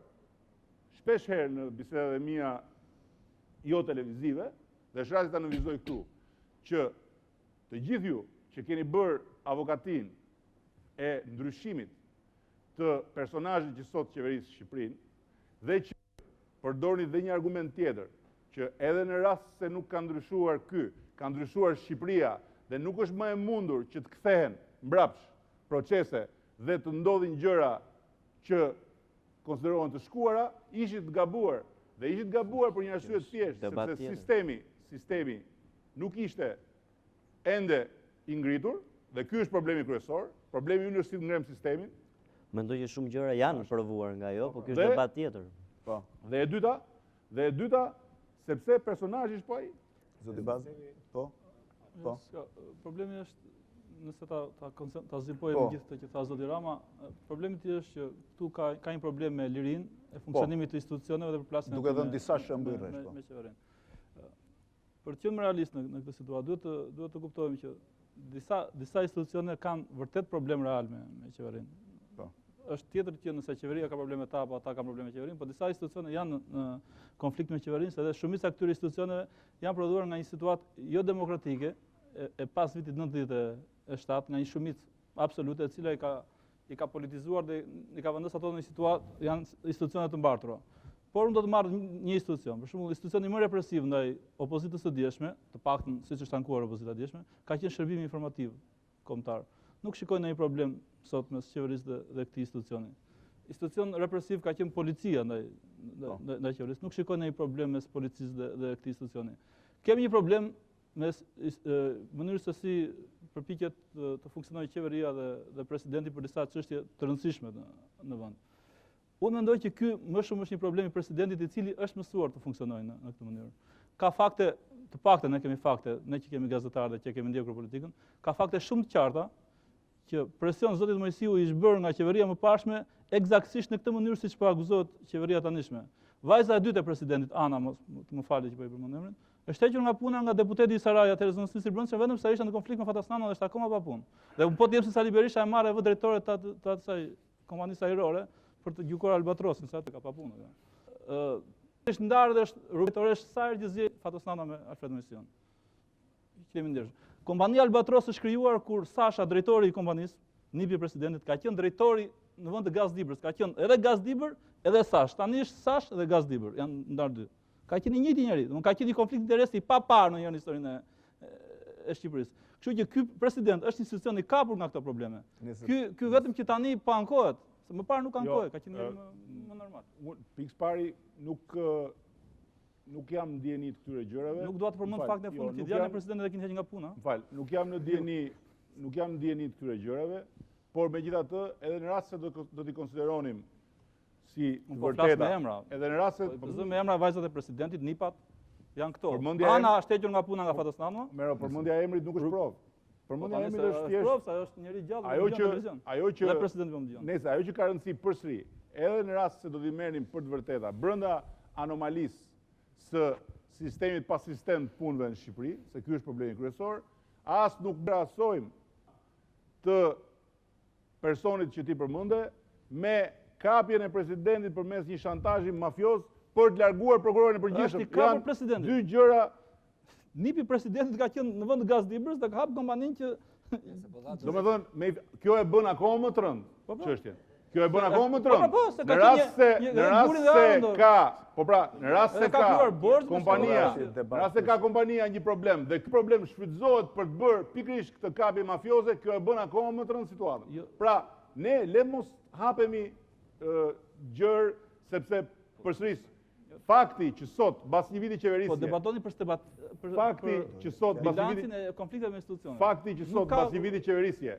shpesh herë në bisedat e mia jo televizive, dhe është rasti ta nënvizoj këtu, që të gjithë ju që keni bërë avokatin e ndryshimit të personazhit që sot qeverisë Shqipërinë, dhe që përdorni dhe një argument tjetër, që edhe në rast se nuk ka ndryshuar ky, ka ndryshuar Shqipëria, dhe nuk është më e mundur që të kthehen mbrapsht procese dhe të ndodhin gjëra që konsiderohen të shkuara, ishit të gabuar. Dhe ishit gabuar për një arsye të thjeshtë, sepse sistemi nuk ishte ende i ngritur, dhe ky është problemi kryesor. Problemi ynë është si të ngrem sistemin. Mendoj që shumë gjëra janë provuar nga ajo, por ky është debat tjetër. Po. Dhe e dyta, sepse personazhi është po ai. Zoti Baze, po. Problemi është, nëse ta zgjipojmë gjithë të që tha zoti Rama, problemi tjetër është që këtu ka një problem me lirinë e funksionimit të institucioneve dhe përplasjen duke dhënë disa shembuj rresh me qeverinë. Për të qenë realist në këtë situatë, duhet të kuptojmë që disa institucione kanë vërtet problem real me qeverinë. Është tjetër që nëse qeveria ka probleme ta, apo ata kanë probleme me qeverinë, por disa institucione janë në konflikt me qeverinë, se dhe shumica këtyre institucioneve janë prodhuar nga një situatë jo demokratike e pas vitit 97, nga një shumicë absolute e cila i ka politizuar dhe i ka vendosur ato në një situatë janë institucione të mbartura. Por unë do të marr një institucion, për shembull, institucioni më represiv ndaj opozitës së dieshme, të paktën siç është ankuar opozita e dieshme, ka qenë shërbimi informativ kombëtar. Nuk shikoj ndonjë problem sot mes qeverisë dhe këtij institucioni. Institucion represiv ka qenë policia ndaj qeverisë. Nuk shikoj ndonjë problem mes policisë dhe këtij institucioni. Kemi një problem mes mënyrës se si përpiqet të funksionojë qeveria dhe presidenti për disa çështje të rëndësishme në vend. Unë mendoj që ky më shumë është një problem i presidentit i cili është mësuar të funksionojë në këtë mënyrë. Ka fakte, të paktën ne kemi fakte, ne që kemi gazetarë dhe që kemi ndjekur politikën, ka fakte shumë të qarta që presion zotit Mojsiu i është bërë nga qeveria më pashme eksaktësisht në këtë mënyrë siç po akuzohet qeveria tanishme. Vajza e dytë e presidentit, Ana, më falni që po i përmend emrin, është hequr nga puna nga deputeti i Sarajat e Ministrisë së Brendshme vetëm sa ishte në konflikt me Fatasnana dhe është akoma pa punë. Dhe po të jem se Sali Berisha e marrë vë drejtore të asaj kompanisë ajrore për të gjykuar Albatrosin, sa të ka pa punë. Është ndarë dhe është rrugëtoresh Sajrë Gjizje Fatosnana me Alfred Mission. Kemi ndirë. Kompania Albatros është krijuar kur Sasha, drejtori i kompanisë, nipi presidentit, ka qenë drejtori në vend të Gazdibërës, ka qenë edhe Gazdibër, edhe Sash. Tani është Sash dhe Gazdibër, janë ndarë dy. Ka qenë i njëjti njeri, ka qenë një konflikt interesi i paparë në historinë e Shqipërisë. Kështu që ky president është institucion i kapur nga këto probleme. Ky vetëm që tani po ankohet, se më parë nuk ankohet, ka qenë më normal. Pikës pari nuk jam në dieni të këtyre gjërave. Nuk dua të përmend faktin e fundit, djalin e presidentit e keni hequr nga puna. M'fal, nuk jam në dieni të këtyre gjërave, por megjithatë, edhe në rast se do t'i konsideronim si vërteta, edhe në rast se me emra vajzat e presidentit, nipat janë këto. Ana është hequr nga puna nga Fatosnama. Mero, përmendja e emrit nuk është provë. Përmendja e emrit është thjesht provë, sa është njëri gjallë në televizion. Dhe presidenti po më dëgjon. Nëse ajo që ka rëndësi përsëri, edhe në rast se do t'i merrnim për të vërteta brenda anomalisë së sistemit pas sistem të punëve në Shqipëri, se ky është problemi kryesor, as nuk vrasojmë të personit që ti përmende me kapjen e presidentit përmes një shantazhi mafios për të larguar prokurorin e përgjithshëm. Janë dy gjëra. Nipi presidentit ka qenë në vend të Gazdibërës dhe ka hap kompaninë që domethënë kjo e bën akoma më të rëndë çështjen. Kjo e bën akoma më të rëndë. Në rast se ka kompania një problem dhe ky problem shfrytëzohet për të bërë pikërisht këtë kapje mafioze, kjo e bën akoma më të rëndë situatën. Pra, ne le mos hapemi gjërë sepse përsëris fakti që sot bas një viti qeverisje. Po debatoni për fakti që sot bas një bilancin e konflikteve me institucionet. Fakti që sot bas një viti qeverisje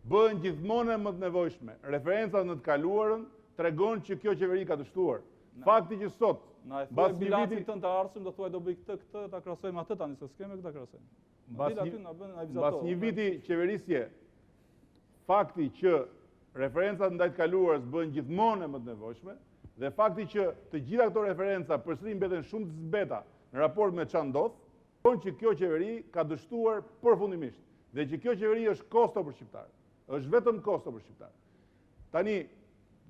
bëhen gjithmonë më të nevojshme. Referencat në të kaluarën tregon që kjo qeveri ka të shtuar. Fakti që sot bas një viti të ardhshëm do thuaj do bëj këtë ta krahasojmë atë tani se s'kemë këtë krahasojmë. Bas një viti qeverisje, fakti që referencat ndaj të kaluarës bëhen gjithmonë më të nevojshme dhe fakti që të gjitha këto referenca përsëri mbeten shumë të zbeta në raport me çfarë ndodh, thonë që kjo qeveri ka dështuar përfundimisht dhe që kjo qeveri është kosto për shqiptarët. Është vetëm kosto për shqiptarët. Tani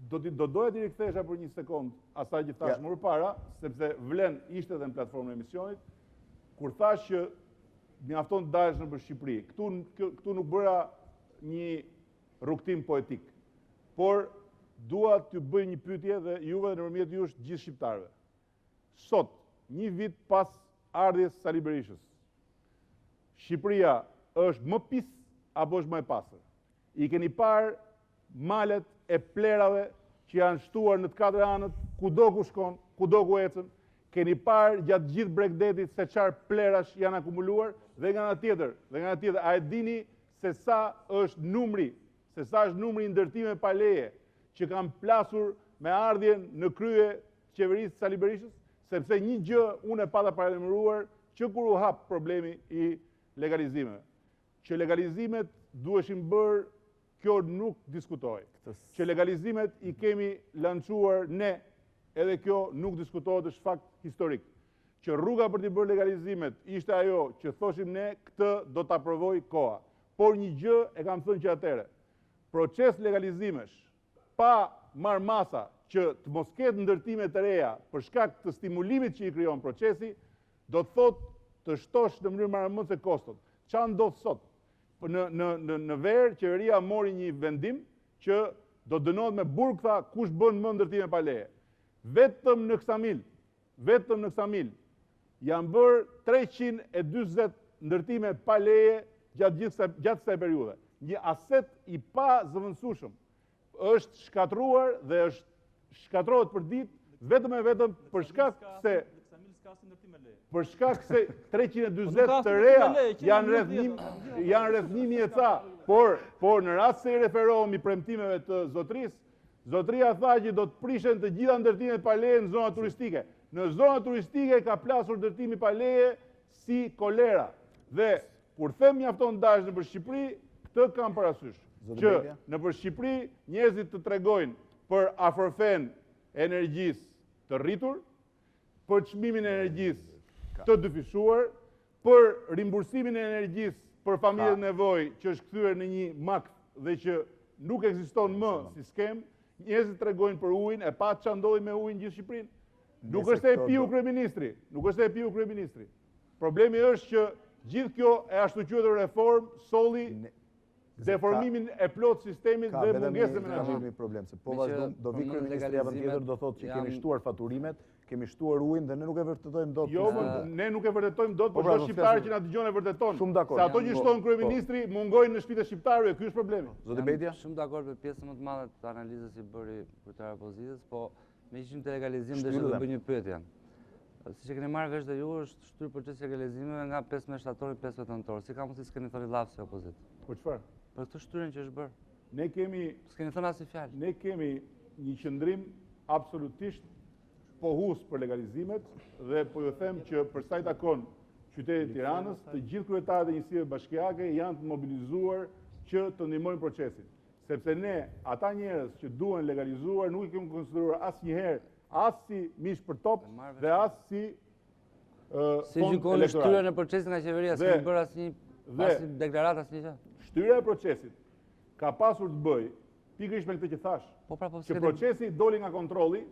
do doja t'i rikthesha për një sekond asaj që thash më përpara, sepse vlen ishte edhe në platformën e emisionit, kur thash që mjafton të dalësh nëpër Shqipëri. Këtu nuk bëra një rrugtim poetik, por dua t'ju bëj një pyetje dhe juve nëpërmjet jush gjithë shqiptarëve. Sot, një vit pas ardhjes Sali Berishës, Shqipëria është më pis apo është më e pastër? I keni parë malet e plerave që janë shtuar në të katër anët, kudo ku shkon, kudo ku ecën, keni parë gjatë gjithë Bregdetit se çfarë plerash janë akumuluar dhe nga ana tjetër, a e dini se sa është numri i ndërtimeve pa leje që kanë plasur me ardhjen në krye qeverisë Sali Berishës, sepse një gjë unë e pata paralajmëruar që kur u hap problemi i legalizimeve, që legalizimet duheshin bërë, kjo nuk diskutohet. Që legalizimet i kemi lançuar ne, edhe kjo nuk diskutohet, është fakt historik. Që rruga për t'i bërë legalizimet ishte ajo që thoshim ne, këtë do t'a provoj koha. Por një gjë e kam thënë që atëre, proces legalizimesh pa marrë masa që të mos ketë ndërtime të reja për shkak të stimulimit që i krijon procesi, do të thotë të shtosh në mënyrë marrëmendse kostot. Çfarë ndodh sot? Në verë, qeveria mori një vendim që do dënohet me burg, tha, kush bën më ndërtime pa leje. Vetëm në Ksamil janë bërë 340 ndërtime pa leje gjatë kësaj periudhe. Një aset i pa zëvendësueshëm është shkatruar dhe është shkatrohet për ditë vetëm për shkak se 340 të reja janë rreth 1000 e ca, por në rast se i referohemi premtimeve të zotrisë, zotria tha që do të prishen të gjitha ndërtimet pa leje në zona turistike. Në zona turistike ka plasur ndërtimi pa leje si kolera. Dhe kur them mjafton dash nëpër Shqipëri, këtë kam parasysh. Që nëpër Shqipëri njerëzit të tregojnë për afërfen e energjisë të rritur, për çmimin e energjisë të dyfishuar, për rimbursimin e energjisë për familjet nevojë që është kthyer në një makt dhe që nuk ekziston më si skem, njerëzit tregojnë për ujin, e pa çfarë ndodhi me ujin gjithë Shqipërinë. Nuk është e piu kryeministri, nuk është e piu kryeministri. Problemi është që gjithë kjo e ashtu quajtur reform solli deformimin e plot sistemit dhe mungesën e menaxhimit. Problem se po vazhdon do vi kryeministri javën tjetër do thotë që kemi shtuar faturimet, kemi shtuar ujin dhe ne nuk e vërtetojmë dot. Jo, ne nuk e vërtetojmë dot, por çdo shqiptar që na dëgjon e vërteton. Shumë dakord. Se ato që shton kryeministri mungojnë në shtëpitë shqiptarëve, ky është problemi. Zoti Bejtja? Shumë dakord me pjesën më të madhe të analizës që bëri kryetari opozitës, po me ishim të legalizim dhe të bëj një pyetje. Siç e keni marrë vesh dhe ju është shtyr procesi i legalizimeve nga 15 shtatorit 15 nëntor. Si ka mundësi s'keni thënë llafë si opozitë? Po çfarë? Për këtë shtyrën që është bërë. Ne kemi s'keni thënë asnjë fjalë. Ne kemi një qëndrim absolutisht pohus për legalizimet dhe po ju them që për sa i takon qytetit të Tiranës, të gjithë kryetarët e njësive bashkiake janë të mobilizuar që të ndihmojnë procesin. Sepse ne, ata njerëz që duhen legalizuar, nuk i kemi konsideruar asnjëherë as si mish për top dhe as si si gjykoni shtyrën e procesit nga qeveria, s'kemi bërë asnjë deklaratë asnjë gjë. Shtyra e procesit ka pasur të bëjë pikërisht me këtë që thash, që procesi doli nga kontrolli,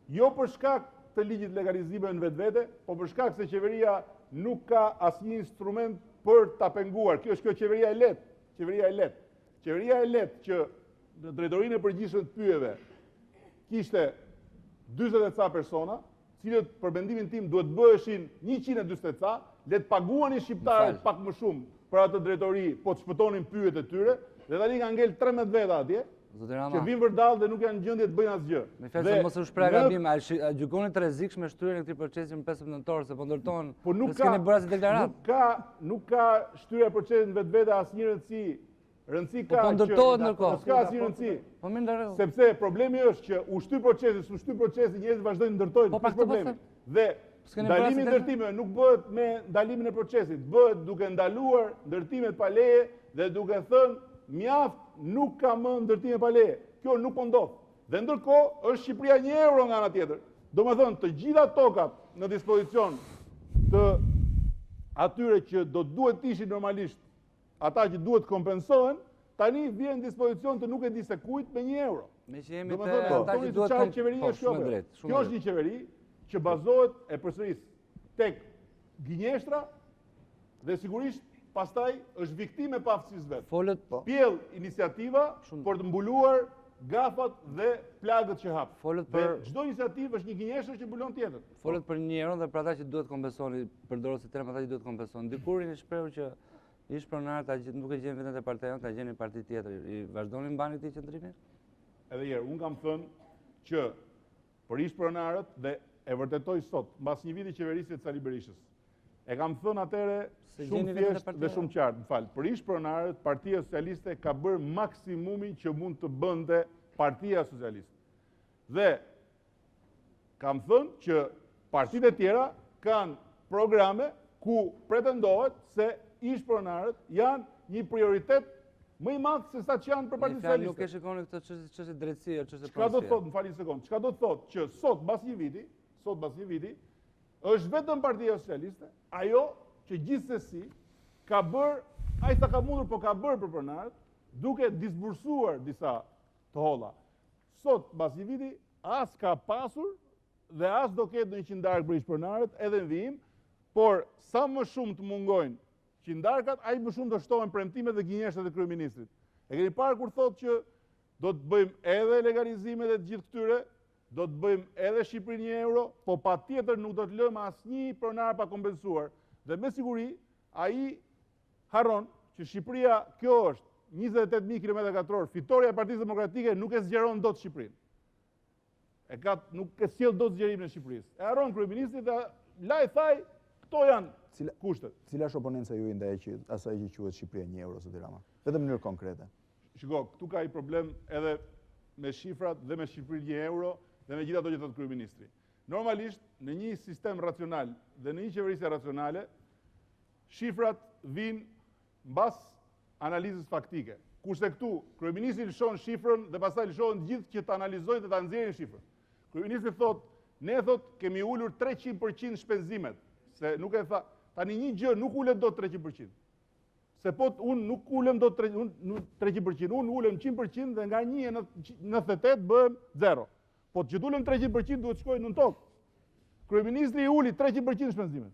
jo për shkak të ligjit legalizimeve në vetvete, po për shkak se qeveria nuk ka asnjë instrument për ta penguar. Kjo është qeveria e lehtë, qeveria e lehtë. Qeveria e lehtë që në drejtorinë e përgjithshme të pyjeve kishte 40 e ca persona, cilët për mendimin tim duhet bëheshin 140 ca, le të paguani shqiptarët pak më shumë për atë drejtori, po të shpëtonin pyjet e tyre, dhe tani kanë ngel 13 veta atje, që vinë vërdall dhe nuk janë në gjendje të bëjnë asgjë. Me fjalë se mos u shpreh gabim, a gjykoni të rrezikshme shtyrën e këtij procesi në 15 nëntor, se po ndërtohen, s'keni bërë asnjë deklaratë. Nuk ka shtyra e procesit në vetvete asnjë rëndësi. Rëndësi ka që s'ka asnjë rëndësi. Sepse problemi është që u shty procesi, njerëzit vazhdojnë ndërtojnë, kjo është problemi. Dhe ndalimi i ndërtimeve nuk bëhet me ndalimin e procesit, bëhet duke ndaluar ndërtimet pa leje dhe duke thënë mjaft nuk ka më ndërtime pa leje. Kjo nuk po ndodh. Dhe ndërkohë është Shqipëria 1 euro nga ana tjetër. Domethënë të gjitha tokat në dispozicion të atyre që do duhet të ishin normalisht ata që duhet kompensohen, tani vjen në dispozicion të nuk e di se kujt me 1 euro. Me që jemi te ata që duhet Kjo është një qeveri që bazohet e përsëris tek gënjeshtra dhe sigurisht pastaj është viktimë e paaftësisë vet. Pjell iniciativa për të mbuluar gafat dhe plagët që hap. Dhe çdo iniciativë është një gënjeshtër që mbulon tjetër. Folet për 1 euro dhe për ata që duhet kompensoni, përdorosi term ata që duhet kompensoni. Dikur i shprehur që ish pronarët nuk e gjen vetëm te partia jonë, ta gjeni parti tjetër. I vazhdonin mbani këtë qendrimin? Edhe herë, unë kam thënë që për ish pronarët dhe e vërtetoj sot, mbas një viti qeverisjes Sali Berishës. E kam thënë atëre shumë thjesht dhe shumë qartë, më fal. Për ish pronarët, Partia Socialiste ka bërë maksimumin që mund të bënte Partia Socialiste. Dhe kam thënë që partitë e tjera kanë programe ku pretendohet se ish pronarët janë një prioritet më i madh se sa që janë për Partisë Socialiste. Nuk e shikoni këtë çështje drejtësie, çështje pronësie. Çka do të thotë, më falni një sekond, çka do të thotë që sot mbas një viti, është vetëm Partia Socialiste ajo që gjithsesi ka bërë, ai sa ka mundur, po ka bërë për pronarët, duke disbursuar disa të holla. Sot mbas një viti as ka pasur dhe as do ketë ndonjë qindark për ish pronarët edhe në vijim, por sa më shumë të mungojnë qindarkat, aq më shumë do shtohen premtimet dhe gënjeshtrat e kryeministrit. E keni parë kur thotë që do të bëjmë edhe legalizimet e gjithë këtyre, do të bëjmë edhe Shqipërinë 1 euro, po patjetër nuk do të lëmë asnjë pronar pa kompensuar. Dhe me siguri ai harron që Shqipëria kjo është 28.000 km2, fitoria e Partisë Demokratike nuk e zgjeron dot Shqipërinë. Nuk e sjell dot zgjerimin e Shqipërisë. E harron kryeministri dhe laj thaj, këto janë kushtet. Cila është oponenca juaj ndaj asaj që quhet Shqipëria 1 euro, zoti Rama? Vetëm në mënyrë konkrete. Shiko, këtu ka i problem edhe me shifrat dhe me Shqipërinë 1 euro dhe me gjithë ato që thotë kryeministri. Normalisht, në një sistem racional dhe në një qeverisje racionale, shifrat vinë mbas analizës faktike. Kurse këtu, kryeministri lëshon shifrën dhe pastaj lëshon gjithë që të analizojnë dhe të nxjerrin shifrën. Kryeministri thotë, ne thotë kemi ulur 300% shpenzimet, se nuk e tha, tani një gjë nuk ulet dot 300%. Se po unë nuk ulem dot 300%, unë ulem 100% dhe nga 1,98 bëhem 0. Po që t'ulem 300% duhet shkojnë në tokë. kryeministri i uli 300% shpenzimet.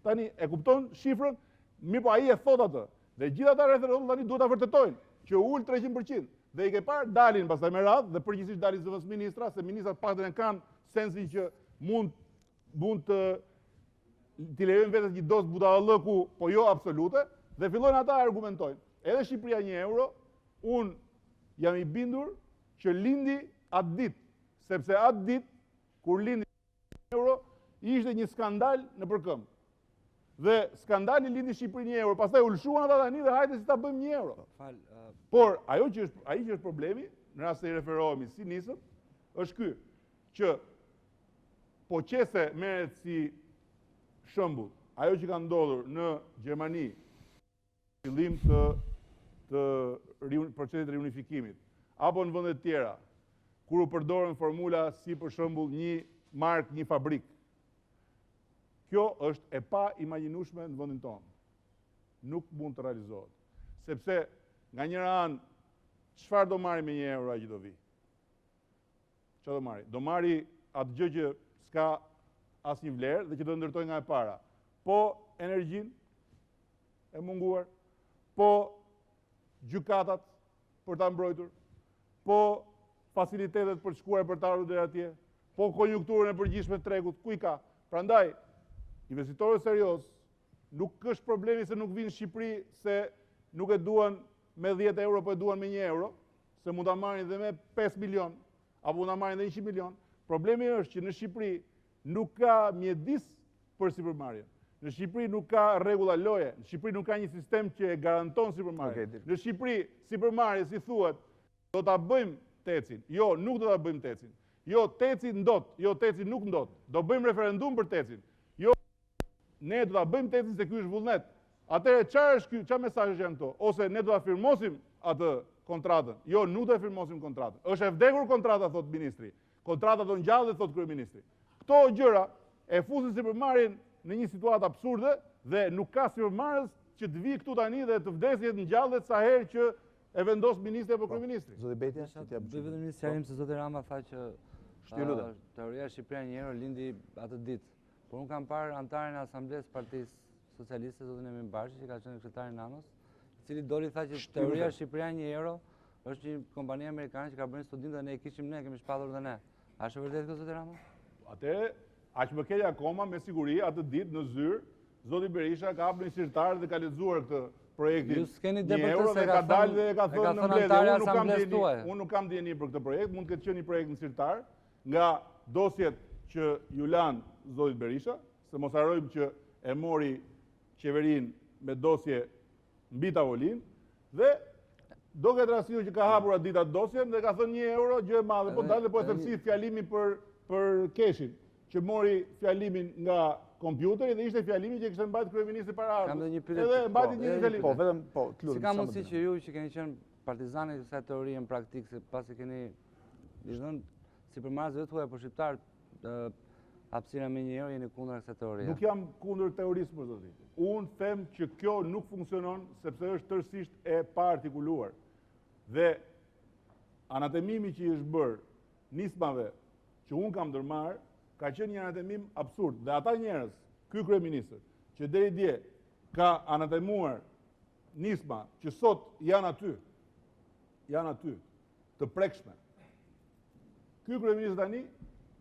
Tani, e kupton shifrën, mirë po ai e thot atë. Dhe gjithë ata rreth rrotullt tani duhet ta vërtetojnë që ul 300%. Dhe i ke parë dalin pastaj me radhë dhe përgjithsisht dalin zëvendës ministra, se ministrat paktën e kanë sensin që mund t'i lejojnë vetes një dosë budallëku, po jo absolute, dhe fillojnë ata argumentojnë. Edhe Shqipëria 1 euro, unë jam i bindur që lindi atë ditë, sepse atë ditë kur lindi 1 euro, ishte një skandal në përkëmbë. Dhe skandali lindi Shqipëri 1 euro, pastaj ulshuan ata tani dhe hajde si ta bëjmë 1 euro. Por ai që është problemi, në rast se i referohemi si nisëm, është ky, që po qese merret si shembull, ajo që ka ndodhur në Gjermani, fillim të procesit të riunifikimit, apo në vende të tjera, kur u përdorën formula si për shembull një mark, një fabrik. Kjo është e pa imagjinueshme në vendin tonë. Nuk mund të realizohet. Sepse nga njëra anë, çfarë do marri me 1 euro që do vi? Çfarë do marri? Do marri atë gjë që s'ka asnjë vlerë dhe që do ndërtoj nga e para. Po energjinë e munguar, po gjykatat për ta mbrojtur, po facilitetet për të shkuar për të ardhur deri atje, po konjunkturën e përgjithshme të tregut, ku i ka? Prandaj, investitorët serioz, nuk është problemi se nuk vinë në Shqipëri se nuk e duan me 10 euro, po e duan me 1 euro, se mund ta marrin dhe me 5 milion, apo mund ta marrin dhe 100 milion. Problemi është që në Shqipëri nuk ka mjedis për sipërmarrjen. Në Shqipëri nuk ka rregulla loje, në Shqipëri nuk ka një sistem që e garanton sipërmarrjen. Në Shqipëri sipërmarrja, si thuhet, do ta bëjmë tecin. Jo, nuk do ta bëjmë tecin. Jo, teci ndot, jo teci nuk ndot. Do bëjmë referendum për tecin. Jo, ne do ta bëjmë tecin se ky është vullnet. Atëherë çfarë është ky? Çfarë mesazhesh janë këto? Ose ne do ta firmosim atë kontratën. Jo, nuk do e firmosim kontratën. Është e vdekur kontrata, thot ministri. Kontrata do ngjallë, thot kryeministri. Këto gjëra e fusin sipërmarrjen në një situatë absurde dhe nuk ka sipërmarrës që të vi këtu tani dhe të vdesjet ngjallet sa herë që e vendos ministri apo kryeministri. Zoti Bejtja, bëj vetëm një sqarim se zoti Rama tha që teoria Shqipëria 1 euro lindi atë ditë. Por unë kam parë antarin e asamblesë Partisë Socialiste, zotin Andi Bejtja, që ka qenë kryetari Nanës, i cili doli tha që teoria Shqipëria 1 euro është një kompani amerikane që ka bërë një studim dhe ne e kishim ne, kemi shpallur dhe ne. A është vërtet kjo zoti Rama? Atëherë, aq më keq akoma me siguri atë ditë në zyrë, zoti Berisha ka hapur një shtator dhe ka lexuar këtë projektin. Ju s'keni një euro dhe ka dalë dhe ka thënë në mbledhje, unë nuk kam dieni për këtë projekt, mund të ketë qenë një projekt në shtator nga dosjet që ju lan zoti Berisha, se mos harrojmë që e mori qeverinë me dosje mbi tavolinë dhe do këtë rastiu që ka hapur atë ditë atë dosjen dhe ka thënë 1 euro gjë e madhe, po dalë dhe po e themsi fjalimi për keshin, që mori fjalimin nga kompjuteri dhe ishte fjalimi që kishte mbajtur kryeministri para ardhës. Edhe mbajti një fjalim. Po, vetëm po, të lutem. Si ka mundësi që ju që keni qenë partizani të kësaj teorie në praktikë, se pasi keni dhënë sipërmarrësve tuaj për shqiptar hapësira me 1 euro, jeni kundër kësaj teorie? Nuk jam kundër teorisë, për zotin. Unë them që kjo nuk funksionon sepse është tërësisht e paartikuluar. Dhe anatemimi që i është bërë nismave që unë kam ndërmarrë, ka qenë një anatemim absurd. Dhe ata njerëz, ky kryeministër, që deri dje ka anatemuar nisma që sot janë aty, të prekshme. Ky kryeministër tani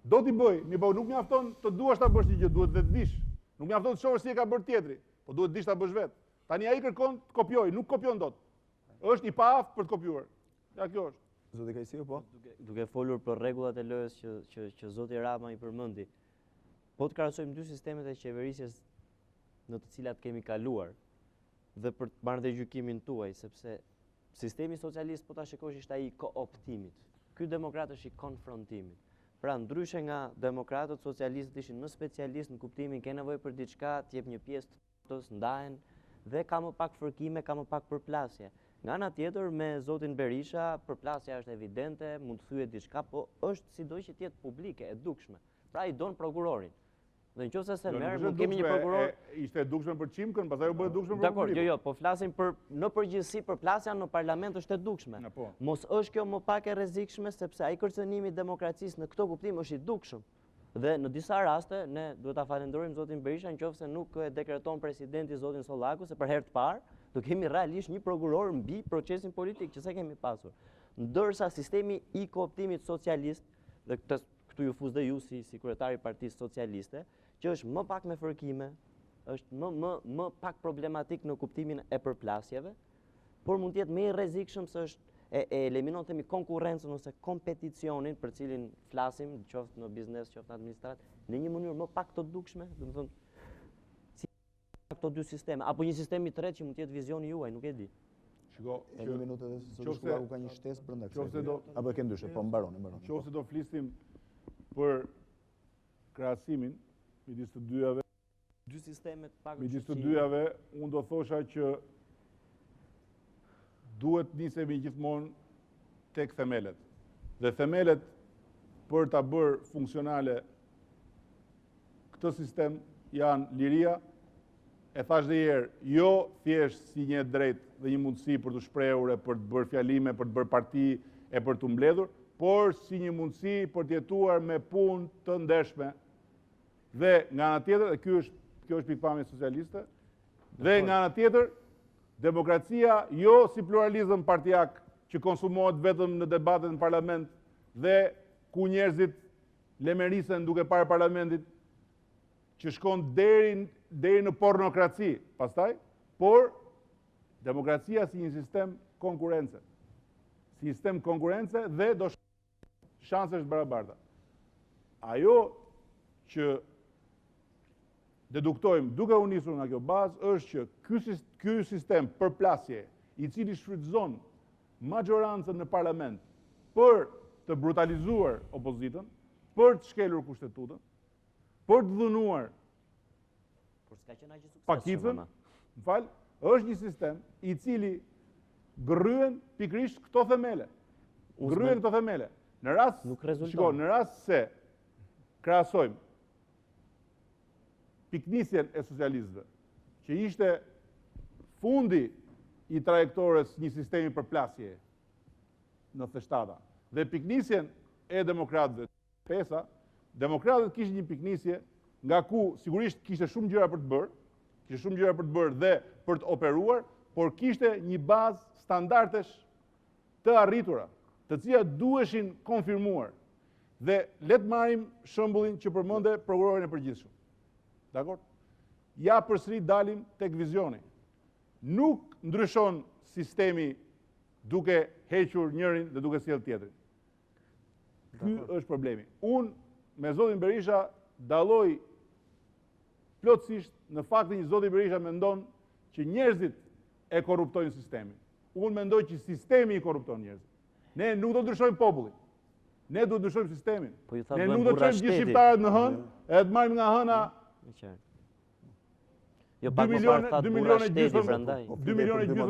do t'i bëj, po nuk mjafton të duash ta bësh një gjë, duhet të dish. Nuk mjafton të shohësh si e ka bërë tjetri, po duhet dish ta bësh vetë. Tani ai kërkon të kopjojë, nuk kopjon dot. Është i paaftë për të kopjuar. Ja kjo është. Zoti Kajsiu, po? Duke folur për rregullat e lojës që zoti Rama i përmendi, po të krahasojmë dy sistemet e qeverisjes në të cilat kemi kaluar dhe për të marrë dhe gjykimin tuaj, sepse sistemi socialist po ta shikosh ishte ai i kooptimit. Ky demokrat është i konfrontimit. Pra ndryshe nga demokratët, socialistët ishin më specialistë në kuptimin ke nevojë për diçka, t'jep një pjesë të ndahen dhe ka më pak fërkime, ka më pak përplasje. Nga ana tjetër, me zotin Berisha, përplasja është evidente, mund të thyet diçka, po është sido që t'jetë publike, e dukshme. Pra i don prokurorin. Dhe nëse se merr, kemi një prokuror. Ishte e dukshme për çimkën, pastaj u bë e dukshme për Dakor, jo, po flasim për në përgjithësi përplasja në parlament është e dukshme. Mos është kjo më pak e rrezikshme sepse ai kërcënimi i demokracisë në këtë kuptim është i dukshëm. Dhe në disa raste, ne duhet ta falenderojmë zotin Berisha nëse nuk e dekreton presidenti zotin Shkullaku, se për herë të parë do kemi realisht një prokuror mbi procesin politik që se kemi pasur. Ndërsa sistemi i kooptimit socialist, dhe këtu ju fuz dhe ju si kryetari i Partisë Socialiste, që është më pak me fërkime, është më pak problematik në kuptimin e përplasjeve, por mund të jetë më i rrezikshëm se është e eliminon themi konkurrencën ose kompeticionin për cilin flasim, qoftë në biznes, qoftë në administrat, në një mënyrë më pak të dukshme, do të thonë, si këto dy sisteme, apo një sistem i tretë që mund të jetë vizioni juaj, nuk e di. Shiko, një minutë edhe se zoti Shkullaku ka një shtesë brenda kësaj. Apo e ke ndryshe, po mbaroni. Qofse do flisnim për krahasimin midis të dyjave, dy sistemet pak midis të dyjave, unë do thosha që duhet nisemi gjithmonë tek themelet. Dhe themelet për ta bërë funksionale këtë sistem janë liria, e thash dhe herë, jo thjesht si një drejt dhe një mundësi për të shprehur, për të bërë fjalime, për të bërë parti e për të mbledhur, por si një mundësi për të jetuar me punë të ndershme. Dhe nga ana tjetër, dhe kjo është pikpamja socialiste, dhe nga ana tjetër, demokracia jo si pluralizëm partijak që konsumohet vetëm në debatet në parlament dhe ku njerëzit lemerisen duke parë parlamentit, që shkon deri në pornokraci pastaj, por demokracia si një sistem konkurrence. Sistem konkurrence dhe do shansesh barabarta. Ajo që deduktojmë duke u nisur nga kjo bazë është që ky sistem përplasje i cili shfrytëzon majorancën në parlament për të brutalizuar opozitën, për të shkelur kushtetutën, për të dhunuar pakicën, është një sistem i cili gërryen pikërisht këto themele. Gërryen këto themele. Në rast se krahasojmë piknisjen e socialistëve, që ishte fundi i trajektores një sistemi përplasje në theshtata, dhe piknisjen e demokratëve pesa, demokratët kishin një piknisje nga ku sigurisht kishte shumë gjëra për të bërë, dhe për të operuar, por kishte një bazë standardesh të arritura, të cilat duheshin konfirmuar. Dhe le të marrim shembullin që përmende prokurorin e përgjithshëm. Dakor? Ja përsëri dalim tek vizioni. Nuk ndryshon sistemi duke hequr njërin dhe duke sjell tjetrin. Ky është problemi. Unë me zotin Berisha dalloj plotësisht në faktin që zoti Berisha mendon që njerëzit e korruptojnë sistemin. Unë mendoj që sistemi i korrupton njerëzit. Ne nuk do ndryshojmë popullin. Ne do ndryshojmë sistemin. Ne nuk do të çojmë gjithë shqiptarët në hënë, e të marrim nga hëna 2 milionë gjysmë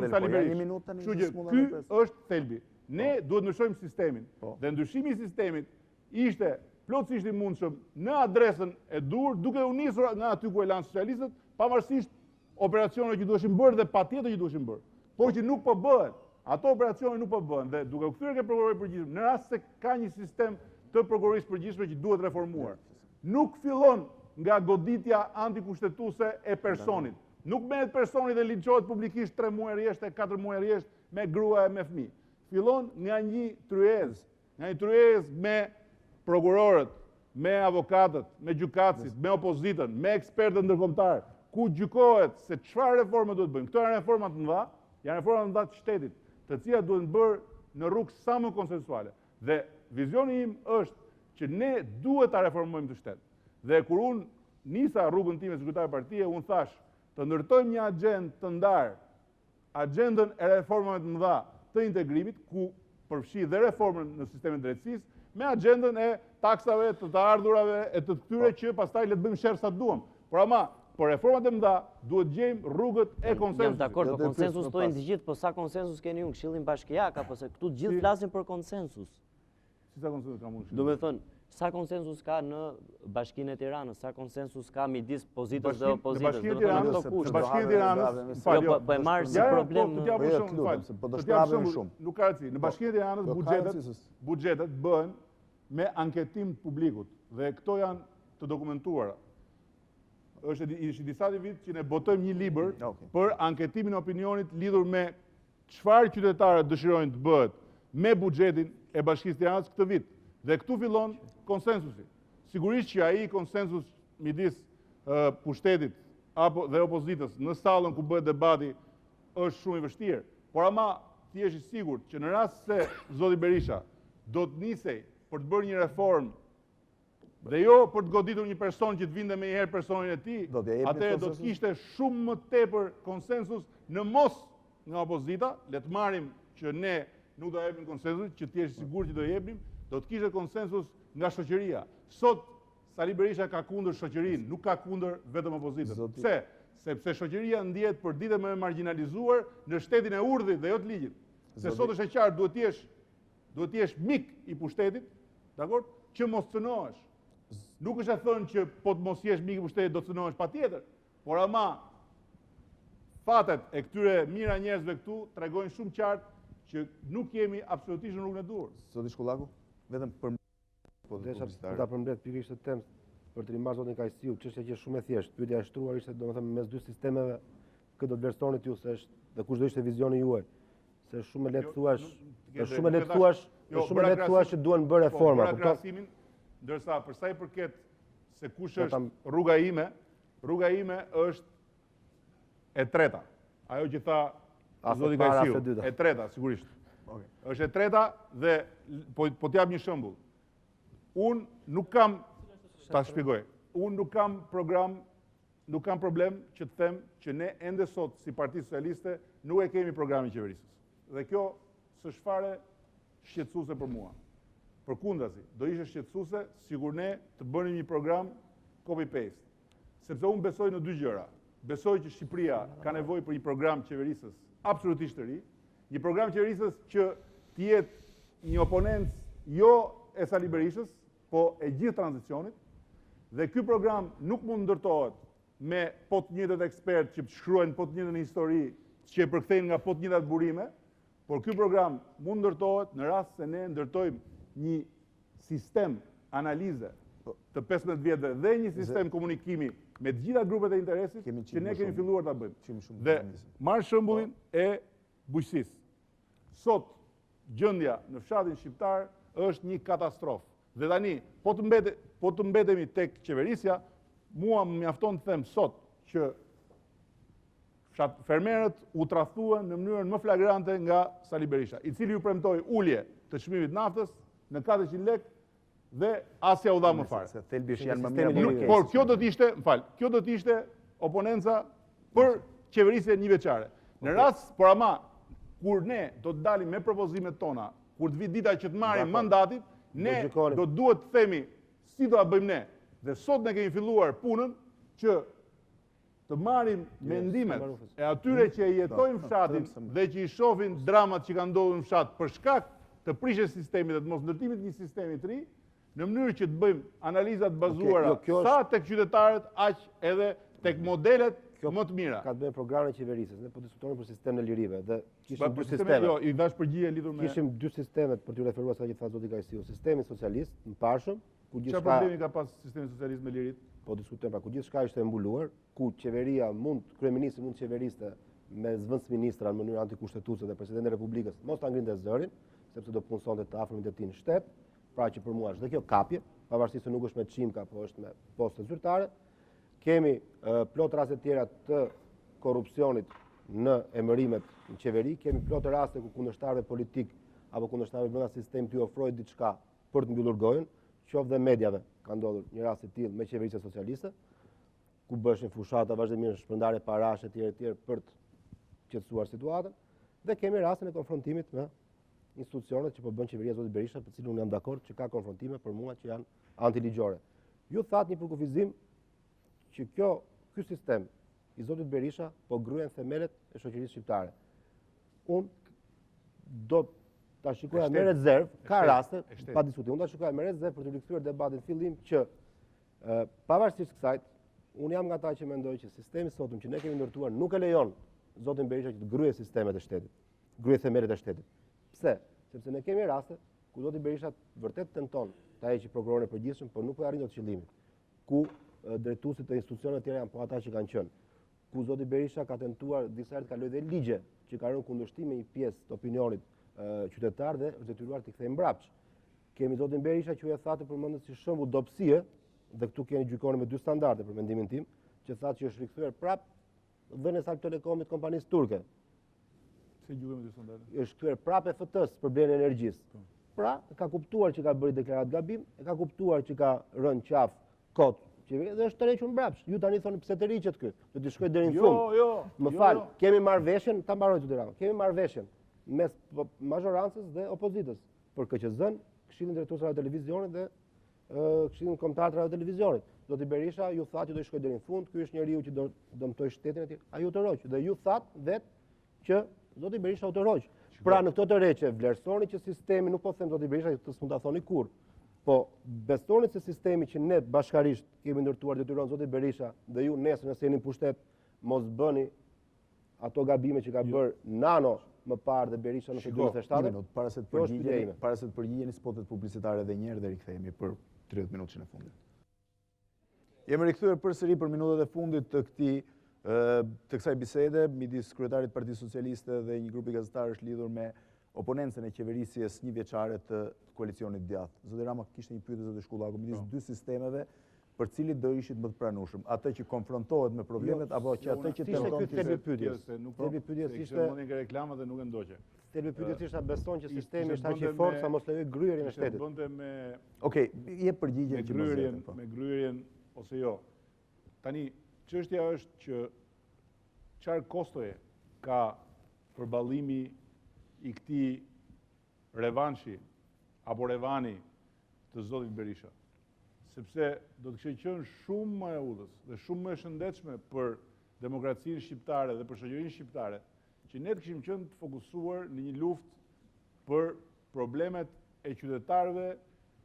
Sali Berisha. Kështu që ky është thelbi. Ne duhet ndryshojmë sistemin. Dhe ndryshimi i sistemit ishte plotësisht i mundshëm në adresën e dur, duke u nisur nga aty ku e lanë socialistët, pavarësisht operacioneve që duheshin bërë dhe patjetër që duheshin bërë. Por që nuk po bëhen. Ato operacione nuk po bëhen. Dhe duke u kthyer ke prokurori i përgjithshëm, në rast se ka një sistem të prokurorisë përgjithshme që duhet reformuar, nuk fillon nga goditja antikushtetuese e personit. Nuk merret personi dhe linçohet publikisht 3 muaj rresht e 4 muaj rresht me grua e me fëmijë. Fillon nga një tryezë, me prokurorët, me avokatët, me gjykatësit, me opozitën, me ekspertët ndërkombëtar, ku gjykohet se çfarë reforma duhet bëjmë. Këto janë reforma të mëdha, të shtetit, të cilat duhet bërë në rrugë sa më konsensuale. Dhe vizioni im është që ne duhet ta reformojmë të shtet. Dhe kur unë nisa rrugën time si kryetari partie, unë thash, të ndërtojmë një agjendë të ndarë, agjendën e reformave të mëdha të integrimit, ku përfshi dhe reformën në sistemin drejtësisë, me agjendën e taksave, të ardhurave, e të këtyre që pastaj le të bëjmë sherr sa duam. Por ama, për reformat e mëdha duhet gjejmë rrugët e konsensusit. Jam dakord, po konsensus tojnë të gjithë, po sa konsensus keni unë, Këshillin Bashkiak, apo se këtu të gjithë flasin për konsensus. Si sa konsensus ka mund? Do me thënë, sa konsensus ka në Bashkinë e Tiranës, sa konsensus ka midis pozitës dhe opozitës. Në Bashkinë e Tiranës, po e marrë si problem. Nuk ka rëndësi. Në Bashkinë e Tiranës buxhetet bëhen me anketim të publikut. Dhe këto janë të dokumentuara. Ishte disa vit që ne botojmë një libër për anketimin e opinionit lidhur me çfarë qytetarët dëshirojnë të bëhet me buxhetin e Bashkisë Tiranës këtë vit. Dhe këtu fillon konsensusi. Sigurisht që ai konsensus midis pushtetit apo dhe opozitës në sallën ku bëhet debati është shumë i vështirë. Por ama ti je i sigurt që në rast se zoti Berisha do të nisej për të bërë një reformë dhe jo për të goditur një person që të vinte me njëherë personin e tij, atëherë do të kishte shumë më tepër konsensus në mos nga opozita, le të marrim që ne nuk do japim konsensus, që ti je i sigurt që do jepnim, do të kishte konsensus nga shoqëria. Sot Sali Berisha ka kundër shoqërinë, nuk ka kundër vetëm opozitën. Pse? Sepse shoqëria ndihet për ditë më e marginalizuar në shtetin e urdhit dhe jo të ligjit. Se sot është e qartë, duhet të jesh mik i pushtetit, dakor? Që mos cënohesh. Nuk është e thënë që po të mos jesh mik i pushtetit do të cënohesh patjetër, por ama fatet e këtyre mira njerëzve këtu tregojnë shumë qartë që nuk jemi absolutisht në rrugën e duhur. Zoti Shkullaku, vetëm për ta përmbledh pikërisht këtë temë për të rimarrë zotin Kajsiu, çështja që është shumë e thjeshtë. Pyetja e shtruar ishte domethënë mes dy sistemeve, këtë do të vlerësoni ju se është dhe kush do ishte vizioni juaj. Se është shumë lehtë thuash, është shumë lehtë thuash që duhen bërë reforma. Krahasimin, ndërsa për sa i përket se kush është rruga ime është e treta. Ajo që tha zoti Kajsiu, e treta sigurisht. Është e treta dhe po t'jap një shembull. Unë nuk kam, ta shpjegoj, unë nuk kam problem që të them që ne ende sot si Partisë Socialiste nuk e kemi programin qeverisjes. Dhe kjo s'është fare shqetësuese për mua. Përkundrazi, do ishte shqetësuese sikur ne të bënim një program copy-paste. Sepse unë besoj në dy gjëra. Besoj që Shqipëria ka nevojë për një program qeverisjes absolutisht të ri, një program qeverisjes që të jetë një oponencë jo e Sali Berishës, po e gjithë tranzicionit, dhe ky program nuk mund ndërtohet me po të njëjtët ekspertë që shkruajnë po të njëjtën histori, që e përkthejnë nga po të njëjtat burime, por ky program mund ndërtohet në rast se ne ndërtojmë një sistem analize të 15 vjetëve dhe një sistem komunikimi me të gjitha grupet e interesit që ne kemi filluar ta bëjmë. Dhe marr shembullin e bujqësisë. Sot gjendja në fshatin shqiptar është një katastrofë. Dhe tani, po të mbetemi tek qeverisja, mua më mjafton të them sot që fermerët u tradhtuan në mënyrën më flagrante nga Sali Berisha, i cili ju premtoi ulje të çmimit naftës në 400 lekë dhe asja u dha më fare. Por kjo do të ishte oponenca për qeverisje një vjeçare. Në rast, por ama, kur ne do të dalim me propozimet tona, kur të vit dita që të marrim mandatit, ne do duhet të themi si do ta bëjmë ne. Dhe sot ne kemi filluar punën që të marrim mendimet e atyre që jetojnë fshatin dhe që i shohin dramat që kanë ndodhur në fshat për shkak të prishjes sistemit dhe të mos ndërtimit një sistemi të ri, në mënyrë që të bëjmë analizat bazuara sa tek qytetarët, aq edhe tek modelet më të mira. Ka të bëjë programin e qeverisjes, ne po diskutojmë për sistemin e lirive dhe kishim dy sisteme. Jo, i dash përgjigje lidhur me kishim dy sistemet për t'u referuar sa që tha zoti Kajsiu, sistemi socialist në pashëm, ku çfarë problemi ka pas sistemi socialist me lirit? Po diskutojmë, ku gjithçka ishte mbuluar, ku qeveria kryeministri mund të qeveriste me zvendës ministra në mënyrë antikushtetuese dhe presidenti i Republikës mos ta ngrinte zërin, sepse do punsonte të afërmit e tij në shtet, pra që për mua është dhe kjo kapje, pavarësisht se nuk është me çimka, po është me poste zyrtare. Kemi plot raste tjera të korrupsionit në emërimet në qeveri, kemi plot raste ku kundërshtarëve politik apo kundërshtarëve brenda sistemit i ofrojnë diçka për të mbyllur gojën, qoftë dhe mediave ka ndodhur një rast i tillë me qeverisje socialiste, ku bëshin fushata vazhdimisht shpërndarje parash etj për të qetësuar situatën, dhe kemi rastin e konfrontimit me institucionet që po bën qeveria e zotit Berisha, për cilën unë jam dakord që ka konfrontime për mua që janë antiligjore. Ju thatë një përkufizim që ky sistem i zotit Berisha po gryen themelet e shoqërisë shqiptare. Unë do ta shikoja me rezervë, ka raste pa diskutim. Unë ta shikoja me rezervë për të rikthyer debatin fillim që pavarësisht kësaj, unë jam nga ata që mendoj që sistemi sotëm që ne kemi ndërtuar nuk e lejon zotin Berisha që të gryejë sistemet e shtetit, gryejë themelet e shtetit. Pse? Sepse ne kemi raste ku zoti Berisha vërtet tenton ta heqë prokurorin e përgjithshëm, por nuk po arrin dot qëllimin. ku drejtuesit e institucioneve të tjera janë po ata që kanë qenë. Ku zoti Berisha ka tentuar disa herë të kalojë dhe ligje që ka rënë kundërshtim me një pjesë të opinionit qytetar dhe është detyruar t'i kthejë mbrapsht. Kemi zotin Berisha që e thatë përmendet si shembull dobësie, dhe këtu keni gjykoni me dy standarde për mendimin tim, që thatë që është rikthyer prap dhënës Alp Telekomit kompanisë turke. Si gjykojmë me dy standarde? Është kthyer prap FT-s për blerjen e energjisë. Pra, ka kuptuar që ka bërë deklarat gabim, ka kuptuar që ka rënë qafë kot qeveria dhe është tërhequr mbrapsht. Ju tani thoni pse të riqet ky? Do të shkoj deri në fund. Më fal, kemi marrëveshjen, ta mbaroj Edi Rama. Kemi marrëveshjen mes mazhorancës dhe opozitës për KQZ-n, Këshillin Drejtues të Televizionit dhe Këshillin Kombëtar të Televizionit. Zoti Berisha ju thatë që do të shkojë deri në fund, ky është njeriu që do dëmtoj shtetin e tij. Ai u tërhoq dhe ju thatë vetë që zoti Berisha u tërhoq. Pra në këto tërheqje vlerësoni që sistemi, nuk po them zoti Berisha që s'mund ta thoni kurrë, po besoni se sistemi që ne bashkarisht kemi ndërtuar detyron zoti Berisha dhe ju nesër nëse jeni në pushtet mos bëni ato gabime që ka bërë Nano më parë dhe Berisha në 2007. Para se të përgjigjeni spotet publicitare edhe një herë dhe rikthehemi për 30 minutën e fundit. Jemi rikthyer përsëri për minutat e fundit të kësaj bisede midis kryetarit Partisë Socialiste dhe një grupi gazetarësh lidhur me oponencën e qeverisjes një vjeçare të koalicionit djathtë. Zoti Rama kishte një pyetje zoti Shkullaku midis dy sistemeve për cilit do ishit më të pranueshëm, atë që konfrontohet me problemet apo që atë që tenton të thelbi pyetjes. Thelbi pyetjes ishte mendin nga reklama dhe nuk e ndoqe. Thelbi pyetjes ishte beson që sistemi është aq i fortë sa mos lejoj gryerjen e shtetit. Bënte me Okej, jep përgjigjen që me gryerjen ose jo. Tani çështja është që çfarë kostoje ka përballimi i këtij revanshi apo revani të zotit Berisha. Sepse do të kishte qenë shumë më e udhës dhe shumë më e shëndetshme për demokracinë shqiptare dhe për shoqërinë shqiptare që ne të kishim qenë të fokusuar në një luftë për problemet e qytetarëve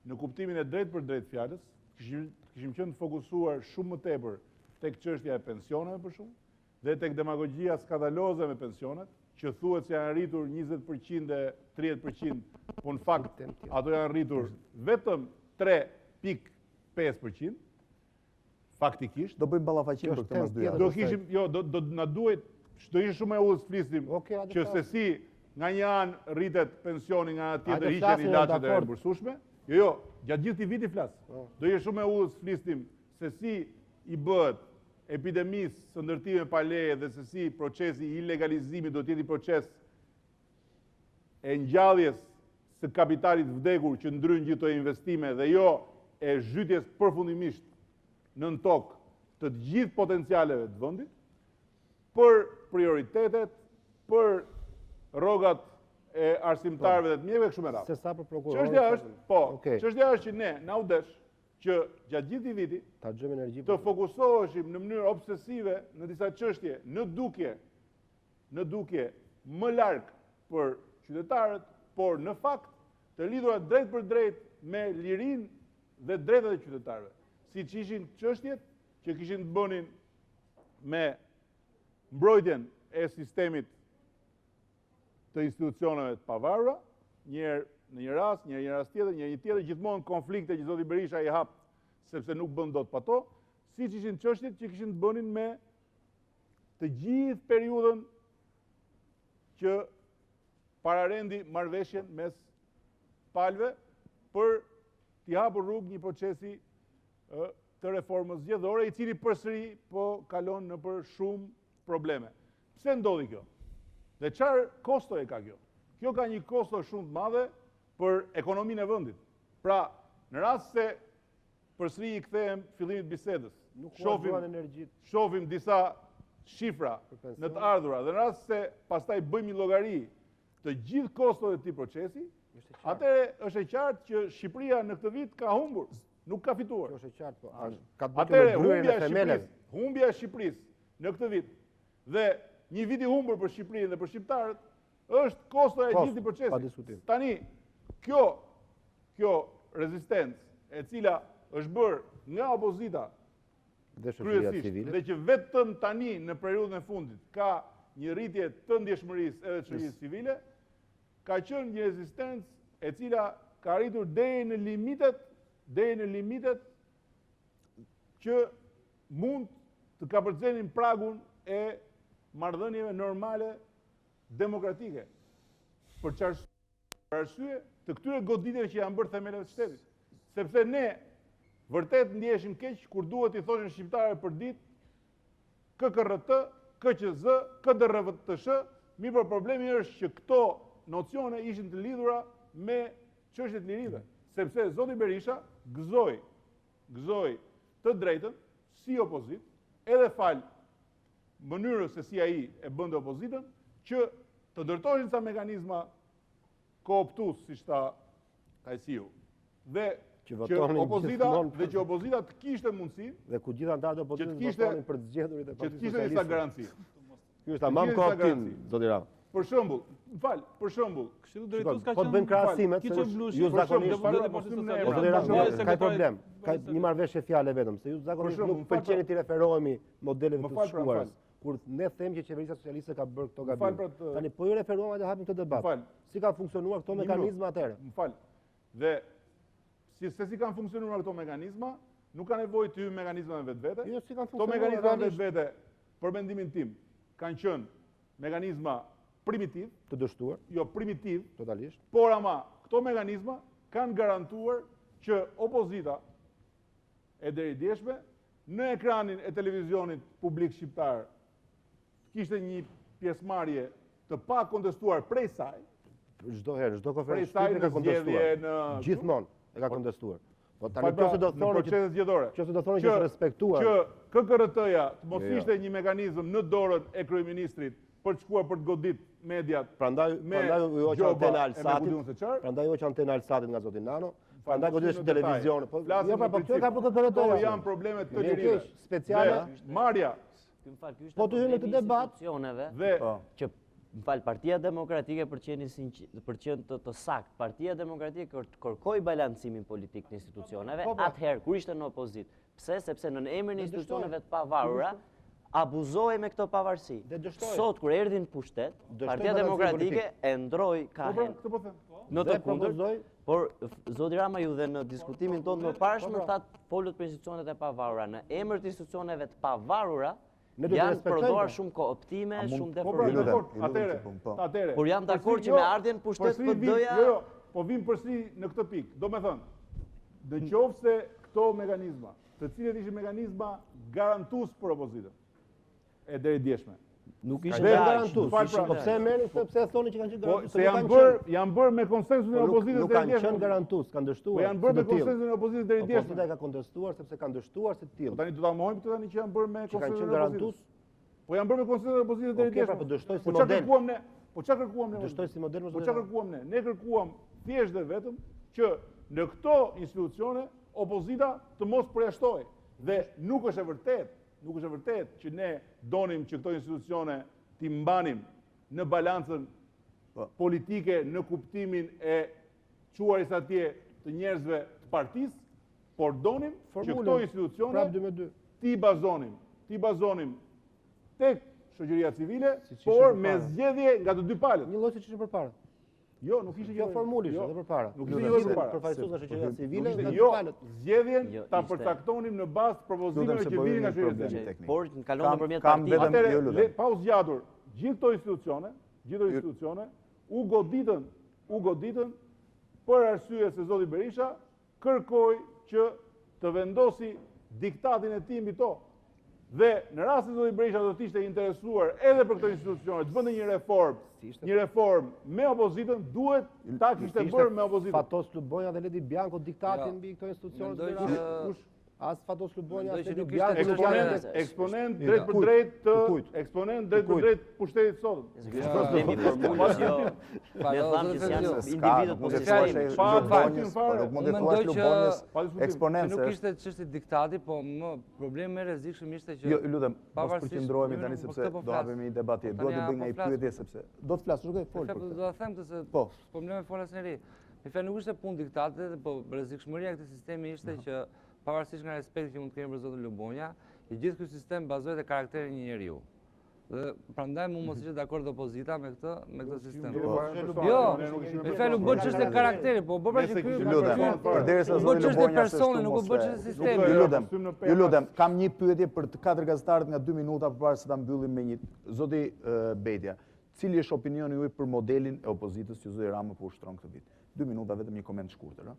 në kuptimin e drejtë për drejtë fjalës, kishim qenë të fokusuar shumë më tepër tek çështja e pensioneve për shumë dhe tek demagogjia skandaloze me pensionet, që thuhet se janë rritur 20% e 30%, po në fakt ato janë rritur vetëm 3.5%. Faktikisht. Do bëjmë ballafaqim për këtë mas dyja. Do kishim, jo, do na duhet, do ishte shumë e udhës flisnim që se si nga një anë rritet pensioni, nga ana tjetër hiqen ilaçet e reimbursueshme. Jo, gjatë gjithë këtij viti flas. Do ishte shumë e udhës flisnim se si i bëhet epidemisë së ndërtime pa leje dhe se si procesi i ilegalizimit do të jetë proces e ngjalljes së kapitalit vdekur që ndryn gjithë këto investime dhe jo e zhytjes përfundimisht nën tokë të gjithë potencialeve të vendit, për prioritetet, për rrogat e arsimtarëve dhe të mjekëve kështu me radhë. Se sa për prokurorët. Çështja është që ne na u desh që gjatë gjithë viti të fokusoheshim në mënyrë obsesive në disa çështje në dukje më larg për qytetarët, por në fakt të lidhura drejt për drejt me lirinë dhe drejtat e qytetarëve. Siç ishin çështjet që kishin të bënin me mbrojtjen e sistemit të institucioneve të pavarura, njëherë në një rast, një rast tjetër, një tjetër, gjithmonë konflikte që zoti Berisha i hap sepse nuk bën dot pa to, siç ishin çështjet që kishin të bënin me të gjithë periudhën që pararendi marrëveshjen mes palëve për t'i hapur rrugë një procesi të reformës zgjedhore, i cili përsëri po kalon nëpër shumë probleme. Pse ndodhi kjo? Dhe çfarë kostoje ka kjo? Kjo ka një kosto shumë të madhe për ekonominë e vendit. Pra, në rast se përsëri i kthehem fillimit bisedës, shohim disa shifra në të ardhura dhe në rast se pastaj bëjmë një llogari të gjithë kostove të këtij procesi, atëherë është e qartë që Shqipëria në këtë vit ka humbur, nuk ka fituar. Është e qartë, po. Atëherë humbja e Shqipërisë në këtë vit dhe një vit i humbur për Shqipërinë dhe për shqiptarët është kosto e gjithë procesit. Tani kjo rezistencë e cila është bërë nga opozita kryesisht dhe që vetëm tani në periudhën e fundit ka një rritje të ndjeshmërisë edhe të shoqërisë civile, ka qenë një rezistencë e cila ka arritur deri në limitet që mund të kapërcenin pragun e marrëdhënieve normale demokratike. Për arsye të këtyre goditjeve që janë bërë themeleve të shtetit. Sepse ne vërtet ndjeshim keq kur duhet i thoshin shqiptarëve për ditë KKRT, KQZ, KDRVTSH, mirë për problemi është që këto nocione ishin të lidhura me çështjet e lirive, sepse zoti Berisha gëzoi të drejtën si opozit, edhe fal mënyrës se si ai e bënte opozitën, që të ndërtoheshin ca mekanizma kooptues, siç tha Kajsiu, dhe që opozita të kishte mundësi dhe ku gjithë anëtarët e opozitës votonin për të zgjedhurit e Partisë Socialiste. Që të kishte disa garanci. Ky është tamam kooptim, zoti Rama. Për shembull, për shembull, po të bëjmë krahasimet, ju zakonisht ka problem. Ka një marrëveshje fjale vetëm, se ju zakonisht nuk pëlqeni të referohemi modeleve të shkuarës. Kur ne them që qeverisja socialiste ka bërë këto gabime. Tani po ju referuam atë hapim këtë debat. Si kanë funksionuar këto mekanizma atëherë? M'fal. Dhe si kanë funksionuar këto mekanizma, nuk ka nevojë të hyjmë mekanizmat vetvete. Këto mekanizma vetvete, për mendimin tim, kanë qenë mekanizma primitiv, të dështuar. Jo, primitiv, totalisht. Por ama këto mekanizma kanë garantuar që opozita e deridjeshme në ekranin e televizionit publik shqiptar kishte një pjesëmarrje të pa kontestuar prej saj. Çdo herë, çdo konferencë shqipe ka kontestuar. Gjithmonë e ka kontestuar. Po tani nëse do thonë që është respektuar. Që KKRT-ja të mos ishte një mekanizëm në dorën e kryeministrit për të shkuar për të godit mediat. Prandaj u hoq antena Alsatit. Prandaj u hoq antena Alsatit nga zoti Nano. Prandaj goditesh në televizion. Po jo, po kjo ka për KKRT. Po janë probleme të lirive speciale. Marrja. Po të hynë në debat dhe që Partia Demokratike për qenë të sakt, Partia Demokratike kërkoi balancimin politik të institucioneve, atëherë kur ishte në opozit. Pse? Sepse në emrin e institucioneve të pavarura abuzoi me këto pavarësi. Sot kur erdhi në pushtet, Partia Demokratike e ndroi kahen në të kundërt, por zoti Rama ju dhe në diskutimin tonë më parashëm thatë folët për institucionet e pavarura. Në emër të institucioneve të pavarura janë përdoar shumë kooptime, shumë deformime. Por jam dakord që me ardhjen pushtet PD-ja... Jo, po vim përsëri në këtë pikë. Do me thënë, nëse këto mekanizma, të cilët ishin mekanizma garantues për opozitën, e deridjeshme. Nuk ishin garantues. Po pse merrin, pse thoni që kanë qenë garantues? Se janë bërë me konsensusin e opozitës nuk kanë qenë garantues, kanë dështuar. Po janë bërë me konsensusin e opozitës deridjeshme. Opozita ka kontestuar sepse kanë dështuar se të tillë. Tani do ta mohojmë këtë tani që janë bërë me konsensusin e opozitës. Po janë bërë me konsensusin e opozitës deridjeshme. Po dështoj si model. Po çfarë kërkuam ne? Dështoj si model. Po çfarë kërkuam ne? Ne kërkuam thjesht dhe vetëm që në këto institucione opozita të mos përjashtohej. Dhe nuk është e vërtet që ne donim që këto institucione t'i mbanim në balancën politike në kuptimin e quaris atje të njerëzve të partisë, por donim që këto institucione t'i bazonim tek shoqëria civile, por me zgjedhje nga të dy palët. Një lloj siç ishte përpara. Jo, nuk ishte jo formulisht, edhe përpara. Nuk ishte jo përpara. Përfaqësues nga shoqëria civile nga dy palët. Zgjedhjen ta përcaktonim në bazë të propozimeve që vinin nga shoqëria civile. Por kalon nëpërmjet partisë. Atëherë, pa u zgjatur gjithë këto institucione u goditën për arsye se zoti Berisha kërkoi që të vendosi diktatin e tij mbi to. Dhe në rast se zoti Berisha do të ishte interesuar edhe për këto institucione, të bënte një reform me opozitën, duhet ta kishte bërë me opozitën. Fatos Lubonja dhe Ledi Bianco diktatin mbi këto institucione. As Fatos Lubonja, as Ledi Bianco. Eksponent drejt për drejt pushtetit sotëm. Kemi formulës, jo. Ne thamë që janë individët eksponentë. Nuk ishte çështje diktati, po më problemi më rrezikshëm ishte që jo, lutem, mos përqendrohemi tani sepse do hapemi një debat tjetër. Dua të bëj një pyetje sepse do të flas, nuk e fol. Do ta them këtë se problemi folas në ri. Me fjalë nuk ishte punë diktati, po rrezikshmëria e këtij sistemi ishte që pavarësisht nga respekti që mund të kemi për zotin Lubonja, i gjithë ky sistem bazohet te karakteri i një njeriu. Dhe prandaj mu mos ishte dakord opozita me këtë sistem. Jo, Jo, me fjalë bë çështë karakteri, po bë pra që ky përderisa bë çështë personi, nuk u bë çështë sistemi. Ju lutem, kam një pyetje për të 4 gazetarët nga 2 minuta përpara se ta mbyllim me një. Zoti Bejtja, cili është opinioni juaj për modelin e opozitës që zoti Rama po ushtron këtë vit? 2 minuta vetëm një koment shkurtër, a?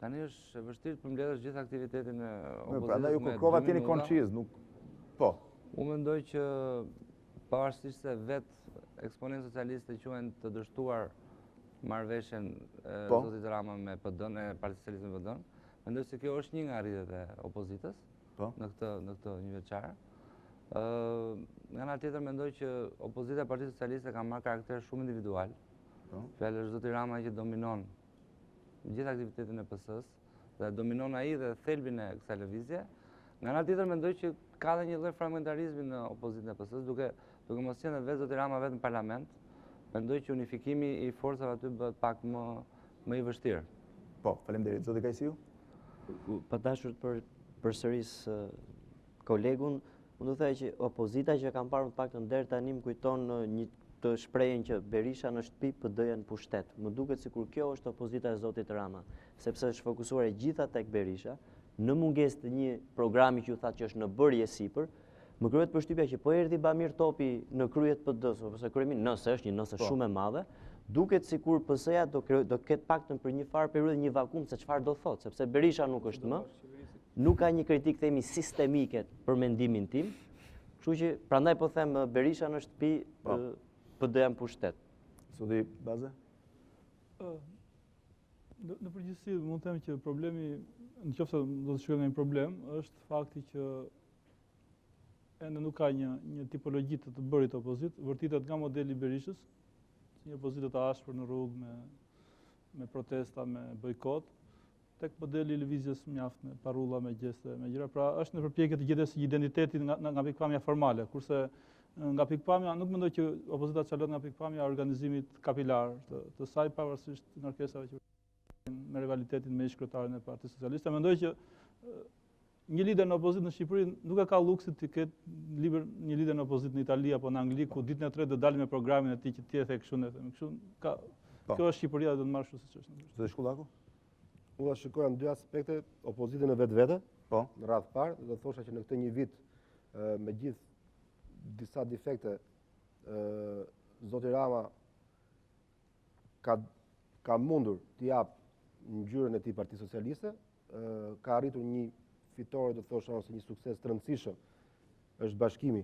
Tani është e vështirë të mbledhësh gjithë aktivitetin e opozitës. Prandaj ju kërkova të jeni konciz, nuk po. Unë mendoj që pavarësisht se vetë eksponentë socialiste quhen të dështuar marrëveshjen e zotit Rama me PD-n, e Partisë Socialiste me PD-n, mendoj se kjo është një nga arritjet e opozitës në këtë një vjeçare. Nga ana tjetër mendoj që opozita e Partisë Socialiste ka marrë karakter shumë individual. Fjala është zoti Rama që dominon gjithë aktivitetin e PS-s dhe dominon ai dhe thelbin e kësaj lëvizje. Nga ana tjetër mendoj që ka dhe një lloj fragmentarizmi në opozitën e PS-s, duke mos qenë vetë zoti Rama vetë në parlament, mendoj që unifikimi i forcave aty bëhet pak më i vështirë. Po, faleminderit. Zoti Kajsiu? Pa dashur të përsëris kolegun, unë do thej që opozita që kam parë më paktën deri tani më kujton një të shprehjen që Berisha në shtëpi, PD-ja në pushtet. Më duket sikur kjo është opozita e zotit Rama, sepse është fokusuar e gjitha tek Berisha, në mungesë të një programi që ju thatë që është në bërje sipër, më kryet përshtypja që po erdhi Bamir Topi në kryet PD-s, ose kryeministri, nëse është një nëse shumë e madhe, duket sikur PS-ja do ketë paktën për një farë periudhë një vakum se çfarë do thotë, sepse Berisha nuk është më, nuk ka një kritik themi sistemike për mendimin tim, kështu që prandaj po them Berisha në shtëpi, PD-ja në pushtet. Zoti Baze? Në përgjithësi mund të them që problemi, nëse do të shkojmë në një problem, është fakti që ende nuk ka një tipologji të bërit opozit, vërtitet nga modeli Berishës, një opozitë të ashpër në rrugë me protesta, me bojkot, tek modeli lëvizjes mjaft me parulla, me gjeste, me gjëra. Pra është në përpjekje të gjetjes identitetit nga pikpamja formale, kurse nga pikpamja nuk mendoj që opozita çalon nga pikpamja organizimit kapilar të saj pavarësisht kërkesave që me rivalitetin me ish-kryetarin e Partisë Socialiste. Mendoj që një lider në opozitë në Shqipëri nuk e ka luksit të ketë një lider në opozitë në Itali apo në Angli, ku ditën e tretë do dalë me programin e tij që ti e the kështu ne them. Kjo është Shqipëria, do të marrë kështu siç është. Zoti Shkullaku? Unë do shikoja në dy aspekte, opozitën e vetvete, në radhë parë, do thosha që në këtë një vit me gjithë disa defekte, zoti Rama ka mundur të japë ngjyrën e tij Partisë Socialiste, ka arritur një fitore, do thosha, ose një sukses të rëndësishëm, është bashkimi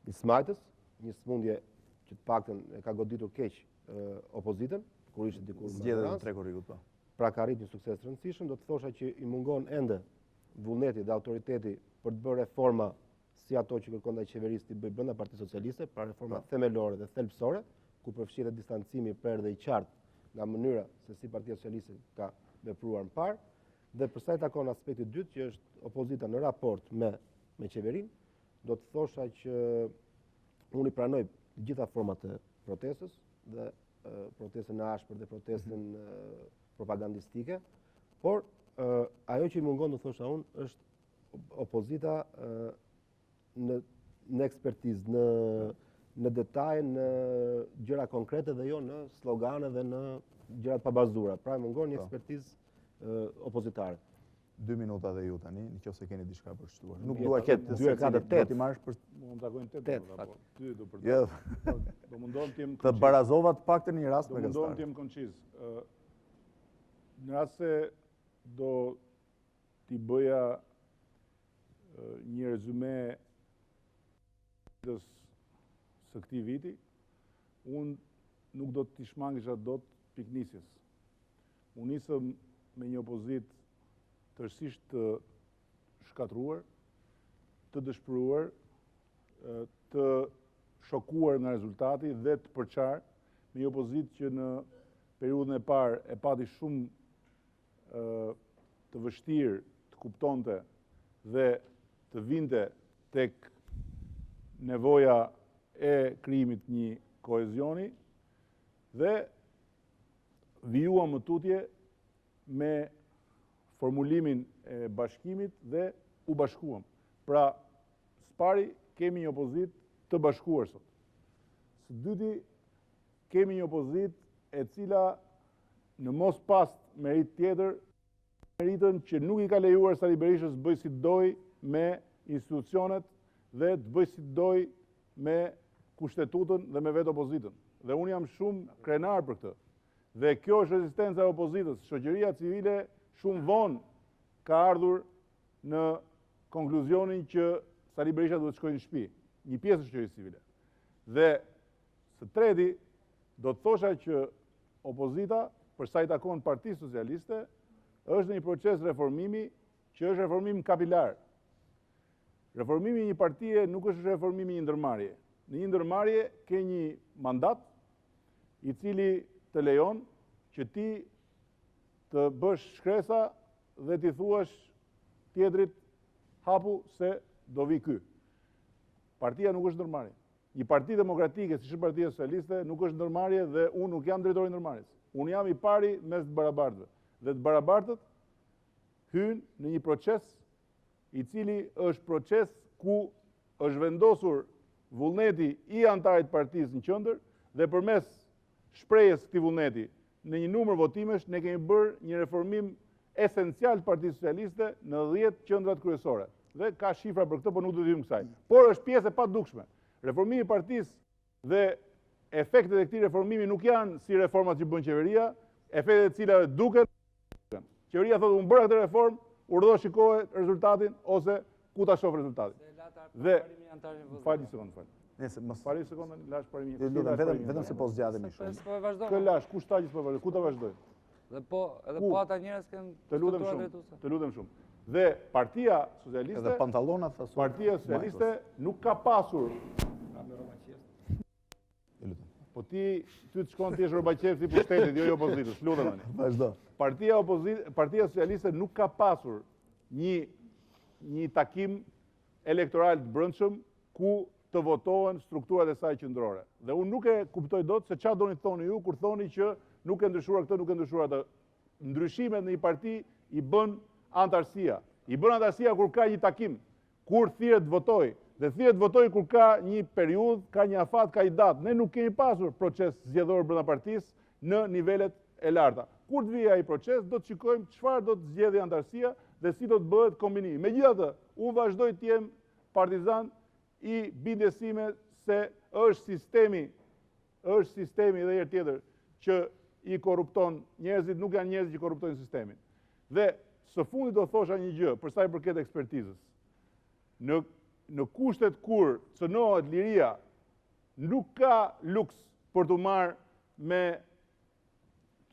i Smajtës, një smundje që të paktën e ka goditur keq opozitën, kur ishte dikur zgjedhjet në 3 korrikut, po. Pra ka arritur një sukses të rëndësishëm, do të thosha që i mungon ende vullneti dhe autoriteti për të bërë reforma si ato që kërkon ndaj qeverisë të bëjë brenda Partisë Socialiste, pra reforma themelore dhe thelbësore, ku përfshihet distancimi për dhe i qartë nga mënyra se si Partia Socialiste ka vepruar më parë, dhe përsa i takon aspekti dytë, që është opozita në raport me qeverinë, do të thosha që unë i pranoj gjitha format e protestës, dhe protestën e ashpër dhe protestën propagandistike, por ajo që i mungon, do thosha unë, është opozita në ekspertizë, në detaje, në gjëra konkrete dhe jo në slogane dhe në gjërat pabazuara. Pra mungon një ekspertizë opozitare. 2 minuta dhe ju tani, nëse keni diçka për shtuar. Nuk dua ketë 2 4 8. Ti marrësh për mund ta takojnë 8 apo 2 do për. Jo. Do mundon të jem të barazova të paktën një rast me gazetar. Do mundon të jem konciz. Në rast se do t'i bëja një rezume së këtij viti, unë nuk do t'i shmangisha dot piknisjes. Unë nisëm me një opozitë tërësisht të shkatruar, të dëshpëruar, të shokuar nga rezultati dhe të përqarë, me një opozitë që në periudhën e parë e pati shumë të vështirë të kuptonte dhe të vinte tek nevoja e krijimit një koalizioni dhe vijua më tutje me formulimin e bashkimit dhe u bashkuam. Pra, s'pari kemi një opozitë të bashkuar sot. Së dyti, kemi një opozitë e cila në mos pas merit tjetër, meritën që nuk i ka lejuar Sali Berishës të bëj si doj me institucionet dhe të bëj si doj me kushtetutën dhe me vetë opozitën. Dhe unë jam shumë krenar për këtë. Dhe kjo është rezistenca e opozitës. Shoqëria civile shumë vonë ka ardhur në konkluzionin që Sali Berisha duhet të shkojë në shtëpi, një pjesë e shoqërisë civile. Dhe së treti, do të thosha që opozita, për sa i takon Partisë Socialiste, është në një proces reformimi që është reformim kapilar. Reformimi i një partie nuk është reformimi i një ndërmarrje. Në një ndërmarrje ke një mandat i cili të lejon që ti të bësh shkresa dhe t'i thuash tjetrit hapu se do vi ky. Partia nuk është ndërmarrje. Një parti demokratike, si është Partia Socialiste, nuk është ndërmarrje dhe unë nuk jam drejtori i ndërmarrjes. Unë jam i pari mes të barabartëve. Dhe të barabartët hynë në një proces i cili është proces ku është vendosur vullneti i antarit partisë në qendër dhe përmes shprehjes këtij vullneti në një numër votimesh ne kemi bërë një reformim esencial të Partisë Socialiste në 10 qendrat kryesore. Dhe ka shifra për këtë, por nuk do të hym kësaj. Por është pjesë e padukshme. Reformimi i partisë dhe efektet e këtij reformimi nuk janë si reformat që bën qeveria, efektet e cilave duken. Qeveria thotë unë bëra këtë reformë, urdhë shikoje rezultatin ose ku ta shoh rezultatin. Dhe fal një sekondë, fal. Nëse mos fal një sekondë, lash parimi. Vetëm se po zgjatemi shumë. Kë lash, kush ta që s'po vazhdoj? Ku ta vazhdoj? Dhe po ata njerëz kanë të lutem shumë. Dhe Partia Socialiste, edhe pantallonat thasur. Partia Socialiste nuk ka pasur. Po ti të shkon ti është Robaqev si pushtetit, jo i opozitës, lutem tani. Vazhdo. Partia Socialiste nuk ka pasur një takim elektoral të brendshëm ku të votohen strukturat e saj qendrore. Dhe unë nuk e kuptoj dot se çfarë doni të thoni ju kur thoni që nuk e ndryshuar këtë, nuk e ndryshuar atë. Ndryshimet në një parti i bën antarësia. I bën antarësia kur ka një takim, kur thirret votoj. Dhe thirret votoj kur ka një periudhë, ka një afat, ka një datë. Ne nuk kemi pasur proces zgjedhor brenda partisë në nivelet e larta. Kur të vijë ai proces, do të shikojmë çfarë do të zgjedhë antarësia dhe si do të bëhet kombinimi. Megjithatë, unë vazhdoj të jem partizan i bindjesime se është sistemi edhe herë tjetër që i korrupton njerëzit, nuk janë njerëzit që korruptojnë sistemin. Dhe së fundit do thosha një gjë për sa i përket ekspertizës. Në kushtet kur cënohet liria, nuk ka luks për të marrë me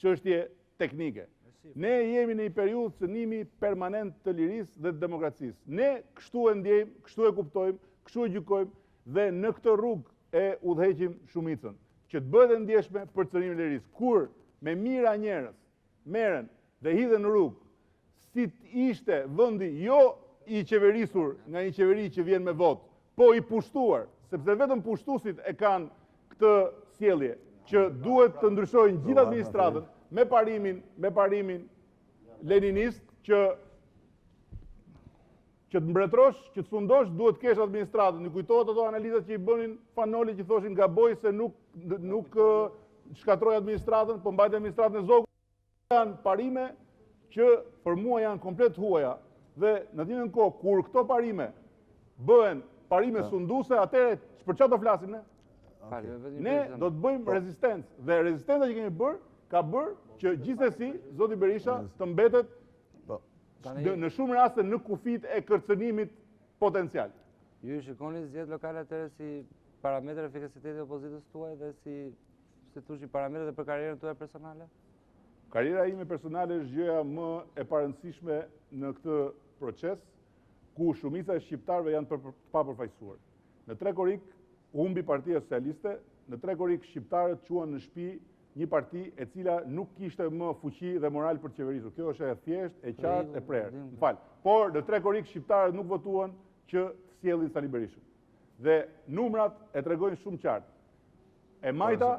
çështje teknike. Ne jemi në një periudhë cënimi permanent të lirisë dhe të demokracisë. Ne kështu e ndjejmë, kështu e kuptojmë, kështu e gjykojmë dhe në këtë rrugë e udhëheqim shumicën, që të bëhet e ndjeshme për cënimin e lirisë. Kur me mira njerëz merren dhe hidhen në rrugë, si ishte vendi jo i qeverisur nga një qeveri që vjen me votë, po i pushtuar, sepse vetëm pushtuesit e kanë këtë sjellje, që duhet të ndryshojnë gjithë administratën me parimin leninist që të mbretrosh, që të sundosh, duhet kesh administratën. Në kujtohet ato analizat që i bënin Fanoli që thoshin gaboj se nuk shkatroi administratën, po mbajti administratën e zogut. Janë parime që për mua janë komplet huaja. Dhe në të njëjtën kohë, kur këto parime bëhen parime sunduese, atëherë për çfarë do flasim ne? Ne do të bëjmë rezistencë. Dhe rezistenca që kemi bërë, ka bërë që gjithsesi zoti Berisha të mbetet në shumë raste në kufit e kërcënimit potencial. Ju shikoni zgjedhjet lokale atëherë si parametër efikasiteti i opozitës tuaj dhe si thoshi parametër për karrierën tuaj personale? Karriera ime personale është gjëja më e parëndësishme në këtë proces, ku shumica e shqiptarëve janë të papërfaqësuar. Në 3 korik humbi Partia Socialiste, në 3 korik shqiptarët quan në shtëpi një parti e cila nuk kishte më fuqi dhe moral për të qeverisur. Kjo është e thjeshtë, e qartë, e prerë. M'fal. Por në 3 korik shqiptarët nuk votuan që të sjellin Sali Berishën. Dhe numrat e tregojnë shumë qartë. E majta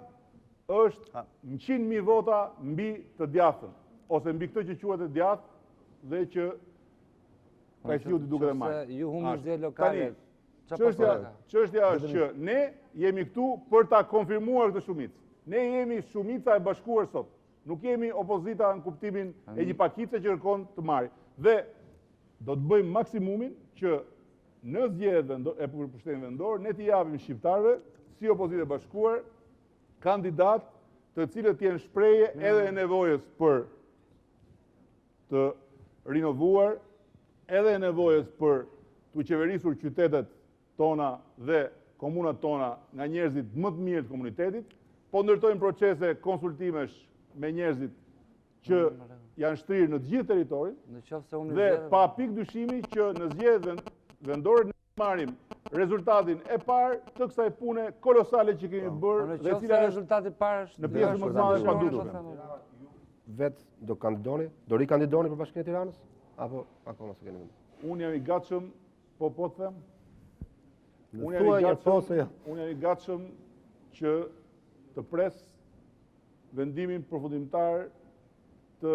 është 100.000 vota mbi të djathtën, ose mbi këtë që quhet e djathtë dhe që Kajsiu i duket e majtë. Ju humbi zgjedhjet lokale. Çështja është që ne jemi këtu për ta konfirmuar këtë shumicë. Ne jemi shumica e bashkuar sot. Nuk jemi opozita në kuptimin e një pakice që kërkon të marrë. Dhe do të bëjmë maksimumin që në zgjedhjet e përpushtetit vendor ne t'i japim shqiptarëve si opozitë e bashkuar kandidat të cilët janë shprehje edhe e nevojës për të rinovuar, edhe e nevojës për të qeverisur qytetet tona dhe komunat tona nga njerëzit më të mirë të komunitetit, po ndërtojmë procese konsultimesh me njerëzit që janë shtrirë në të gjithë territorin dhe pa pikë dyshimi që në zgjedhjet vendore ne marrim rezultatin e parë të kësaj pune kolosale që kemi bërë dhe cila rezultati i parë është në pjesën më të madhe e padutur. Vetë do kandidoni, do rikandidoni për Bashkinë e Tiranës apo akoma s'e keni menduar? Unë jam i gatshëm, po të them. Unë jam i gatshëm që të pres vendimin përfundimtar të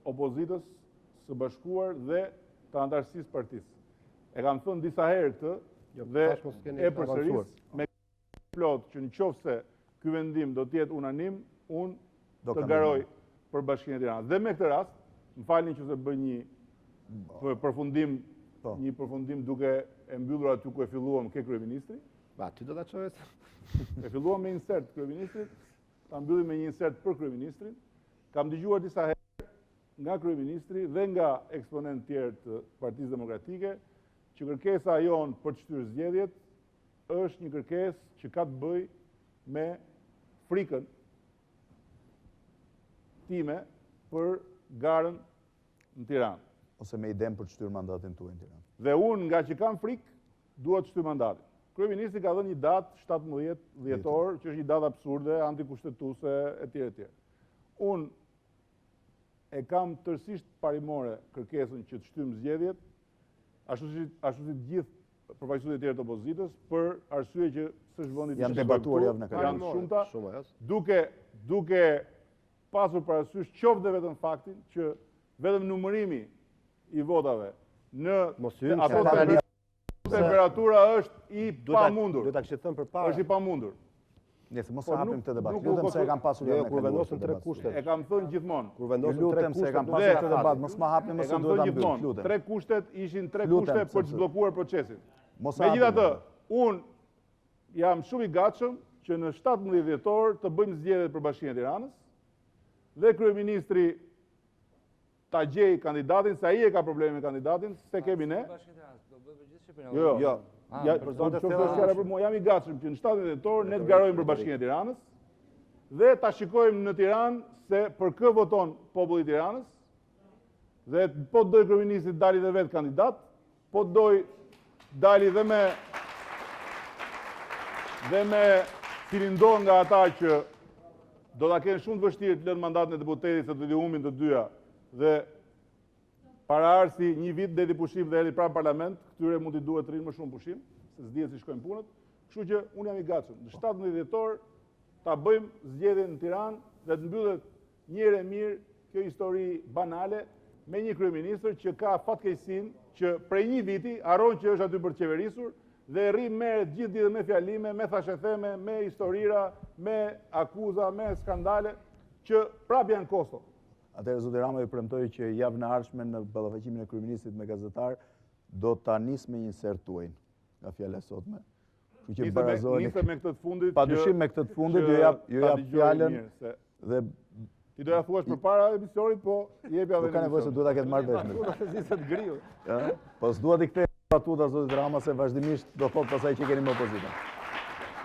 opozitës së bashkuar dhe të antarësisë partisë. E kam thënë disa herë këtë dhe e përsëris me plot që nëse ky vendim do të jetë unanim, unë të garoj për Bashkinë e Tiranës. Dhe me këtë rast, më falni që se bëj një përfundim duke e mbyllur aty ku e filluam ke kryeministri. Ba, ty do ta çoje. E filluam me insert kryeministrit, ta mbyllim me një insert për kryeministrin. Kam dëgjuar disa herë nga kryeministri dhe nga eksponent tjerë të Partisë Demokratike që kërkesa jonë për të shtyrë zgjedhjet është një kërkesë që ka të bëjë me frikën time për garën në Tiranë. Ose me idenë për të shtyrë mandatin tuaj në Tiranë. Dhe unë nga që kam frikë, dua të shtyr mandatin. Kryeministri ka dhënë një datë 17 dhjetor, që është një datë absurde, antikushtetuese etj. Unë e kam tërësisht parimore kërkesën që të shtyjmë zgjedhjet, ashtu si të gjithë përfaqësuesit e tjerë të opozitës, për arsye që s'është vendi janë debatuar javën e kaluar. Janë shumëta, duke pasur parasysh qoftë dhe vetëm faktin që vetëm numërimi i votave në ato temperatura është i pamundur. Do ta kishte thënë përpara. Është i pamundur. Nëse mos hapim këtë debat. Lutem se e kam pasur javën e kur vendosen tre kushtet. E kam thënë gjithmonë. Kur vendosen tre kushtet, se e kam pasur këtë debat, mos ma hapni më se duhet ta mbyllim. Lutem. Tre kushtet ishin tre kushte për të zhbllokuar procesin. Megjithatë, unë jam shumë i gatshëm që në 17 dhjetor të bëjmë zgjedhjet për Bashkinë e Tiranës dhe kryeministri ta gjej kandidatin, se ai e ka probleme me kandidatin, se kemi ne. Jo. Jam i gatshëm që në 17 dhjetor ne të garojmë për Bashkinë e Tiranës dhe ta shikojmë në Tiranë se për kë voton populli i Tiranës dhe po të doj kryeministri dali dhe vetë kandidat, po të doj dali dhe me filindohen nga ata që do ta kenë shumë të vështirë të lënë mandatin e deputetit se të lihumin të dyja dhe para arsi një vit deti pushim dhe erdhi pranë parlament, këtyre mund t'i duhet të rinë më shumë pushim, se s'dihet si shkojnë punët. Kështu që unë jam i gatshëm. Në 17 dhjetor ta bëjmë zgjedhjen në Tiranë dhe të mbyllet një herë mirë kjo histori banale me një kryeministër që ka fatkeqësinë që prej një viti harron që është aty për të qeverisur dhe rri merret gjithë ditën me fjalime, me thashetheme, me historira, me akuza, me skandale që prap janë kosto. Atëherë, zoti Rama ju premtoi që javën e ardhshme në ballafaqimin e kryeministrit me gazetar do ta nisë me një insert tuaj nga fjala e sotme. Kështu që barazoheni. Nisë me këtë të fundit. Padyshim me këtë të fundit ju jap fjalën dhe ti do ja thuash përpara emisionit, po jepi edhe. Nuk ka nevojë se duhet ta ketë marrë vesh. Zisat griu. Po s'duhet i kthej batuta zotit Rama se vazhdimisht do thotë pasaj që keni me opozitën.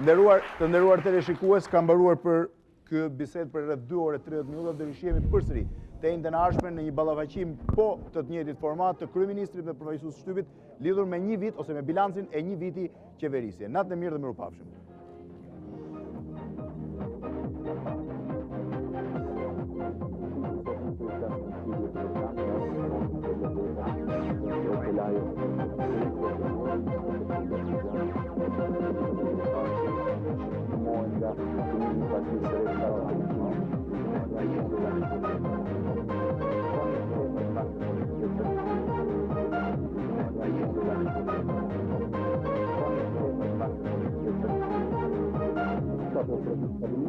Të nderuar teleshikues, ka mbaruar për kë bisedë për rreth 2 orë 30 minuta dhe rishjemi përsëri të njëjtën e ardhshme në një ballafaqim po të njëjtit format të kryeministrit dhe përfaqësues shtypit lidhur me një vit ose me bilancin e një viti qeverisje. Natën e mirë dhe mirupafshim. Shtator